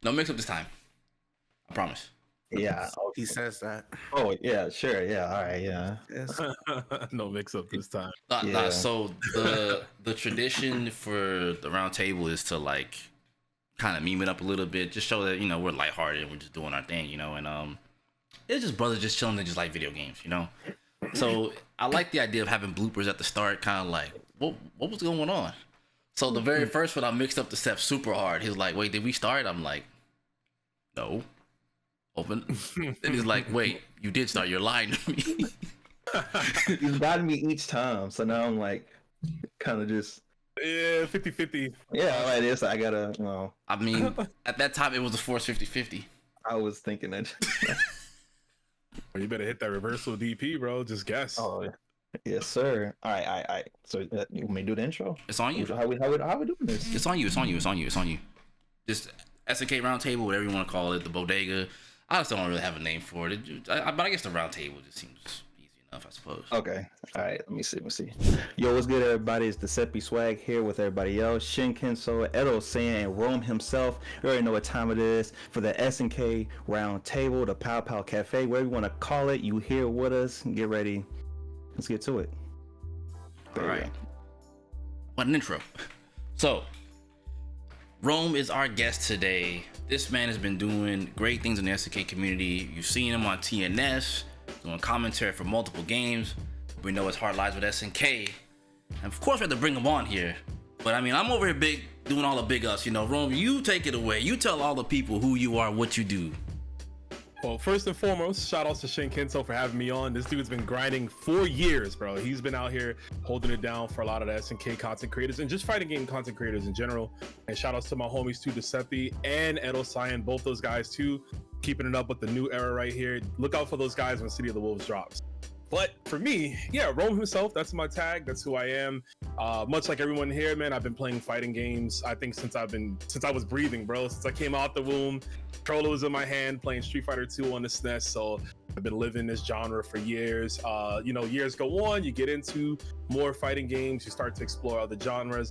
No mix up this time. I promise. Yeah. He says that. Oh yeah, sure. Yeah. All right. Yeah. Yes. No mix up this time. Yeah. So the tradition for the round table is to like kind of meme it up a little bit, just show that we're lighthearted and we're just doing our thing, and it's just brothers just chilling and just like video games, So I like the idea of having bloopers at the start, kind of like what was going on. So the very first one, I mixed up the steps super hard. He's like, "Wait, did we start?" I'm like, "No." Open. And he's like, "Wait, you did start. You're lying to me." You've gotten me each time, so now I'm like, kind of just. Yeah, 50-50. Yeah, like this. I gotta. Well, I mean, at that time, it was a force 50-50. I was thinking that. Well, you better hit that reversal DP, bro. Just guess. Oh, yes, sir. All right. So you may do the intro. It's on you. How we doing this? It's on you. It's on you. It's on you. It's on you. Just SNK Roundtable, whatever you want to call it, the bodega. I just don't really have a name for it. But I guess the Roundtable just seems easy enough, I suppose. Okay. All right. Let me see. Yo, what's good, everybody? It's the Seppi Swag here with everybody else. ShinKensou, Edo San, and Rome himself. You already know what time it is for the SNK Roundtable, the Pow Pow Cafe, whatever you want to call it. You here with us? Get ready. Let's get to it. All right. What an intro. So, Rome is our guest today. This man has been doing great things in the SNK community. You've seen him on TNS, doing commentary for multiple games. We know his heart lies with SNK. And of course, we have to bring him on here. But I mean, I'm over here doing all the big ups. Rome, you take it away. You tell all the people who you are, what you do. Well, first and foremost, shout outs to ShinKensou for having me on. This dude's been grinding for years, bro. He's been out here holding it down for a lot of the SNK content creators and just fighting game content creators in general. And shout outs to my homies too, Giuseppe and Edo Cyan, both those guys too, keeping it up with the new era right here. Look out for those guys when City of the Wolves drops. But for me, yeah, Rome himself, that's my tag. That's who I am. Much like everyone here, man, I've been playing fighting games, I think since I was breathing, bro. Since I came out the womb, controller was in my hand, playing Street Fighter 2 on the SNES. So I've been living this genre for years. Years go on, you get into more fighting games, you start to explore other genres.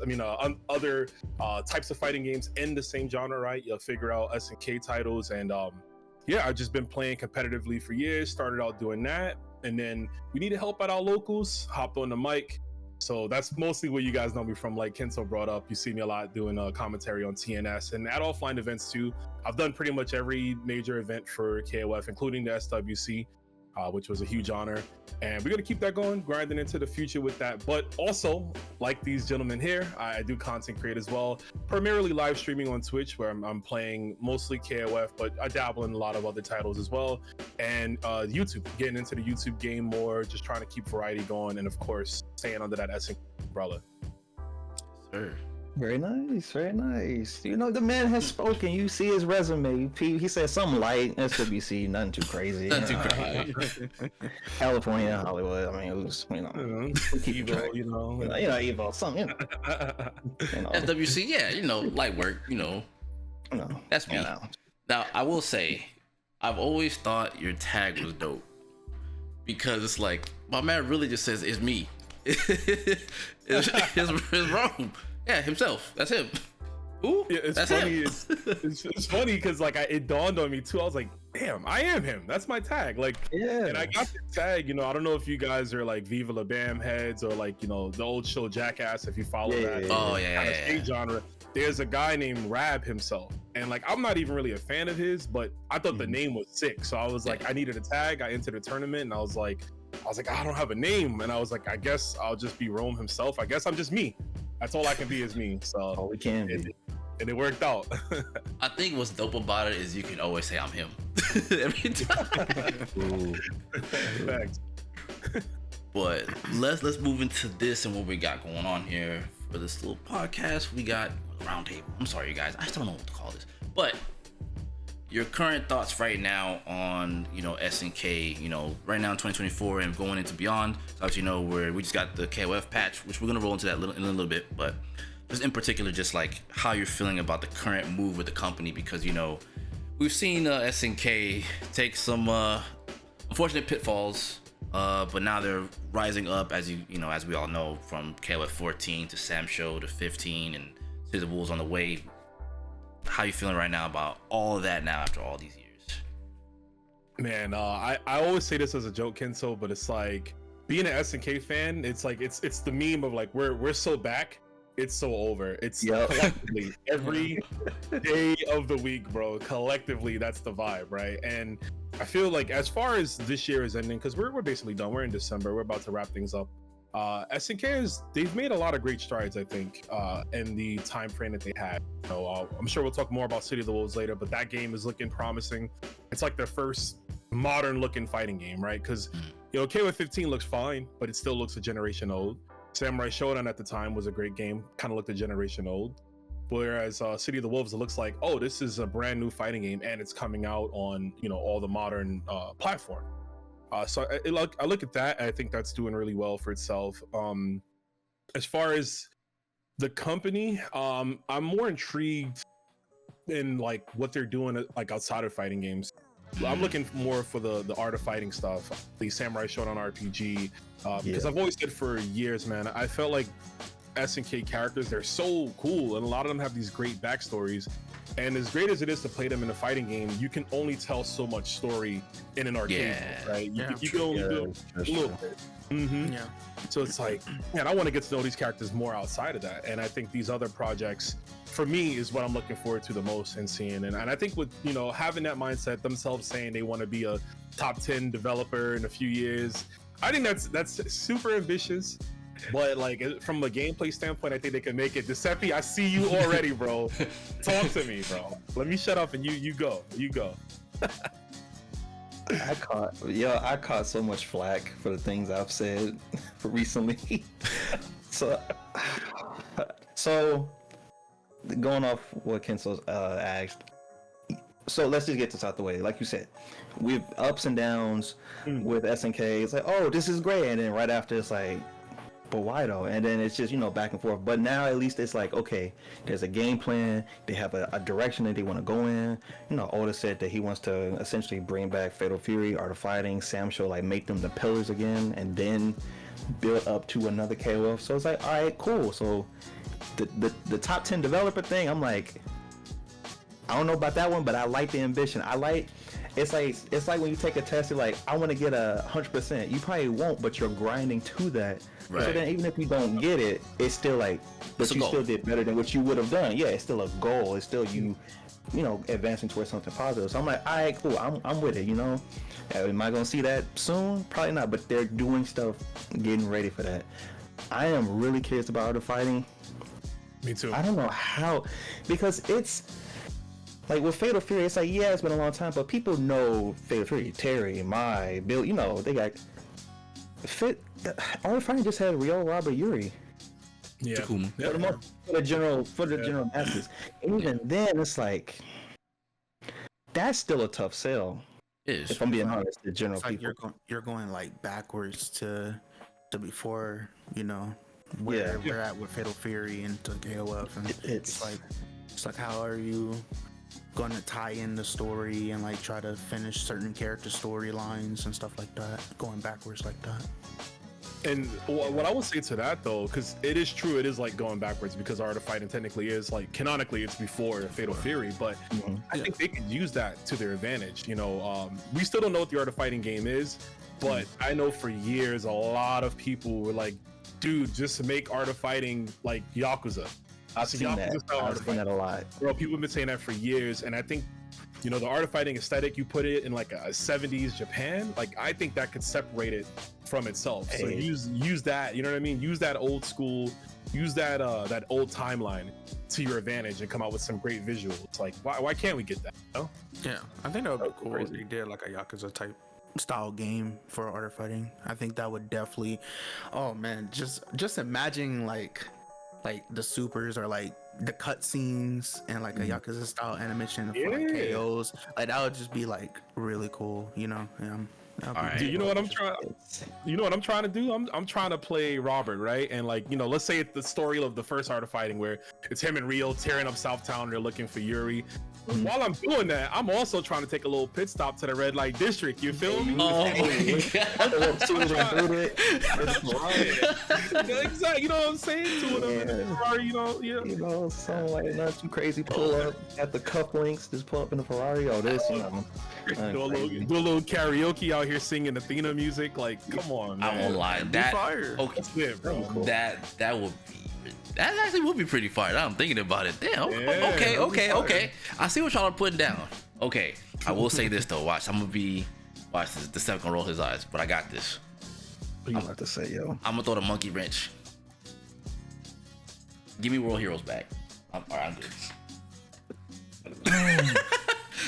Other types of fighting games in the same genre, right? You'll figure out SNK titles. And I've just been playing competitively for years, started out doing that. And then we needed help at our locals, hopped on the mic. So that's mostly where you guys know me from. Like Kensou brought up, you see me a lot doing commentary on TNS and at offline events too. I've done pretty much every major event for KOF, including the SWC, which was a huge honor. And we're gonna keep that going, grinding into the future with that. But also, like these gentlemen here, I do content create as well, primarily live streaming on Twitch, where I'm playing mostly KOF, but I dabble in a lot of other titles as well. And YouTube, getting into the YouTube game more, just trying to keep variety going, and of course, staying under that SNK umbrella. Sir. Very nice, very nice. The man has spoken. You see his resume. He said something light, SWC, nothing too crazy. Nothing too crazy. California, Hollywood. I mean, it was, keep track. Evo, something, FWC, yeah, light work, That's me. Now, I will say, I've always thought your tag was dope. Because it's like, my man really just says, it's me. it's Rome. Yeah, himself. That's him. Ooh, yeah, it's that's funny. him. It's funny because it dawned on me too. I was like, damn, I am him. That's my tag. Yeah. And I got the tag. I don't know if you guys are like Viva La Bam heads or the old show Jackass. If you follow that, skate genre. There's a guy named Rab himself, and I'm not even really a fan of his, but I thought the name was sick. So I was like, I needed a tag. I entered a tournament, and I was like, I don't have a name, and I was like, I guess I'll just be Rome himself. I guess I'm just me. That's all I can be is me. So all we can be. And it worked out. I think what's dope about it is you can always say I'm him every time. Thanks. But let's move into this and what we got going on here for this little podcast. We got a roundtable. I'm sorry, you guys. I still don't know what to call this. But your current thoughts right now on SNK, right now in 2024 and going into beyond. So as where we just got the KOF patch, which we're gonna roll into that in a little bit, but just in particular, just like how you're feeling about the current move with the company, because we've seen SNK take some unfortunate pitfalls, but now they're rising up as as we all know, from KOF 14 to Sam Show to 15 and City of the Wolves on the way. how you feeling right now about all of that now after all these years? Man, I always say this as a joke, Kensou, but it's like being an SNK fan. It's like it's the meme of like we're so back, it's so over. It's collectively every day of the week, bro. Collectively, that's the vibe, right? And I feel like as far as this year is ending, because we're basically done. We're in December. We're about to wrap things up. SNK they've made a lot of great strides, I think, in the time frame that they had. So I'm sure we'll talk more about City of the Wolves later, but that game is looking promising. It's like their first modern looking fighting game, right? Because KOF 15 looks fine, but it still looks a generation old. Samurai Shodown at the time was a great game, kind of looked a generation old. Whereas City of the Wolves, it looks like, oh, this is a brand new fighting game, and it's coming out on all the modern platform. So I look at that, and I think that's doing really well for itself. As far as the company, I'm more intrigued in like what they're doing like outside of fighting games. I'm looking more for the art of fighting stuff, the Samurai Shodown RPG, because I've always said for years, man, I felt like SNK characters, they're so cool, and a lot of them have these great backstories. And as great as it is to play them in a fighting game, you can only tell so much story in an arcade, right? You can only do a little bit. Mm-hmm. Yeah. So it's like, man, I want to get to know these characters more outside of that. And I think these other projects, for me, is what I'm looking forward to the most and seeing. And I think with, having that mindset, themselves saying they want to be a top 10 developer in a few years, I think that's super ambitious. But like from a gameplay standpoint, I think they can make it. Giuseppe, I see you already, bro. Talk to me, bro. Let me shut up and you go. I caught so much flack for the things I've said recently. so going off what Kensou asked, so let's just get this out the way. Like you said, we've ups and downs with SNK. It's like, oh, this is great, and then right after it's like, but why though? And then it's just back and forth. But now at least it's like, okay, there's a game plan. They have a direction that they want to go in. Oda said that he wants to essentially bring back Fatal Fury, Art of Fighting, Samsho, like make them the pillars again, and then build up to another KOF. So it's like, all right, cool. So the top 10 developer thing, I'm like, I don't know about that one, but I like the ambition. It's like when you take a test, you're like, I want to get 100%. You probably won't, but you're grinding to that. Right. So then even if you don't get it, it's still like, but you still did better than what you would have done. Yeah, it's still a goal. It's still you advancing towards something positive. So I'm like, all right, cool. I'm with it. Am I gonna see that soon? Probably not. But they're doing stuff, getting ready for that. I am really curious about Art of Fighting. Me too. I don't know how, because it's. Like with Fatal Fury, it's like, yeah, it's been a long time, but people know Fatal Fury, Terry, Mai, Bill, they got Art of Fighting just had Ryo, Robert, Yuri. Yeah. For the general masses. And even then it's like that's still a tough sell. It is. If I'm being honest, the general it's like people. you're going like backwards to before, where we're at with Fatal Fury and to KOF, and it's like how are you going to tie in the story and like try to finish certain character storylines and stuff like that, going backwards like that. And what I will say to that though, because it is true, it is like going backwards, because Art of Fighting technically is like canonically it's before Fatal Fury, but I think they could use that to their advantage. We still don't know what the Art of Fighting game is, but I know for years a lot of people were like, dude, just make Art of Fighting like Yakuza. I've seen that a lot. Bro, people have been saying that for years, and I think, the Art of Fighting aesthetic, you put it in like a 70s Japan, like I think that could separate it from itself. So use that, you know what I mean? Use that old school, use that old timeline to your advantage and come out with some great visuals. Like, why can't we get that? Yeah, I think that would be cool if they did like a Yakuza type style game for Art of Fighting. I think that would definitely, oh man, just imagine like the supers or like the cutscenes and like a Yakuza style animation for like KOs. Like that would just be like really cool, Yeah. All right. Dude, you know what I'm trying? You know what I'm trying to do? I'm trying to play Robert, right? And like, you know, let's say it's the story of the first Art of Fighting, where it's him and Rio tearing up Southtown. They're looking for Yuri. While I'm doing that, I'm also trying to take a little pit stop to the red light district. You feel me? Oh my God. Exactly. You know what I'm saying? Two of them, Ferrari, You know, something like not too crazy. Pull up at the cufflinks, just pull up in the Ferrari. Oh, this, you know. do a little karaoke out here singing Athena music. Like, come on, man. I won't lie. That fire. okay, Yeah, bro. Cool. that would be. That actually would be pretty fire. Now I'm thinking about it. Damn. Yeah, Okay. I see what y'all are putting down. Okay. I will say this though. Watch. Watch this. The Steph gonna roll his eyes, but I got this. I'm about to say, yo. I'm gonna throw the monkey wrench. Give me World Heroes back. All right, I'm good.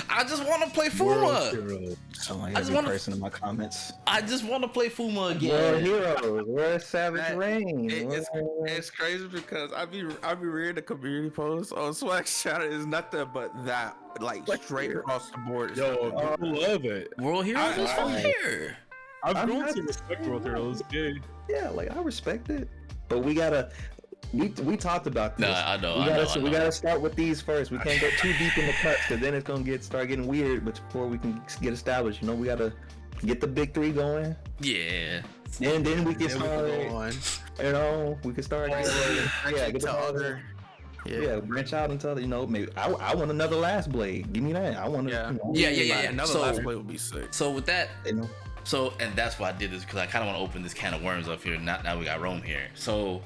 I just want to play Fuma. Sound like I just every wanna- person in my comments. I just want to play Fuma again. World Heroes, where's Savage Rain? It's crazy because I be reading the community posts on Swag Shadow is nothing but that, like straight across the board. Yo, people love it. World Heroes is fire. I've grown to respect World Heroes. Yeah, like I respect it, but we gotta. We talked about this. Nah, I know. We gotta start with these first. We can't go too deep in the cuts, because then it's gonna start getting weird. But before we can get established, you know, we gotta get the big three going, Yeah. and then we can Then we start. can go on. You know, we can start. Get to other. Yeah, branch out into other. You know, maybe I want another Last Blade. Give me that. I want to. Yeah. Yeah. Another So- last play would be sick. So with that, You know. so and that's why I did this, because I kind of want to open this can of worms up here. Now we got Rome here. So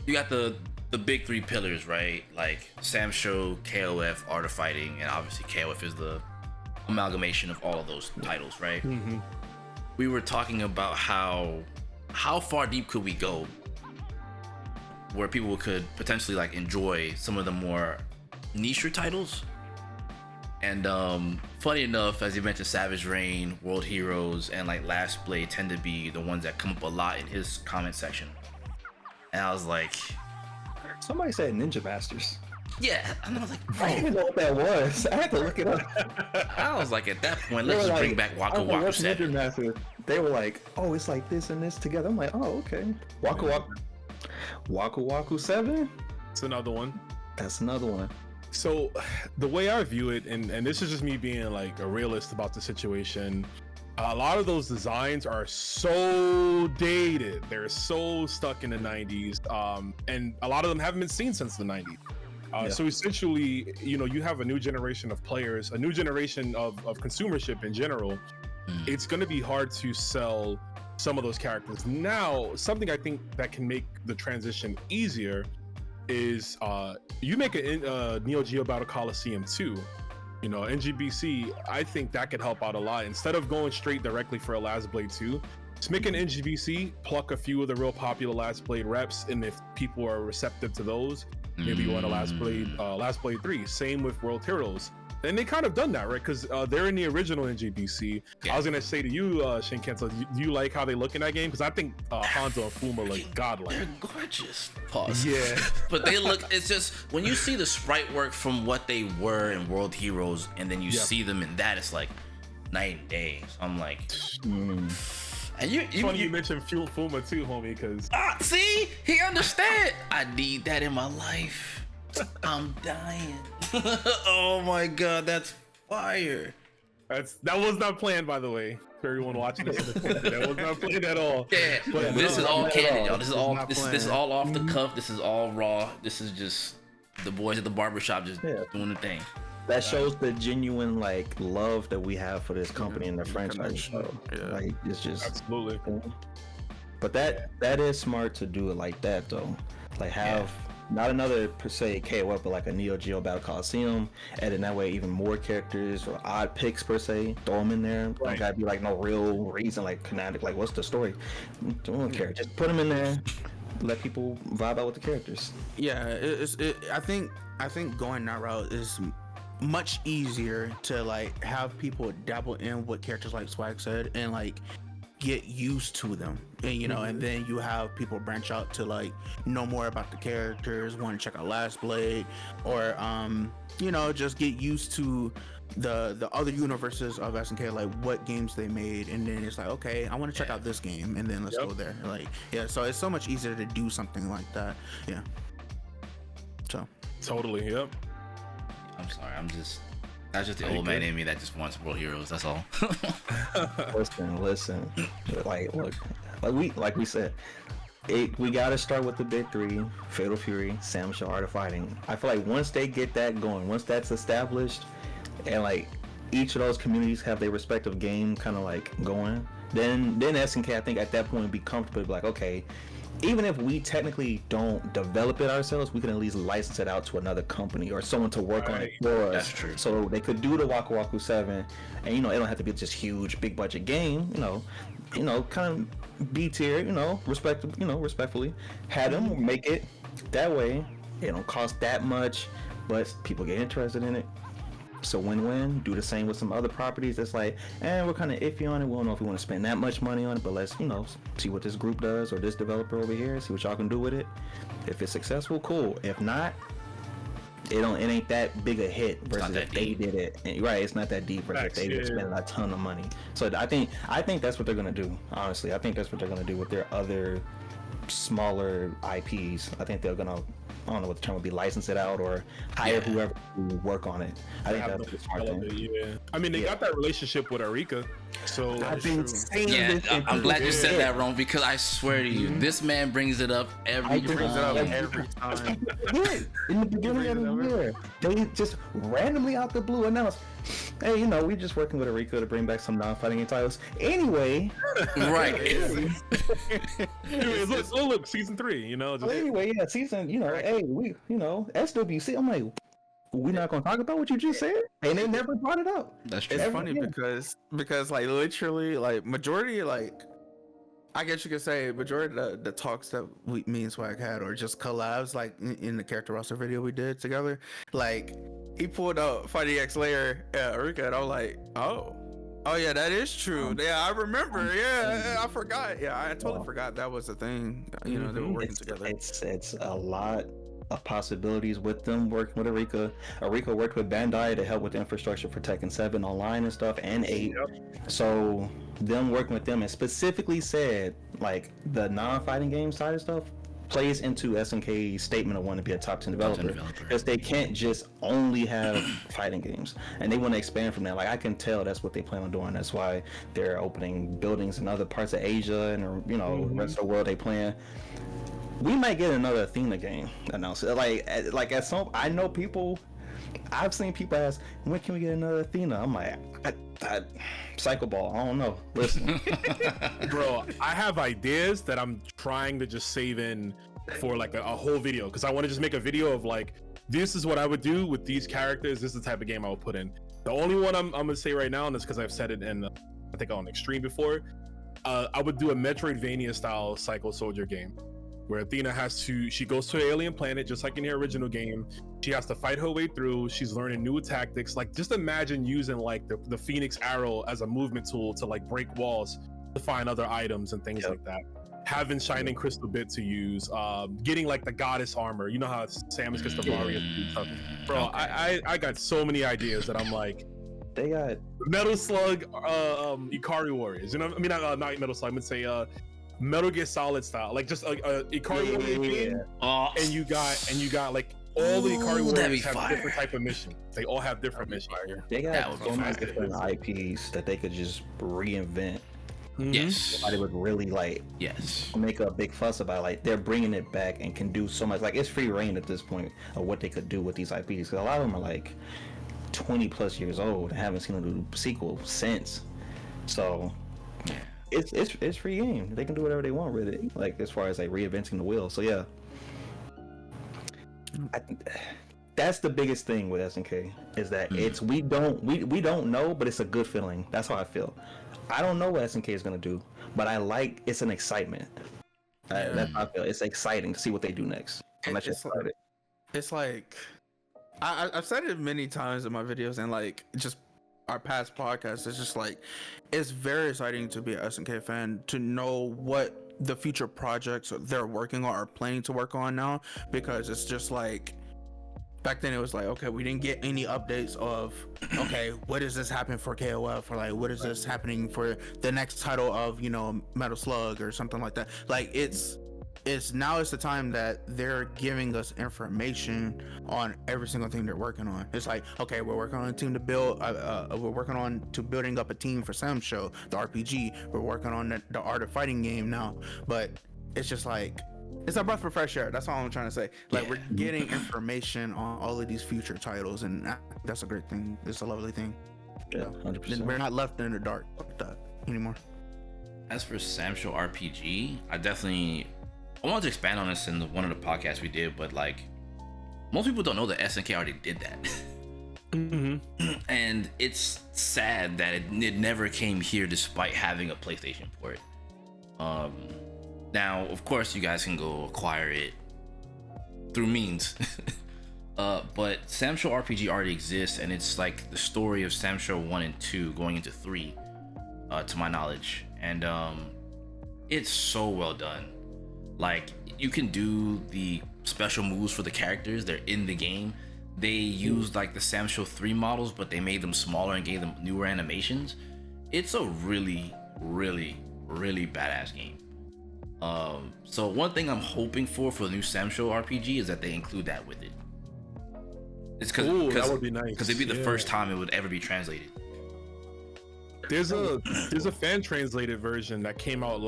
you got the big three pillars, right? Like Sam Show, KOF, Art of Fighting, and obviously KOF is the amalgamation of all of those titles, right? Mm-hmm. We were talking about how far deep could we go where people could potentially like enjoy some of the more niche titles. And funny enough, as you mentioned, Savage Rain, World Heroes, and like Last Blade tend to be the ones that come up a lot in his comment section. And I was like, Somebody said Ninja Masters. yeah. And I was like, I didn't even know what that was. I had to look it up. I was like, at that point, They let's were just like, bring back I Waka was like, Waka what's Ninja 7. Masters? They were like, oh, it's like this and this together. I'm like, oh, okay. Waku Waku 7? It's another one. That's another one. So the way I view it, and this is just me being like a realist about the situation, a lot of those designs are so dated. They're so stuck in the 90s, and a lot of them haven't been seen since the 90s. So essentially, you know, you have a new generation of players, a new generation of consumership in general. It's going to be hard to sell some of those characters. Now, something I think that can make the transition easier is you make a Neo Geo Battle Coliseum 2. You know, NGBC, I think that could help out a lot. Instead of going straight directly for a Last Blade 2, just make an NGBC, pluck a few of the real popular Last Blade reps, and if people are receptive to those, maybe you want a Last Blade 3. Same with World Heroes. And they kind of done that, right? Because they're in the original NGBC. Yeah. I was gonna say to you, ShinKensou, do you like how they look in that game? Because I think Hanzo and Fuma look godlike. They're gorgeous. Pause. Yeah. But they look, it's just, when you see the sprite work from what they were in World Heroes, and then you see them in that, it's like night and day. So I'm like, and It's funny you mentioned Fuma too, homie, because see, he understand. I need that in my life. I'm dying. Oh my god, that's fire. that was not planned, by the way. For everyone watching this, that was not planned at all. Yeah, But this is all canon, y'all. This is all not this planned. is all off the cuff. This is all raw. This is just the boys at the barbershop just doing the thing. That shows the genuine like love that we have for this company and the franchise. So, like, it's just Absolutely. But that is smart to do it like that though. Like have not another per se KOF, but like a Neo Geo Battle Coliseum, and in that way even more characters or odd picks per se. Throw them in there. Don't gotta be like no real reason like kinetic. Like what's the story? Don't care. Just put them in there. Let people vibe out with the characters. Yeah, I think going that route is much easier to like have people dabble in what characters like Swag said and like get used to them, and and then you have people branch out to like know more about the characters, want to check out Last Blade, or just get used to the other universes of SNK, like what games they made, and then it's like, okay, I want to check out this game, and then let's go there. Like, so it's so much easier to do something like that. So Totally. Yep. I'm sorry. That's just the old man in me that just wants World Heroes. That's all. Listen. Like we said, we gotta start with the big three: Fatal Fury, Samus, Art of Fighting. I feel like once they get that going, once that's established, and like each of those communities have their respective game kind of like going, then SNK, I think at that point would be comfortable to be like, okay, even if we technically don't develop it ourselves, we can at least license it out to another company or someone to work on it for us. That's true. So they could do the Waku Waku 7, and it don't have to be just huge, big budget game. Kind of B tier. Respectfully, have them make it that way. It don't cost that much, but people get interested in it. So win-win. Do the same with some other properties. It's like, we're kind of iffy on it. We don't know if we want to spend that much money on it, but let's, see what this group does or this developer over here. See what y'all can do with it. If it's successful, cool. If not, it ain't that big a hit versus if they did it. Right, it's not that deep versus if they just spent a ton of money. So I think that's what they're gonna do. Honestly, I think that's what they're gonna do with their other smaller IPs. I think they're gonna, I don't know what the term would be, license it out or hire whoever to work on it. I think that's the smart thing. I mean, they got that relationship with Arika, so I've been saying this. I'm glad you said that, Ron, because I swear to you, this man brings it up every time. In the beginning of the year, they just randomly out the blue announced, hey, we just working with Arika to bring back some non-fighting game titles. Anyway, right. Look, season 3, Anyway, season, hey, we, SWC. I'm like, we're not gonna talk about what you just said, and they never brought it up. That's true. It's funny because like literally like majority, like I guess you could say majority of the talks that me and Swag had, or just collabs, like in the character roster video we did together, like he pulled out Fighting X Layer Arika, and I'm like, oh yeah, that is true. Yeah, I remember. Yeah, I forgot. Yeah, I totally forgot that was the thing. They were working together. It's a lot of possibilities with them working with Arika. Arika worked with Bandai to help with the infrastructure for Tekken 7 online and stuff, and 8. So them working with them, and specifically said like the non-fighting game side of stuff plays into SNK's statement of wanting to be a top 10 developer, because they can't just only have fighting games, and they want to expand from that. Like, I can tell that's what they plan on doing. That's why they're opening buildings in other parts of Asia and the rest of the world. They plan. We might get another Athena game announced. Like at some, I know people. I've seen people ask, when can we get another Athena? I'm like, Psycho Ball. I don't know. Listen, bro, I have ideas that I'm trying to just save in for like a whole video, because I want to just make a video of like, this is what I would do with these characters. This is the type of game I would put in. The only one I'm gonna say right now, and it's because I've said it in I think on Extreme before. I would do a Metroidvania style Psycho Soldier game, where Athena she goes to an alien planet, just like in the original game. She has to fight her way through. She's learning new tactics. Like, just imagine using like the Phoenix Arrow as a movement tool to like break walls, to find other items and things like that. Having Shining Crystal Bit to use, getting like the goddess armor. You know how Samus gets the warrior stuff. Bro, I got so many ideas that I'm like, they got Metal Slug, Ikari Warriors. Not Metal Slug. I'm gonna say Metal Gear Solid style, like just like Ikari Warrior. And you got like all the Ikari Warriors have different type of missions. They all have different missions. They got so many different IPs that they could just reinvent. Yes. Somebody would really make a big fuss about it. Like, they're bringing it back and can do so much. Like, it's free reign at this point of what they could do with these IPs. Because a lot of them are like 20 plus years old and haven't seen a sequel since. So it's free game. They can do whatever they want with it. Like, as far as like reinventing the wheel. So yeah. I think that's the biggest thing with SNK, is that it's we don't know, but it's a good feeling. That's how I feel. I don't know what SNK is gonna do, but it's an excitement. That's how I feel. It's exciting to see what they do next. It's like I've said it many times in my videos, and like just our past podcasts, it's just like it's very exciting to be an SNK fan, to know what the future projects they're working on or planning to work on now, because it's just like back then it was like, okay, we didn't get any updates of okay, what is this happening for KOF, or like what is this happening for the next title of, you know, Metal Slug or something like that. Like it's now it's the time that they're giving us information on every single thing they're working on. It's like, okay, we're working on a team to build we're working on to building up a team for Samsho, the RPG. We're working on the Art of Fighting game now. But it's just like, it's a breath of fresh air. That's all I'm trying to say. Like, we're getting information on all of these future titles, and that's a great thing. It's a lovely thing. Yeah, 100%. We're not left in the dark like that anymore. As for Samsho RPG, I wanted to expand on this in one of the podcasts we did, but like most people don't know that SNK already did that. And it's sad that it never came here despite having a PlayStation port. Now, of course, you guys can go acquire it through means. But Samsho RPG already exists, and it's like the story of Samsho 1 and 2 going into 3, to my knowledge. And it's so well done. Like, you can do the special moves for the characters. They're in the game. They used like the Samsho 3 models, but they made them smaller and gave them newer animations. It's a really, really, really badass game. So one thing I'm hoping for the new Samsho RPG is that they include that with it. It's because that would be nice. Because it'd be the first time it would ever be translated. There's a fan translated version that came out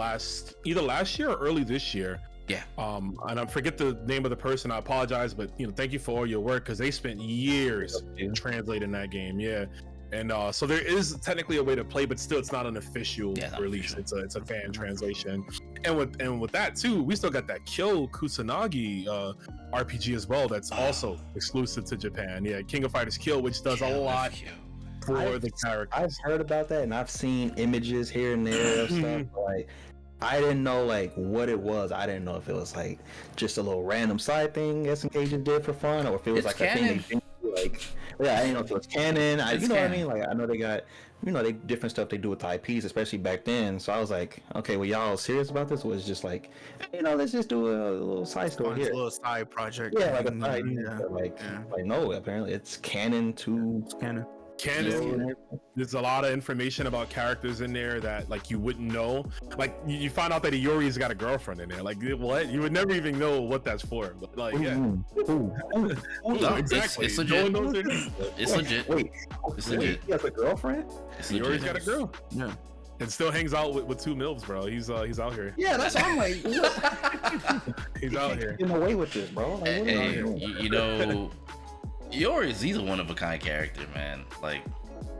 either last year or early this year. Yeah. And I forget the name of the person. I apologize, but thank you for all your work, because they spent years translating that game. Yeah. And so there is technically a way to play, but still it's not an official release. It's a fan translation. And with that too, we still got that Kyo Kusanagi RPG as well. That's also exclusive to Japan. Yeah, King of Fighters Kill, which does a lot for the characters. I've heard about that, and I've seen images here and there of stuff. Like, I didn't know like what it was. I didn't know if it was like just a little random side thing SNK just did for fun, or if it was like canon. a thing they do. Like, yeah, I didn't know if it was canon. You know what I mean? Like, I know they got they different stuff they do with the IPs, especially back then. So I was like, okay, well, y'all serious about this? Or was just like, let's just do a little side story here, a little side project. Yeah, like a side. Like no, apparently it's canon to canon. There's a lot of information about characters in there that like you wouldn't know. Like you find out that Yuri's got a girlfriend in there. Like, what? You would never even know what that's for. But like, No, exactly. It's legit. It's legit. Wait, it's legit. He has a girlfriend? Yuri's got a girl. Yeah. And still hangs out with 2 milfs, bro. He's out here. Yeah, that's what I'm like. He's out here. Getting away with this, bro. Like, Hey, Yuri's he's a one of a kind character, man. Like,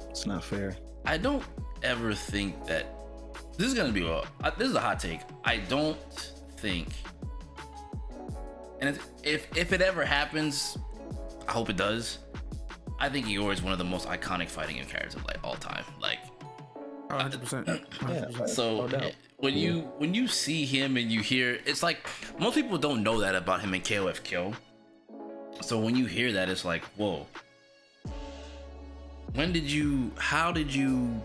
it's not fair. I don't ever think that this is gonna be this is a hot take. I don't think, and if it ever happens, I hope it does. I think Yuri is one of the most iconic fighting game characters of like all time. Like, 100%. So when you see him and you hear, it's like most people don't know that about him in KOF Kill. So when you hear that, it's like, whoa. How did you,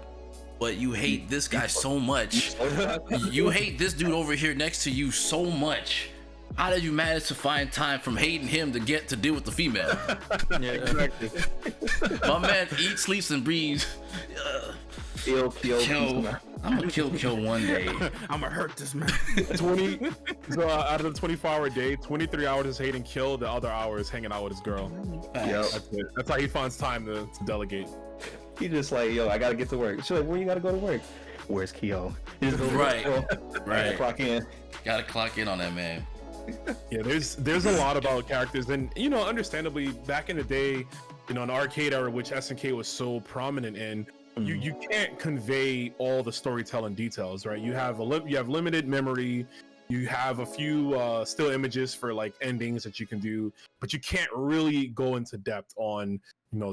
but you hate this guy so much. You hate this dude over here next to you so much. How did you manage to find time from hating him to get to deal with the female? Yeah, exactly. My man eats, sleeps, and breathes. Kill. I'm gonna kill one day. I'm gonna hurt this man. 20. So out of the 24-hour day, 23 hours is hating Kill. The other hours hanging out with his girl. Yep. That's how he finds time to delegate. He just like, I gotta get to work. She's like, where you gotta go to work? Where's Kyo? Right. Clock in. Gotta clock in on that man. Yeah, there's a lot about characters, and understandably, back in the day, in the arcade era, which SNK was so prominent in, you can't convey all the storytelling details, right? You have limited memory, you have a few still images for like endings that you can do, but you can't really go into depth on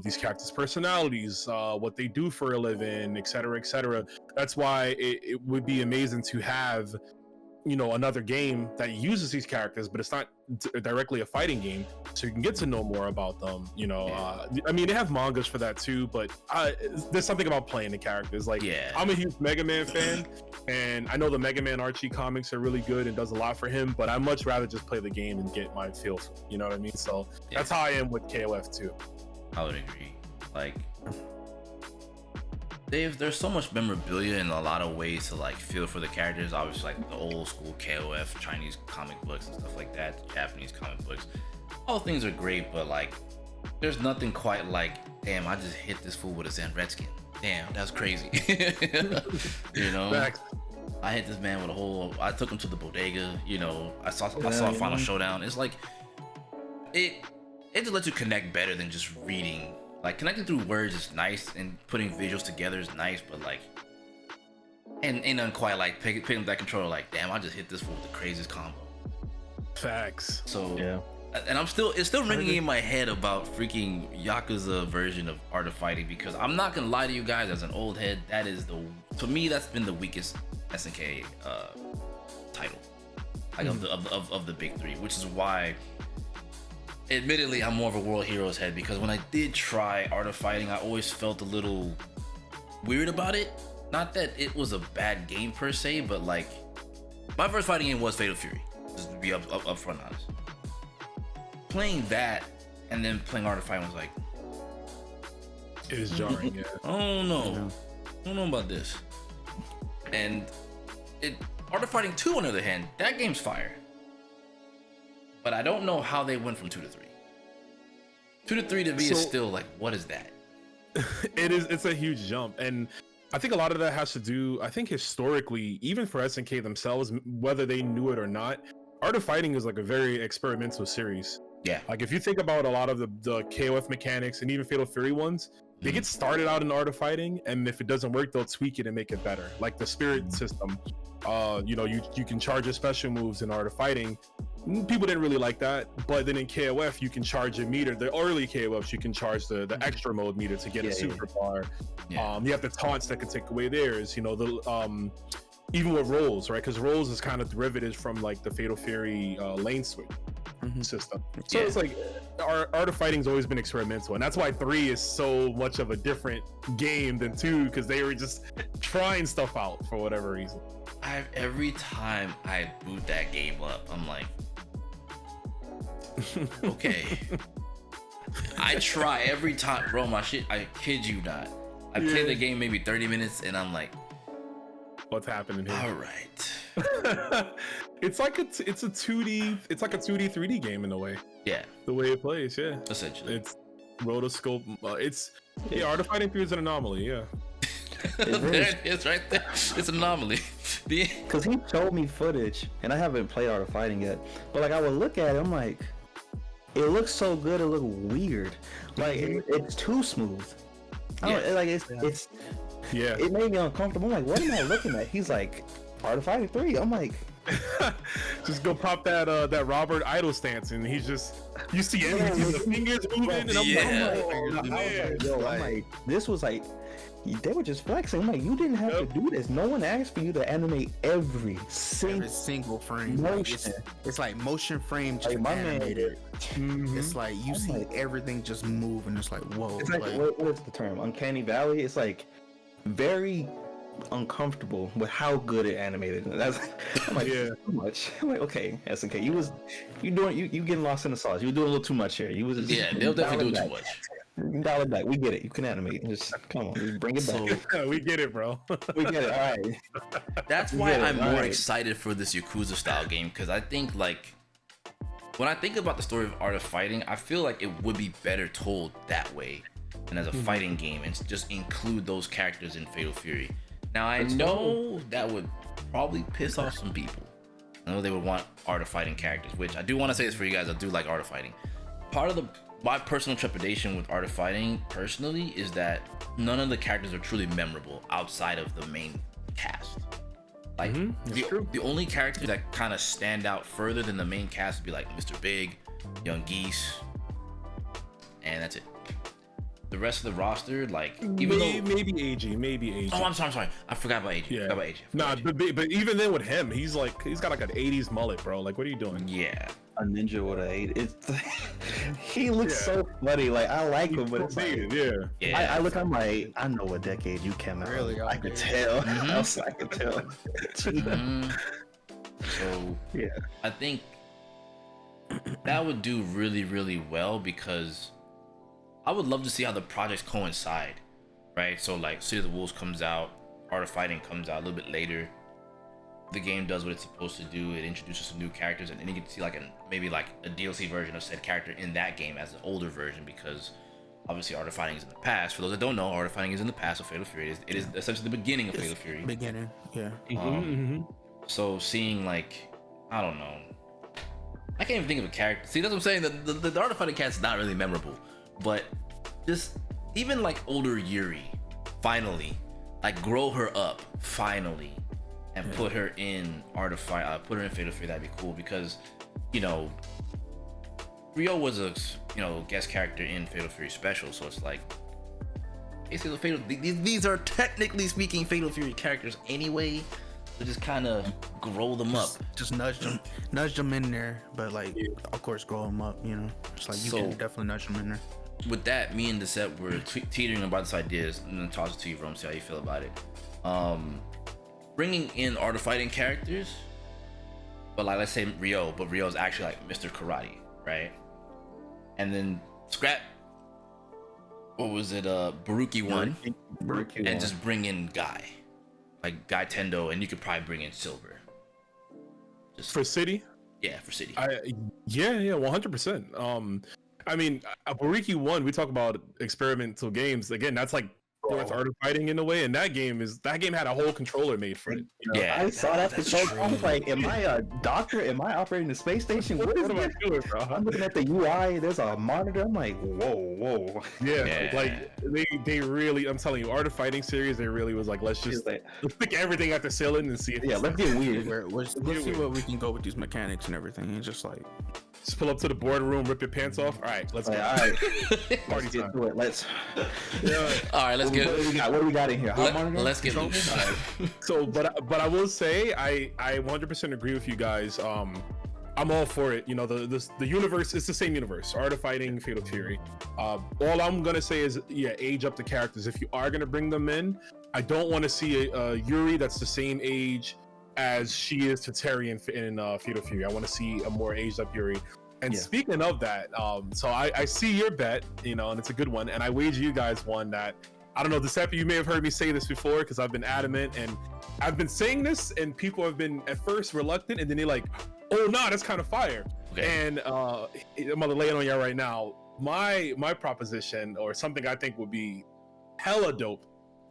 these characters' personalities, what they do for a living, etc., etc. That's why it would be amazing to have another game that uses these characters, but it's not directly a fighting game, so you can get to know more about them. I mean, they have mangas for that too, but there's something about playing the characters. Like, I'm a huge Mega Man fan, and I know the Mega Man Archie comics are really good and does a lot for him, but I'd much rather just play the game and get my feel for it, you know what I mean? So that's how I am with KOF too. I would agree. Like, there's so much memorabilia in a lot of ways to like feel for the characters. Obviously, like the old school KOF Chinese comic books and stuff like that, the Japanese comic books. All things are great, but like, there's nothing quite like, damn, I just hit this fool with a Zen Redskin. Damn, that's crazy. Back. I hit this man with a whole. I took him to the bodega. I saw Final Showdown. It's like it just lets you connect better than just reading. Like, connecting through words is nice, and putting visuals together is nice, but like, and ain't quite like picking up that controller. Like, damn, I just hit this fool with the craziest combo. Facts. So and it's still ringing in my head about freaking Yakuza version of Art of Fighting, because I'm not gonna lie to you guys, as an old head, that is to me that's been the weakest SNK title, like of the big three, which is why. Admittedly, I'm more of a World Heroes head, because when I did try Art of Fighting, I always felt a little weird about it. Not that it was a bad game per se, but like, my first fighting game was Fatal Fury, just to be upfront honest. Playing that and then playing Art of Fighting was like, it is jarring. Yeah. I don't know about this. And Art of Fighting 2, on the other hand, that game's fire. But I don't know how they went from 2 to 3. 2 to 3 to me is still like, what is that? It's a huge jump. And I think a lot of that has to do, I think historically, even for SNK themselves, whether they knew it or not, Art of Fighting is like a very experimental series. Yeah. Like, if you think about a lot of the KOF mechanics and even Fatal Fury ones, they get started out in Art of Fighting, and if it doesn't work, they'll tweak it and make it better. Like the Spirit system, you can charge your special moves in Art of Fighting. People didn't really like that, but then in KOF, you can charge a meter. The early KOFs, you can charge the extra mode meter to get a super bar. Yeah. You have the taunts that can take away theirs. Even with rolls, right? Because rolls is kind of derivative from like the Fatal Fury lane switch system. So it's like Art of Fighting's always been experimental, and that's why 3 is so much of a different game than 2, because they were just trying stuff out for whatever reason. Every time I boot that game up, I'm like, okay. I try every time, bro. My shit, I kid you not. I play the game maybe 30 minutes, and I'm like, what's happening here? All right. It's like a 2D, it's like a 2D 3D game in a way. Yeah. The way it plays, yeah. Essentially. It's rotoscope. Art of Fighting 3 is an anomaly, yeah. There it is, right there. It's an anomaly. Because he showed me footage, and I haven't played Art of Fighting yet, but like, I would look at it, I'm like, it looks so good, it looks weird. Like, it's too smooth. It made me uncomfortable. I'm like, what am I looking at? He's like, Art of Fighting 3. I'm like, just go pop that Robert Idol stance, and he's just, you see everything, the fingers moving, and I'm like, this was like, they were just flexing. I'm like, you didn't have to do this. No one asked for you to animate every single frame. It's like motion frame just animated. It's like you see everything just move, and it's like, whoa. It's like what is the term? Uncanny Valley. It's like very uncomfortable with how good it animated. I'm like, too much. I'm like, okay, SNK, you getting lost in the sauce. You were doing a little too much here. They'll definitely do too much. Dial it back. We get it. You can animate. Just come on, bring it back. We get it, bro. We get it. All right. That's why I'm more excited for this Yakuza style game, because I think, like, when I think about the story of Art of Fighting, I feel like it would be better told that way than as a fighting game, and just include those characters in Fatal Fury. Now, I know that would probably piss off some people. I know they would want Art of Fighting characters, which I do want to say this for you guys. I do like Art of Fighting. Part of my personal trepidation with Art of Fighting, personally, is that none of the characters are truly memorable outside of the main cast. Like, the only characters that kind of stand out further than the main cast would be like Mr. Big, Young Geese, and that's it. the rest of the roster, like maybe AG. Oh, I'm sorry. I forgot about AG. Yeah. Nah, but even then with him, he's got like an 80s mullet, bro. Like, what are you doing? Yeah. A ninja with a 8. It's he looks so funny. Like I like him, but it's like, Yeah. I look. I'm like, I know what decade you came out. Really? I could tell. Mm-hmm. I could tell. So Yeah. I think that would do really, really well because I would love to see how the projects coincide, right? So like City of the Wolves comes out, Art of Fighting comes out a little bit later. The game does what it's supposed to do. It introduces some new characters, and then you get to see maybe a DLC version of said character in that game as an older version, because obviously Art of Fighting is in the past. For those that don't know, Art of Fighting is in the past of Fatal Fury. It is essentially the beginning of Fatal Fury. Beginning, yeah. So seeing I don't know, I can't even think of a character. See, that's what I'm saying. The Art of Fighting cast is not really memorable, but just even older Yuri, finally, grow her up finally. And put her in Art of Fight, put her in Fatal Fury. That'd be cool because, Ryo was a guest character in Fatal Fury Special, so it's basically these are technically speaking Fatal Fury characters anyway. So just kind of grow them up. Just nudge them in there, but of course grow them up. It's like you can definitely nudge them in there. With that, me and Desette were teetering about this idea, and then toss it to you, Rome. See how you feel about it. Bringing in Art of Fighting characters, but let's say Ryo, but Ryo's actually Mr. Karate, right? And then scrap, what was it, Baruki 1, and just bring in Guy Tendo, and you could probably bring in Silver. Just for City? Yeah, for City. 100%. I mean, Baruki 1, we talk about experimental games. Again, that's fourth Art of Fighting in a way, and that game had a whole controller made for it. Yeah, I saw that controller. I was like, am I a doctor? Am I operating the space station? What am I doing, bro? I'm looking at the UI. There's a monitor. I'm like, whoa. Yeah. They really, I'm telling you, Art of Fighting series, they really was let's stick everything at the ceiling and see. Let's get weird. Let's see what we can go with these mechanics and everything. And just pull up to the boardroom, rip your pants off. All right, let's go. All right, party time. All right, let's get. What do we got in here? Let's get loose. So, but I will say, I 100% agree with you guys. I'm all for it. The universe, it's the same universe. Art of Fighting, Fatal Fury. All I'm gonna say is, age up the characters. If you are gonna bring them in, I don't want to see a Yuri that's the same age as she is to Terry in Fatal Fury. I want to see a more aged up Yuri. And speaking of that, so I see your bet, and it's a good one. And I wager you guys one that, I don't know, Giuseppe, you may have heard me say this before because I've been adamant, and I've been saying this, and people have been at first reluctant, and then they're oh no, that's kind of fire. Okay. And I'm gonna lay it on y'all right now. My proposition, or something I think would be hella dope,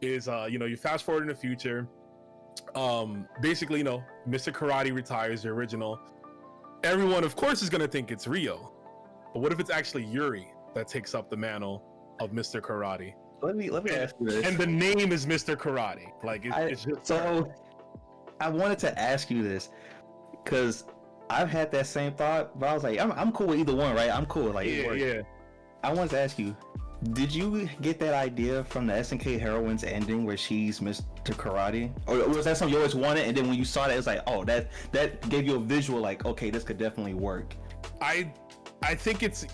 is you fast forward in the future. Basically, Mr. Karate retires, the original. Everyone, of course, is gonna think it's Ryo, but what if it's actually Yuri that takes up the mantle of Mr. Karate? Let me ask you this. And the name is Mr. Karate. It's just so. I wanted to ask you this because I've had that same thought, but I was like, I'm cool with either one, right? I'm cool. I wanted to ask you, did you get that idea from the SNK Heroines ending where she's Mr. Karate? Or was that something you always wanted, and then when you saw that, it was like, oh, that gave you a visual, okay, this could definitely work? I think it's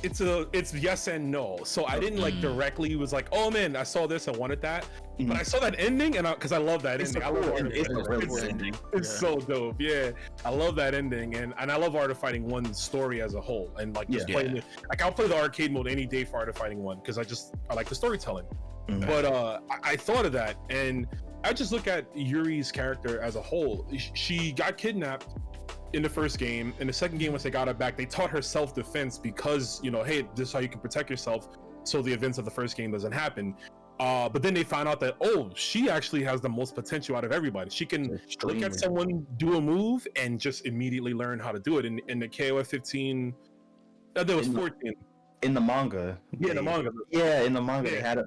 yes and no. So I didn't directly was oh man, I saw this, I wanted that. But I saw that ending, and because I love that ending. It's a really cool ending. It's so dope. Yeah, I love that ending, and I love Art of Fighting 1 story as a whole, and just playing it. I'll play the arcade mode any day for Art of Fighting 1 because I like the storytelling. But I thought of that, and I just look at Yuri's character as a whole. She got kidnapped in the first game. In the second game, once they got her back, they taught her self-defense because, hey, this is how you can protect yourself so the events of the first game doesn't happen. But then they found out that, she actually has the most potential out of everybody. She can look at someone do a move and just immediately learn how to do it. In the KOF 15, there was 14. In the manga. Yeah, in the manga. Yeah, in the manga they had a...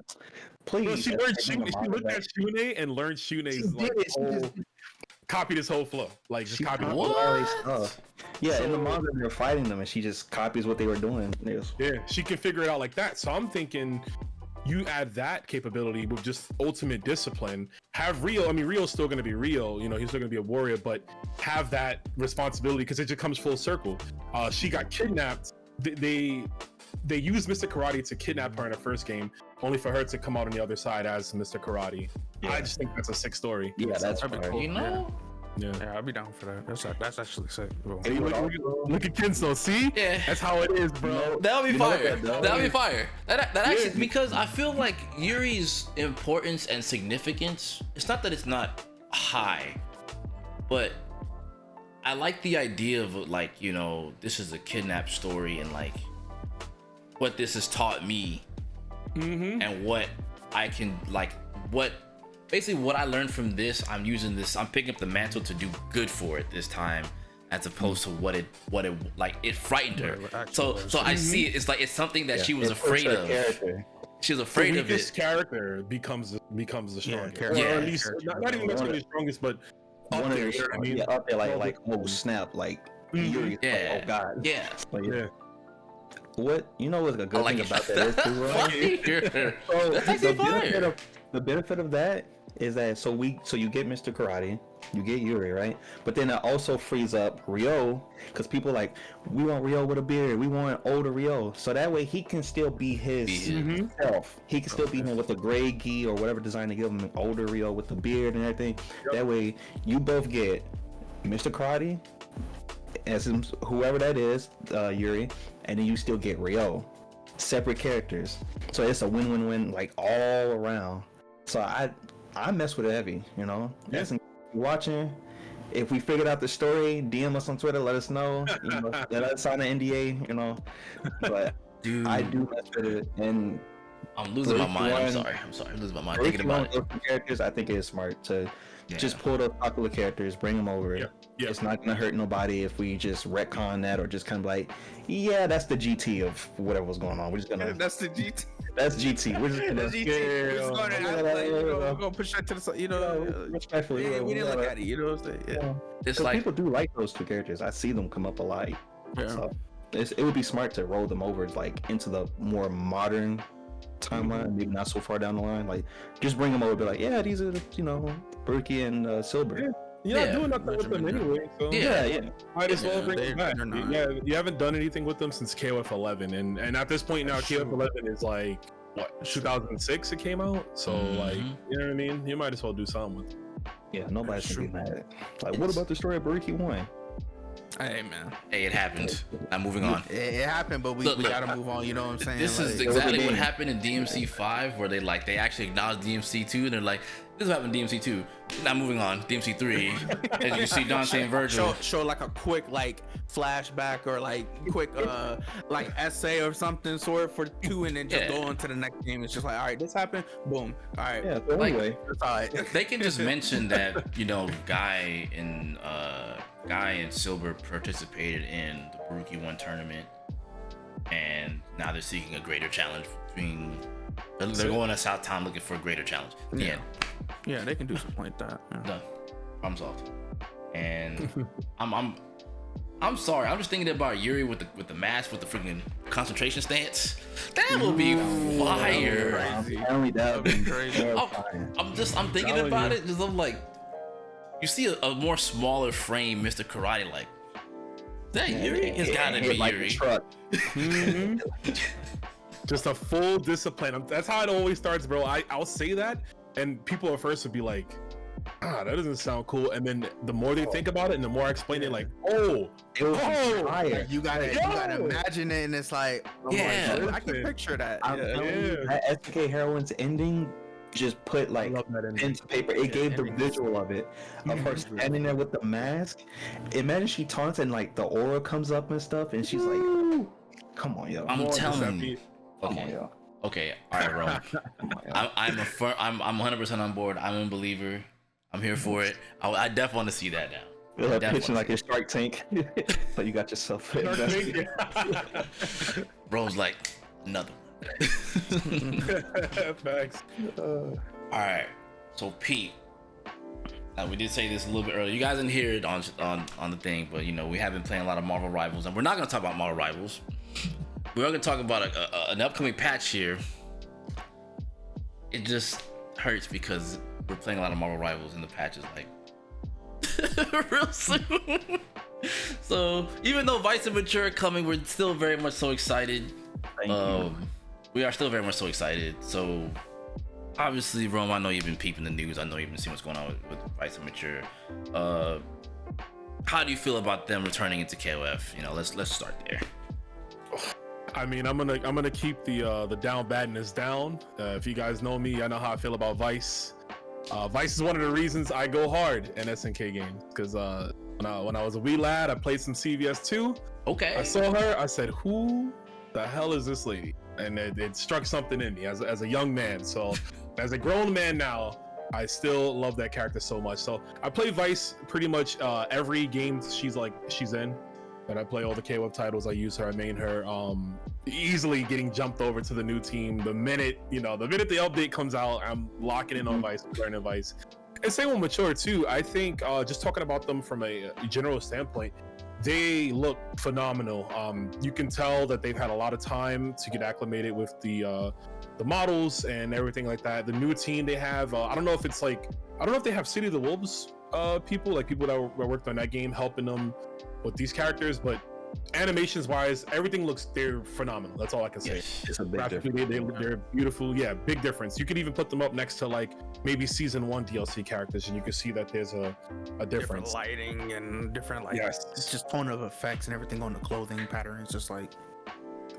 Please. No, she learned Shune. She looked at Shune and learned Shune's copied his whole flow. Just copied all his stuff. Yeah, in the manga they're fighting them and she just copies what they were doing. Yeah, she can figure it out like that. So I'm thinking you add that capability with just ultimate discipline. Have Rio. I mean, Rio's still going to be Rio. You know, he's still going to be a warrior, but have that responsibility because it just comes full circle. She got kidnapped. They used Mr. Karate to kidnap her in the first game, only for her to come out on the other side as Mr. Karate. Yeah. I just think that's a sick story. Yeah, that's cool. You know. Yeah, I'll be down for that. That's actually sick. Hey, look at Kensou, see? Yeah. That's how it is, bro. That'll be fire. That'll be fire. That actually, because I feel like Yuri's importance and significance, it's not that it's not high, but I like the idea of like, you know, this is a kidnap story and like what this has taught me and what I can like, basically what I learned from this, I'm picking up the mantle to do good for it this time, as opposed to what it like it frightened her. So I see it. It's like it's something that she was afraid of. She was afraid of it. This character becomes the strongest. Or at least not even necessarily the strongest, but up there. I mean, up there, like oh snap, like Yuri, oh god, yeah. What you know? What's a good thing about that is too, right? That's actually fire. The benefit of that is that so you get Mr. Karate, you get Yuri, right? But then it also frees up Ryo, because people like, we want Ryo with a beard, we want older Ryo, so that way he can still be his self. He can still be him with the gray gi or whatever design to give him an older Ryo with the beard and everything. That way you both get Mr. Karate as whoever that is, Yuri, and then you still get Ryo, separate characters. So it's a win-win-win like all around. So I mess with it heavy, you know. Yes. Watching, if we figured out the story, DM us on Twitter, let us know. You know, let us sign an NDA, you know. But dude, I do mess with it, and I'm losing my mind. I'm sorry, I'm losing my mind thinking about it. Characters, I think it is smart to just pull those popular characters, bring them over. Yeah. It's not gonna hurt nobody if we just retcon that or just kind of like, yeah, that's the GT of whatever was going on. We're just gonna. That's the GT. That's GT. We're just gonna. We're gonna push that to the side. You know, respectfully. We didn't look at it. You know what I'm saying? Yeah. It's like people do like those two characters. I see them come up a lot. Yeah. So it would be smart to roll them over like into the more modern timeline, maybe not so far down the line. Like just bring them over, be like, yeah, these are Berkey and Silver. Yeah. You're not doing nothing with them anyway, so might as well bring them back. Yeah, you haven't done anything with them since KOF 11, and at this point now, KOF 11 is like what 2006 it came out, so like you know what I mean. You might as well do something with them. Yeah, nobody's gonna be mad. Like, what about the story of Berkey 1? Hey man, hey, it happened. I'm moving on. It happened, but we gotta move on. You know what I'm saying? This is exactly what happened in DMC 5, where they actually acknowledged DMC 2, and they're like, this is what happened in DMC 2. Now moving on, DMC 3, as you can see Dante and Virgil. Show like a quick like flashback or like quick like essay or something sort for 2, and then just go on to the next game. It's just like, all right, this happened, boom, all right. Yeah, so anyway, they can just mention that Guy and Silver participated in the Baruki 1 tournament, and now they're seeking a greater challenge between. They're going to South Town looking for a greater challenge. Yeah, they can do something like that. Yeah. Done. Problem solved. And I'm sorry. I'm just thinking about Yuri with the mask with the freaking concentration stance. That would be fire. That would be crazy. I'm thinking about it. Just I'm like, you see a more smaller frame, Mr. Karate, like that Yuri? It's gotta be like Yuri. Truck. Just a full discipline. That's how it always starts, bro. I'll say that, and people at first would be like, that doesn't sound cool. And then the more they think about it, and the more I explain it, like, you gotta imagine it, and it's like, I can picture that. That SNK Heroine's ending just put like pen to paper. It gave the visual of it, of her standing there with the mask. Imagine she taunts and like the aura comes up and stuff, and she's like, come on, yo. I'm telling you. Okay. All right, bro. I'm 100% on board. I'm a believer. I'm here for it. I definitely want to see that now. You're pitching like a Shark Tank, but you got yourself invested. Bro's like another one. Facts. All right. So Pete, we did say this a little bit earlier. You guys didn't hear it on the thing, but we have been playing a lot of Marvel Rivals, and we're not gonna talk about Marvel Rivals. We're going to talk about an upcoming patch here it just hurts because we're playing a lot of Marvel Rivals and the patch is like real soon. So even though Vice and Mature are coming, we're still very much so excited. Thank you. We are still very much so excited. So obviously, Rome, I know you've been peeping the news. I know you've been seeing what's going on with Vice and Mature. How do you feel about them returning into KOF? You know, let's start there. I mean, I'm gonna keep the down badness down. If you guys know me, I know how I feel about Vice. Vice is one of the reasons I go hard in SNK games because when I was a wee lad, I played some CVS 2. Okay. I saw her. I said, "Who the hell is this lady?" And it struck something in me as a young man. So as a grown man now, I still love that character so much. So I play Vice pretty much every game she's in. And I play all the KOF titles. I use her. I main her. Easily getting jumped over to the new team the minute the update comes out. I'm locking in on Vice, learning Vice. And same with Mature too. I think just talking about them from a general standpoint, they look phenomenal. You can tell that they've had a lot of time to get acclimated with the models and everything like that. The new team they have, I don't know if they have City of the Wolves people that worked on that game helping them with these characters, but animations wise, they're phenomenal. That's all I can say. Yes. It's a big difference. They're beautiful. Yeah, big difference. You could even put them up next to like maybe season 1 DLC characters, and you can see that there's a difference. Different lighting and different Yes. It's just tone of effects and everything on the clothing pattern. It's just like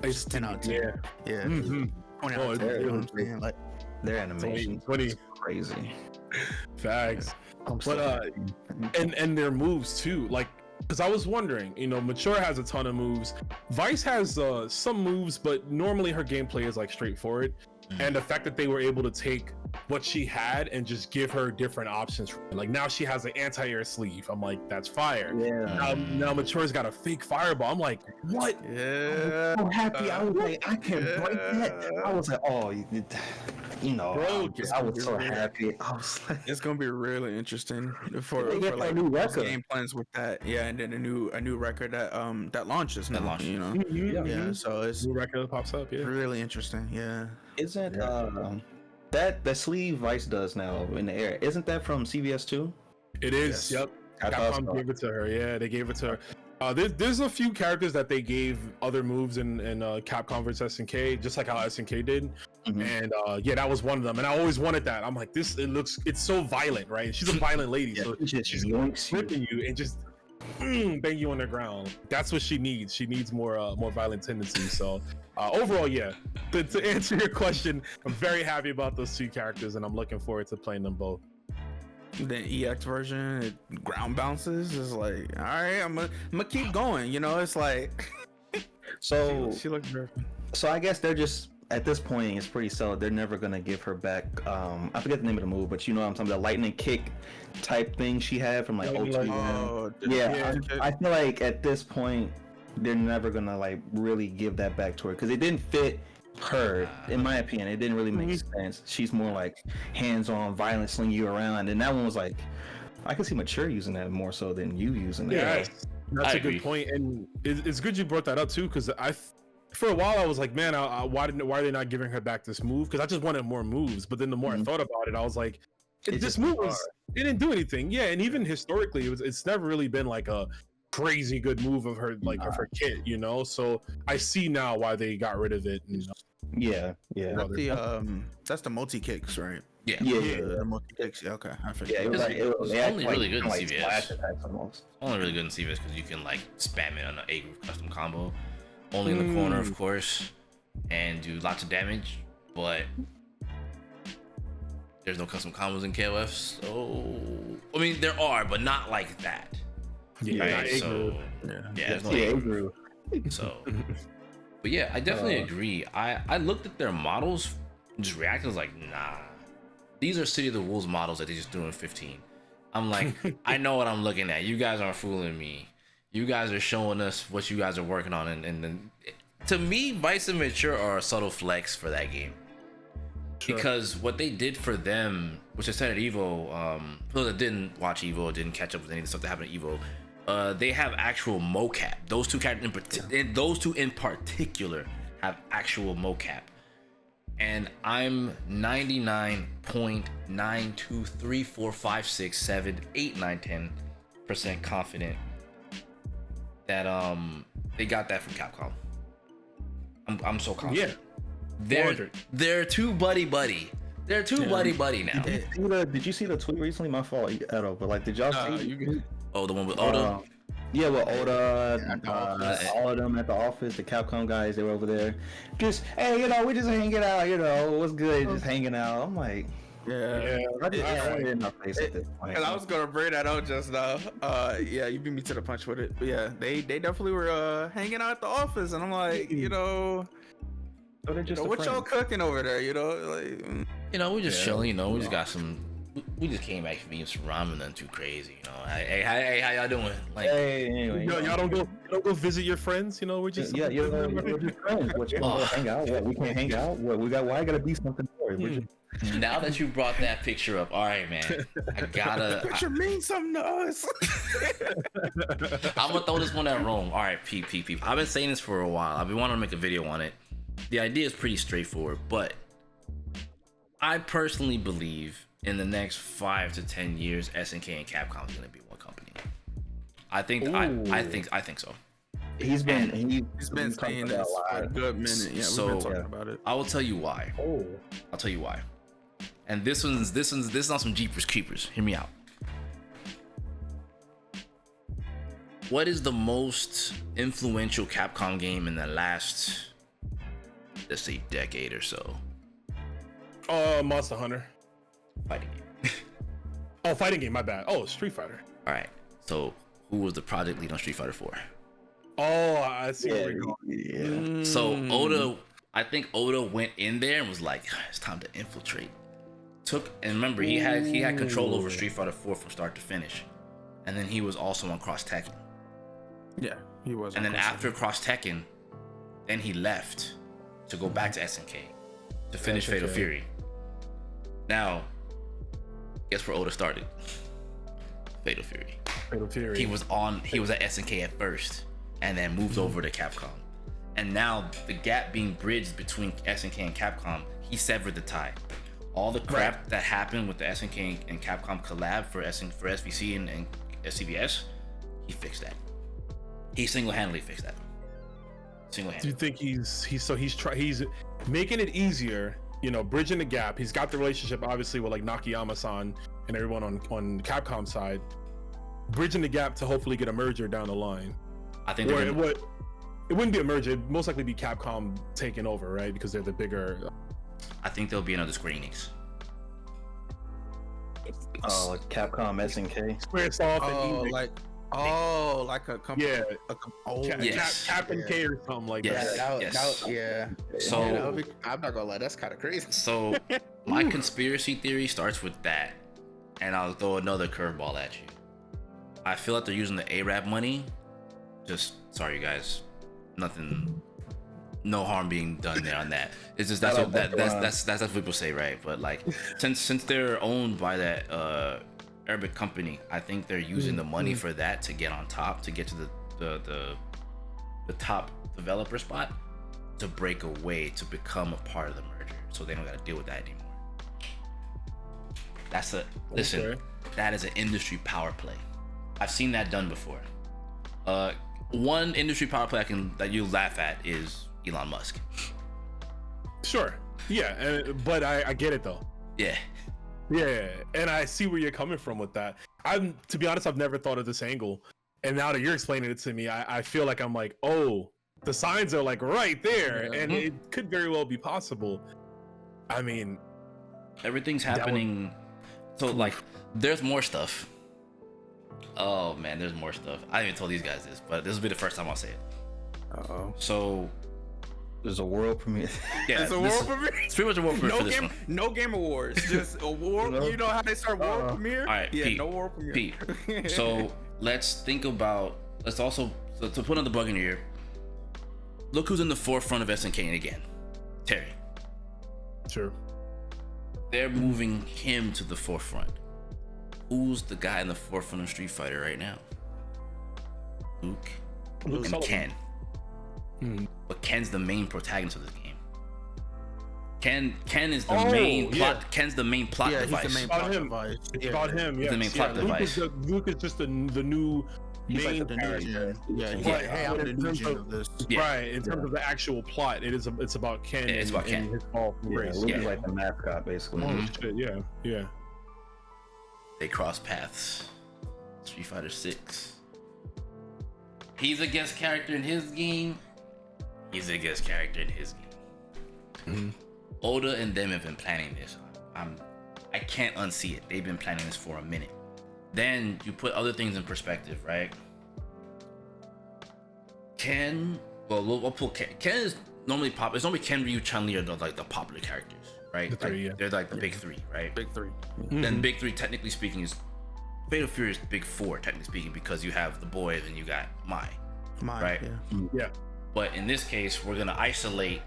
it's 10 out of 10. Yeah. Yeah. Mm-hmm. 20 out of 10. You know what I'm saying? Like, Their animation 20. is crazy. Facts. I'm so But and their moves too, like. Because I was wondering, Mature has a ton of moves. Vice has some moves, but normally her gameplay is like straightforward. And the fact that they were able to take what she had and just give her different options. Like now she has an anti-air sleeve. I'm like, that's fire. Yeah. Now Mature's got a fake fireball. I'm like, what? yeah. I'm so happy. I was like, I can break that. I was like, oh, Bro, I was so happy. I was like, It's gonna be really interesting for They get like a new those record. game plans with that. Yeah, and then a new record that launches now. launches. Yeah. So it's New record pops up. Yeah. really interesting. Yeah. isn't that the sleeve Vice does now in the air? Isn't that from CVS 2? It is. Yes. Yep. I thought Capcom so. gave it to her. Yeah, they gave it to her. There's a few characters that they gave other moves in Capcom vs SNK, just like how SNK did. Mhm. And yeah, that was one of them. And I always wanted that. I'm like, it's so violent, right? She's a violent lady, Yeah, so she's she's yoinks you. flipping you and just bang you on the ground. That's what she needs. She needs more violent tendencies. So overall, yeah. But to answer your question, I'm very happy about those two characters, and I'm looking forward to playing them both. The EX version, it ground bounces. Is like, all right, I'm gonna keep going. It's like, So she looks very. So I guess they're just at this point it's pretty solid. They're never gonna give her back. I forget the name of the move, but you know what I'm talking about, the lightning kick type thing she had from like O2. Oh, Yeah, I feel like at this point they're never gonna like really give that back to her because it didn't fit her. In my opinion, it didn't really make sense. She's more like hands-on, violent, sling you around, and that one was like I can see Mature using that more so than you using that. Yeah, that's I a agree. good point, and it's good you brought that up too, because for a while I was like, man, why are they not giving her back this move? Because I just wanted more moves, but then the more I thought about it, I was like, It's this just move hard. it didn't do anything. Yeah, and even historically, it's never really been like a crazy good move of her of her kit, So I see now why they got rid of it. And, Yeah. That's the multi kicks, right? Yeah. The multi kicks. Yeah, okay, I Yeah, forget. it was like It's they only act really good in like CVS. splash attacks almost. Only really good in CVS because you can like spam it on an A group custom combo, only in the corner, of course, and do lots of damage. But there's no custom combos in KOF, so I mean there are, but not like that. yeah, Right? So there's no Yeah, A it group. grew. So, but yeah, I definitely agree. I looked at their models, just reacted, I was like, nah, these are City of the Wolves models that they just threw in 15. I'm like, I know what I'm looking at. You guys aren't fooling me. You guys are showing us what you guys are working on, and to me, Vice and Mature are a subtle flex for that game. Sure. Because what they did for them, which I said at Evo, for those that didn't watch Evo, didn't catch up with any of the stuff that happened at Evo, they have actual mocap. Those two characters, those two in particular, have actual mocap, And I'm 99.923456789910% confident that they got that from Capcom. I'm so confident. Yeah. They're too buddy. They're too buddy now. Did you see the tweet recently? My fault, Edo, but like, did y'all see? Oh, the one with Oda? Yeah, with Oda, all of them at the office, the Capcom guys, they were over there. Just, hey, we just hanging out, what's good, just hanging out. I'm like, yeah. I didn't know face at this point. And I was gonna bring that out just now. Yeah, you beat me to the punch with it. But yeah, they definitely were hanging out at the office, and I'm like, So they're just what y'all cooking over there? We just chilling. We just got some. We just came back from eating some ramen, nothing too crazy. Hey, how y'all doing? Like, hey, anyway, y'all don't go visit your friends. We're just we're just friends. What you want to hang out? What we can't hang out? What we got? Why I gotta be something for it? Now that you brought that picture up, all right, man, I gotta. Picture means something to us. I'm gonna throw this one at Rome. All right, peep. I've been saying this for a while. I've been wanting to make a video on it. The idea is pretty straightforward, but I personally believe in the next 5 to 10 years, SNK and Capcom is gonna be one company. I think so. He's been saying this for a good minute. Yeah, So, we've been talking about it. I will tell you why. I'll tell you why. And this is on some Jeepers Creepers. Hear me out. What is the most influential Capcom game in the last, let's say, decade or so? Monster Hunter. Fighting game. Oh, fighting game. My bad. Oh, Street Fighter. All right. So, who was the project lead on Street Fighter 4? Oh, I see where you're going. Yeah. So I think Oda went in there and was like, it's time to infiltrate. And remember, he had control over Street Fighter 4 from start to finish, and then he was also on Cross Tekken. Yeah, he was. And then after Cross Tekken, then he left to go back to SNK to finish Fatal Fury. Now, guess where Oda started? Fatal Fury. He was at SNK at first, and then moved over to Capcom. And now the gap being bridged between SNK and Capcom, he severed the tie. All the crap that happened with the SNK and Capcom collab for SVC and CVS, he fixed that. He single-handedly fixed that. Do you think he's making it easier, bridging the gap? He's got the relationship obviously with like Nakayama-san and everyone on Capcom side, bridging the gap to hopefully get a merger down the line. I think it wouldn't be a merger. It'd most likely be Capcom taking over, right? Because they're the bigger. I think there'll be another Square Enix. Oh, like Capcom SNK. Squaresoft and like a company. Yeah. Captain K or something like that. Yeah. So I'm not gonna lie, that's kind of crazy. So my conspiracy theory starts with that, and I'll throw another curveball at you. I feel like they're using the Arab money. Just sorry, you guys. Nothing. No harm being done there on that. It's just that's what people say, right? But like, since they're owned by that Arabic company, I think they're using the money for that to get on top, to get to the top developer spot, to break away, to become a part of the merger, so they don't got to deal with that anymore. That is an industry power play. I've seen that done before. One industry power play that you laugh at is Elon Musk. Sure. Yeah, but I get it though. Yeah, and I see where you're coming from with that. To be honest, I've never thought of this angle, and now that you're explaining it to me, I feel like I'm like, oh, the signs are like right there, and it could very well be possible. I mean, everything's happening. So like, there's more stuff. Oh man, there's more stuff. I haven't told these guys this, but this will be the first time I'll say it. So there's a world premiere. Yeah, it's a world premiere. It's pretty much a world premiere for this one. No Game Awards, just a world. You know how they start world premiere? All right, yeah, Pete, no world premiere. Pete. So let's also to put on the bug in your ear. Look who's in the forefront of SNK again. Terry. Sure. They're moving him to the forefront. Who's the guy in the forefront of Street Fighter right now? Luke and Ken. But Ken's the main protagonist of this game. Ken is the main plot. Yeah. Ken's the main plot device. He's the main plot device. It's about him. Yeah, the main plot device. Luke is just the new He's like main the character. He's Yeah. like, hey, I'm the new gen of this. Yeah. Right. In terms of the actual plot, it's about Ken. It's about Ken. And his fall from grace. Luke is like the mascot, basically. Oh shit! Yeah. They cross paths. Street Fighter 6. He's a guest character in his game. He's a guest character in his game. Oda and them have been planning this. I can't unsee it. They've been planning this for a minute. Then you put other things in perspective, right? Ken, well, we'll pull Ken. Ken is normally pop. It's normally Ken, Ryu, Chun-Li are the popular characters, right? The three, yeah. They're like the big three, right? Big three. Then big three, technically speaking, is Fatal Fury is big four, technically speaking, because you have the boy, then you got Mai, right? Yeah. But in this case, we're gonna isolate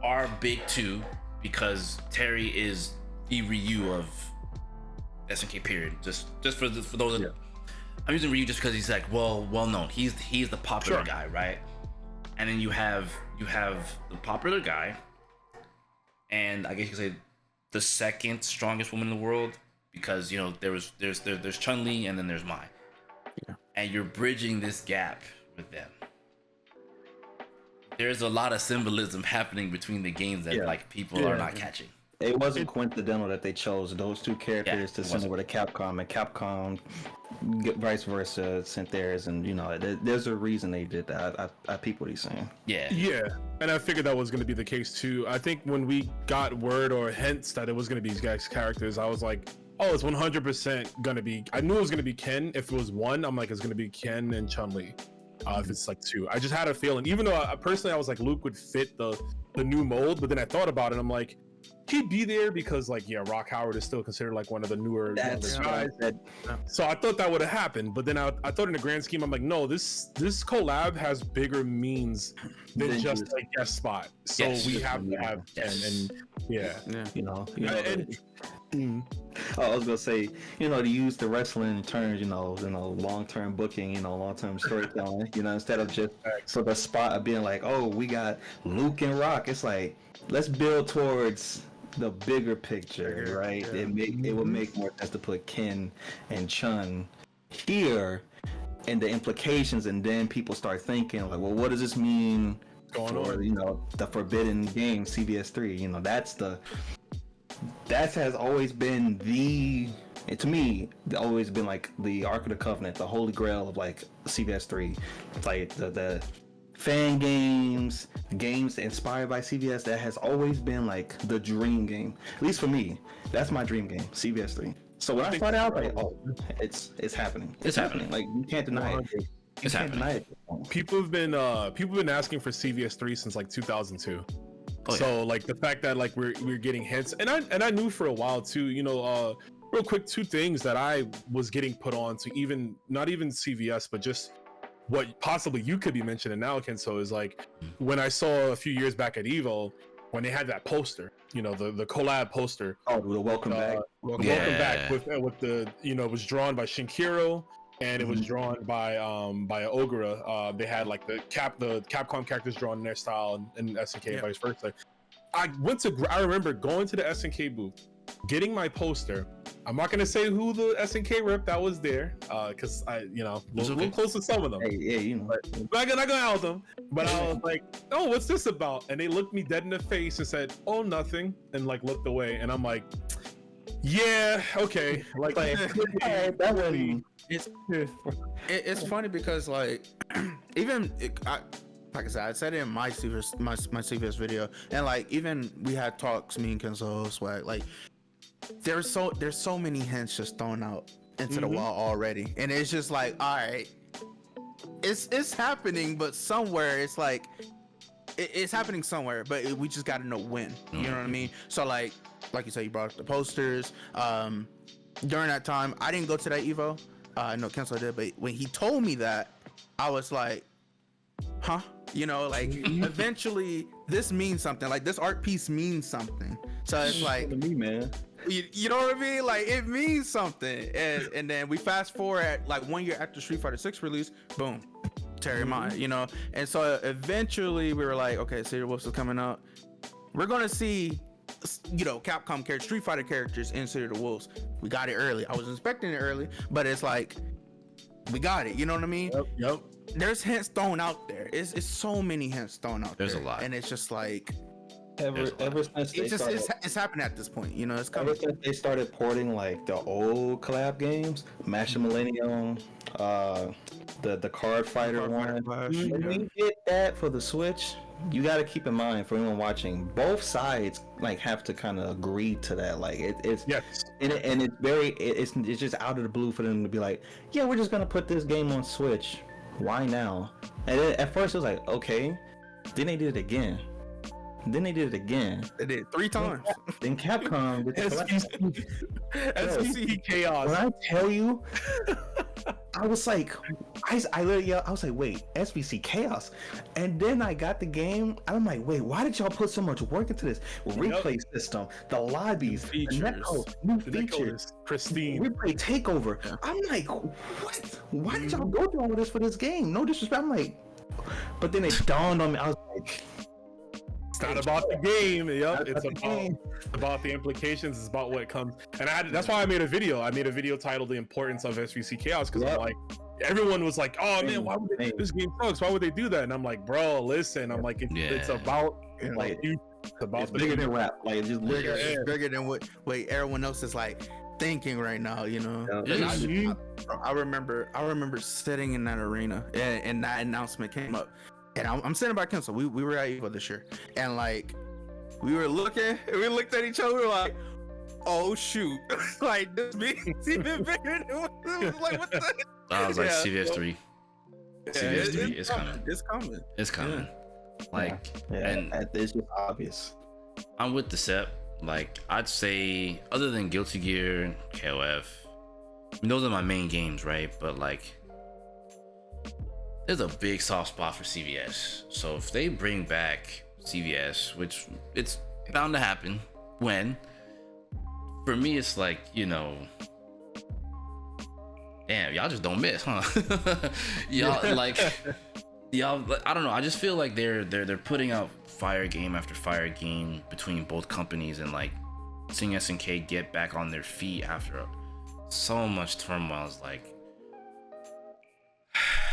our big two because Terry is the Ryu of SNK period. Just for those. Yeah. I'm using Ryu just because he's like well known. He's the popular guy, right? And then you have the popular guy, and I guess you could say the second strongest woman in the world because there's Chun-Li and then there's Mai. Yeah. And you're bridging this gap with them. There's a lot of symbolism happening between the games that like people are not catching. It wasn't coincidental that they chose those two characters to send over to Capcom, and Capcom, vice versa, sent theirs, and there's a reason they did that. I peep what he's saying. Yeah, and I figured that was going to be the case too. I think when we got word or hints that it was going to be these guys' characters, I was like, oh, it's 100% going to be. I knew it was going to be Ken. If it was one, I'm like, it's going to be Ken and Chun-Li. If it's like two, I just had a feeling. Even though personally, I was like, Luke would fit the new mold, but then I thought about it, and I'm like, he'd be there because Rock Howard is still considered like one of the newer guys. So I thought that would have happened, but then I thought in the grand scheme, I'm like, no, this collab has bigger means than just a guest spot. So we have to have I was gonna say, to use the wrestling terms, long-term booking, long-term storytelling, instead of just for the spot of being like, oh, we got Luke and Rock. It's like, let's build towards the bigger picture, right? Yeah. It would make more sense to put Ken and Chun here and the implications, and then people start thinking like, well, what does this mean for the Forbidden Game CVS3? That has always been to me, always been like the Ark of the Covenant, the holy grail of like CVS3, like the fan games inspired by CVS. That has always been like the dream game, at least for me. That's my dream game, CVS3. So when I started out, like, oh, it's happening. It's happening. Like, you can't deny it. It's happening. People have been asking for CVS3 since like 2002. So like the fact that like we're getting hints, and I knew for a while too. Real quick, two things that I was getting put on to not even CVS, but just what possibly you could be mentioning now, Kensou, is like when I saw a few years back at Evo when they had that poster, the collab poster. Oh, the welcome back. Welcome back with the it was drawn by ShinKensou and it was drawn by Ogura. They had like the Capcom characters drawn in their style and SNK vice versa. I remember going to the SNK booth, getting my poster. I'm not gonna say who the SNK rep that was there, because I, little close to some of them. Hey, but I'm not gonna out them. But I was like, oh, what's this about? And they looked me dead in the face and said, oh, nothing, and like looked away. And I'm like, yeah, okay. Like that really. It's funny because like like I said, I said it in my CVS video, and like even we had talks, me and Kensou, Swag, like there's so many hints just thrown out into the wall already, and it's just like, all right, it's happening, but somewhere it's like it's happening somewhere, but we just got to know when. You know what I mean? So like you said, you brought up the posters. During that time, I didn't go to that Evo. I know Kensou did, but when he told me that, I was like, huh? Eventually this means something. Like this art piece means something. So it's like, to me, man. You know what I mean? Like it means something. And then we fast forward at like 1 year after Street Fighter 6 release, boom, Terry Mai, And so eventually we were like, okay, Cedar Wolves is coming out. we're gonna see, you know, Capcom characters, Street Fighter characters in City of the Wolves. We got it early. I was expecting it early, but it's like we got it. You know what I mean? Yep. There's hints thrown out there. It's so many hints thrown out There's there. a lot, and it's just like Ever since they started, it's happening at this point. You know, it's ever coming. since they started porting like the old collab games, Master Millennium, the Card Fighter one. When we get that for the Switch, you got to keep in mind for anyone watching, both sides like have to kind of agree to that. Like it's Yes. and it's very it's just out of the blue for them to be like, yeah, we're just gonna put this game on Switch. Why now? And then at first it was like, okay. Then they did it again. Then they did it again. They did 3 times. Then Capcom did SVC chaos. When I tell you, I was like, I literally, I was like, wait, SVC Chaos. And then I got the game. I'm like, wait, why did y'all put so much work into this? Replay system, the lobbies, the netcode, new features, pristine. replay takeover. I'm like, what? Why did y'all go through all of this for this game? No disrespect. I'm like, but then it dawned on me. I was like, It's not about the game. Yep, it's Not the game. about the implications. It's about what comes. And that's why I made a video. I made a video titled "The Importance of SVC Chaos" because I'm like, everyone was like, "Oh man, why would they, this game sucks? Why would they do that?" And I'm like, "Bro, listen. I'm like, it's about like it's about it's the bigger game. than rap. Like it's just bigger. It's bigger than what everyone else is like thinking right now. You know. Yeah. I remember sitting in that arena and that announcement came up. And I'm sitting by Kensou. We were at Evo this year, and like we looked at each other, we were like, "Oh shoot!" Like this means even bigger than what it was like. What the? I was like, CVS3. CVS3 is coming. It's coming. It's coming. Like, and it's just obvious. I'm with the Sep. Like, I'd say, other than Guilty Gear, KOF, I mean, those are my main games, right? But like, there's a big soft spot for CVS. So if they bring back CVS, which it's bound to happen, for me it's like, you know, damn, y'all just don't miss, huh? y'all like, I don't know. I just feel like they're putting out fire game after fire game between both companies, and like seeing SNK get back on their feet after so much turmoil is like,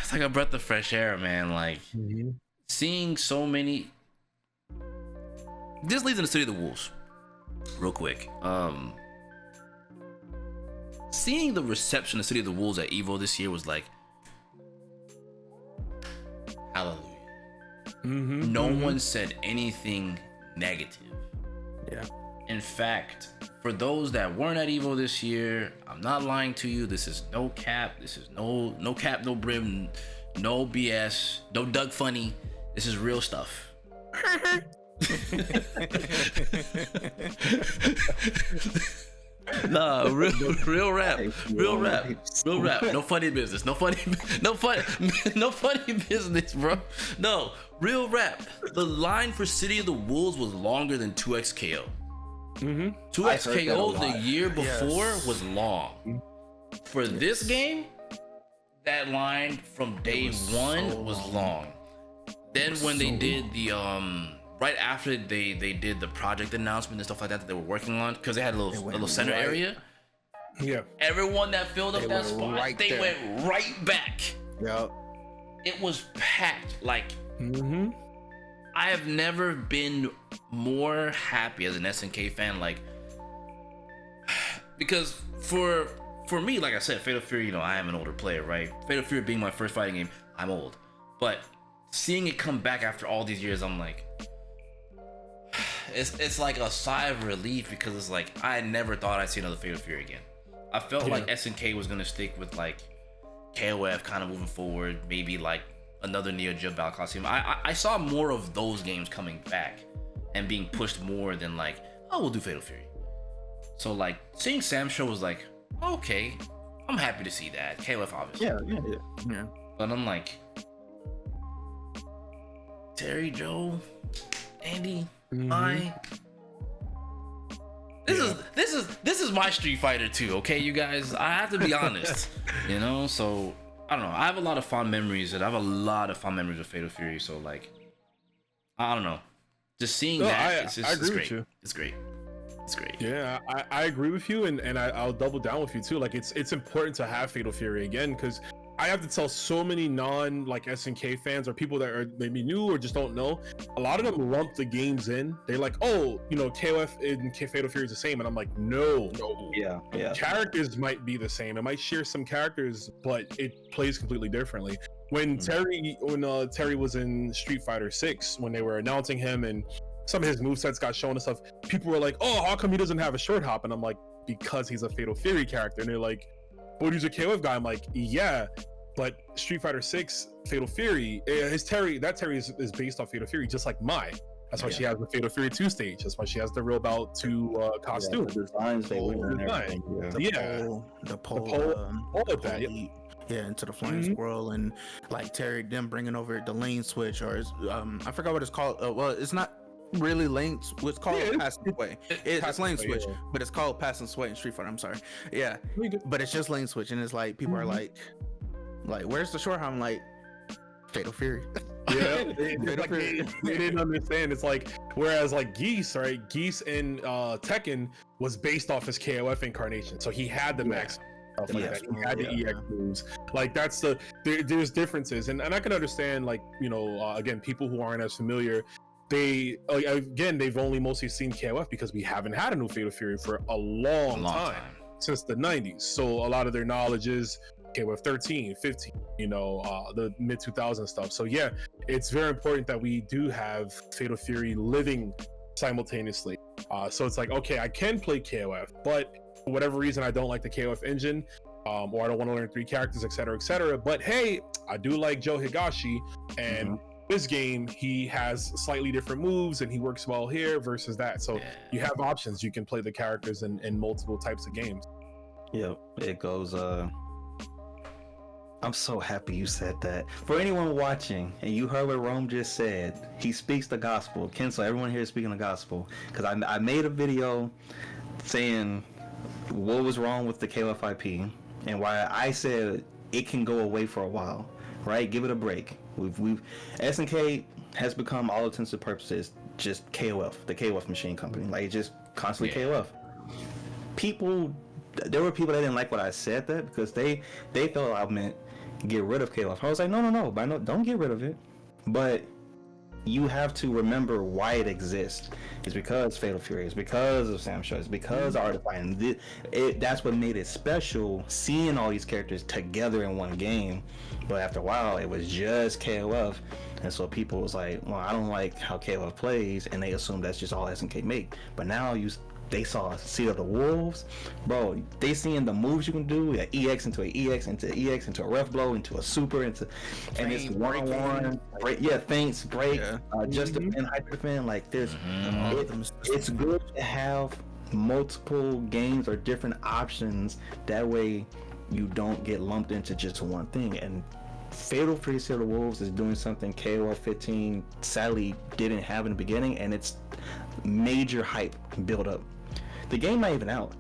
it's like a breath of fresh air, man. Like seeing so many. This leads into City of the Wolves, real quick. Seeing the reception of City of the Wolves at Evo this year was like, hallelujah. No one said anything negative. Yeah. In fact, for those that weren't at Evo this year, I'm not lying to you. This is no cap. This is no cap, no brim, no BS, no Doug Funny. This is real stuff. Nah, real rap. No funny business. No funny business, bro. No, real rap. The line for City of the Wolves was longer than 2XKO. 2XKO the year before was long. For this game, that line from day one was long. Then when they did the right after they did the project announcement and stuff like that they were working on, because they had a little center area. Yeah. Everyone that filled up that spot, they went right back. Yep. It was packed. Like, I have never been more happy as an SNK fan, like, because for me, like I said, Fatal Fury, you know, I am an older player, right? Fatal Fury being my first fighting game, I'm old. But seeing it come back after all these years, I'm like, it's like a sigh of relief, because it's like, I never thought I'd see another Fatal Fury again. I felt like SNK was gonna stick with like KOF kind of moving forward, maybe like another Neo Geo Battle Coliseum. I saw more of those games coming back and being pushed more than like, oh, we'll do Fatal Fury. So like seeing Sam Show was like, okay, I'm happy to see that. KOF obviously. Yeah. But I'm like, Terry, Joe, Andy, This is my Street Fighter 2, okay, you guys? I have to be honest, you know. So I don't know. I have a lot of fond memories, of Fatal Fury. So like, I don't know. Just seeing I agree with you. It's great. It's great. Yeah, I agree with you, and I'll double down with you too. Like it's important to have Fatal Fury again, because I have to tell so many non like SNK fans or people that are maybe new or just don't know. A lot of them lump the games in. They're like, oh, KOF and Fatal Fury is the same, and I'm like, no. Yeah. Characters might be the same. It might share some characters, but it plays completely differently. When Terry was in Street Fighter 6, when they were announcing him and some of his movesets got shown and stuff, people were like, oh, how come he doesn't have a short hop? And I'm like, because he's a Fatal Fury character. And they're like, but he's a KOF guy. I'm like, yeah, but Street Fighter 6 Fatal Fury, that Terry is based off Fatal Fury, just like Mai. That's why she has the Fatal Fury 2 stage. That's why she has the Real Bout 2 costume. The designs they were in everything. The pole, all of that. Yeah, into the flying squirrel, and like Terry them bringing over the lane switch, or I forgot what it's called. Well, it's not really lane. It's called pass and sway. It's lane switch, but it's called pass and sway in Street Fighter. I'm sorry. Yeah, but it's just lane switch, and it's like people are like, where's the short hop? I'm like, Fatal Fury. Yeah, they didn't understand. It's like, whereas like Geese in Tekken was based off his KOF incarnation, so he had the max. Like that. He had the EX moves. Like there's differences, and I can understand, like, again, people who aren't as familiar, they've only mostly seen KOF because we haven't had a new Fatal Fury for a long time, since the 90s. So a lot of their knowledge is KOF 13, 15, the mid 2000s stuff. So yeah, it's very important that we do have Fatal Fury living simultaneously. So it's like, okay, I can play KOF, but for whatever reason, I don't like the KOF engine, or I don't want to learn 3 characters, etc. But hey, I do like Joe Higashi, and this game, he has slightly different moves, and he works well here versus that. So you have options. You can play the characters in multiple types of games. Yeah, it goes. I'm so happy you said that. For anyone watching, and you heard what Rome just said, he speaks the gospel. Kensou, everyone here is speaking the gospel. Because I made a video saying what was wrong with the KOF IP and why I said it can go away for a while, right? Give it a break. We've SNK has become, all intents and purposes, just KOF, the KOF machine company. Like, it's just constantly KOF. There were people that didn't like what I said, that because they felt I meant get rid of KOF. I was like, no, don't get rid of it. But you have to remember why it exists. It's because Fatal Fury. It's because of Sam Show. It's because of Artify. That's what made it special, seeing all these characters together in one game. But after a while, it was just KOF. And so people was like, well, I don't like how KOF plays. And they assumed that's just all SNK make. But now they saw Seed of the Wolves, bro. They seeing the moves you can do, EX into an EX into EX into a ref blow into a super and it's 1-on-1, feints, break, just defend, hyper defend. Like there's, it's good to have multiple games or different options. That way, you don't get lumped into just one thing. And Fatal Fury Seed of the Wolves is doing something KOF 15 sadly didn't have in the beginning, and it's major hype build up. The game not even out,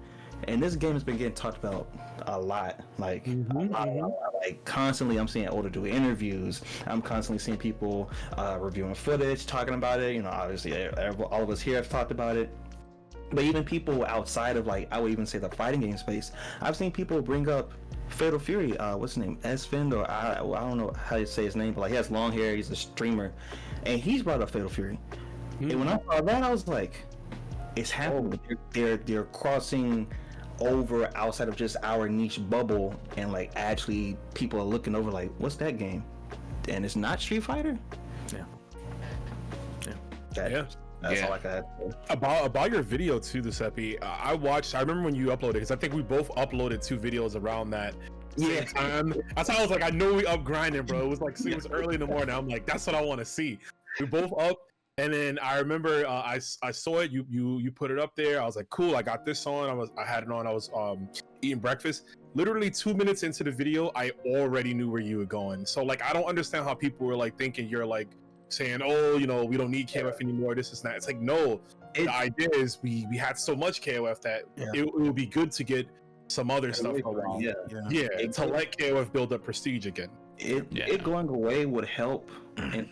and this game has been getting talked about a lot, like like constantly. I'm seeing older do interviews. I'm constantly seeing people reviewing footage, talking about it. Obviously all of us here have talked about it, but even people outside of, like, I would even say the fighting game space, I've seen people bring up Fatal Fury. What's his name? Esfin, or I don't know how you say his name, but like, he has long hair. He's a streamer, and he's brought up Fatal Fury. And when I saw that, I was like, it's happening. They're crossing over outside of just our niche bubble, and like actually people are looking over like, what's that game? And it's not Street Fighter. That's all I got. About your video too, Giuseppe. I remember when you uploaded, because I think we both uploaded 2 videos around that same time. That's how I was like, I know we up grinding, bro. It was like, it was early in the morning. I'm like, that's what I want to see. We both up. And then I remember I saw it. You put it up there. I was like, cool. I got this on. I had it on. I was eating breakfast. Literally 2 minutes into the video, I already knew where you were going. So like, I don't understand how people were like thinking you're like saying, oh, we don't need KOF anymore. This is not. It's like, no. The idea is we had so much KOF that it would be good to get some other stuff around. To let KOF build up prestige again. it going away would help, and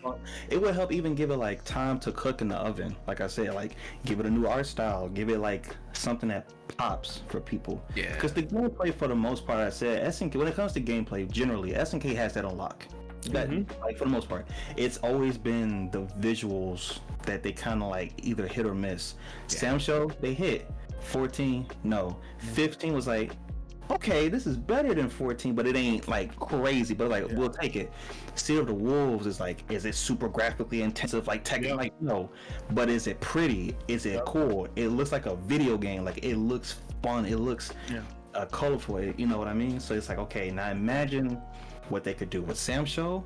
it would help even give it like time to cook in the oven. Like I said, like give it a new art style, give it like something that pops for people. Yeah. Because the gameplay, for the most part, I said SNK, when it comes to gameplay, generally SNK has that on lock. That like for the most part, it's always been the visuals that they kind of like either hit or miss. Samsho, they hit. 14, no. 15 was like, okay, this is better than 14, but it ain't like crazy, but like we'll take it. Seal of the Wolves is like, is it super graphically intensive, like technically, like no, but is it pretty? Is it cool? It looks like a video game, like it looks fun, it looks colorful, you know what I mean? So it's like, okay, now imagine what they could do with Samsho,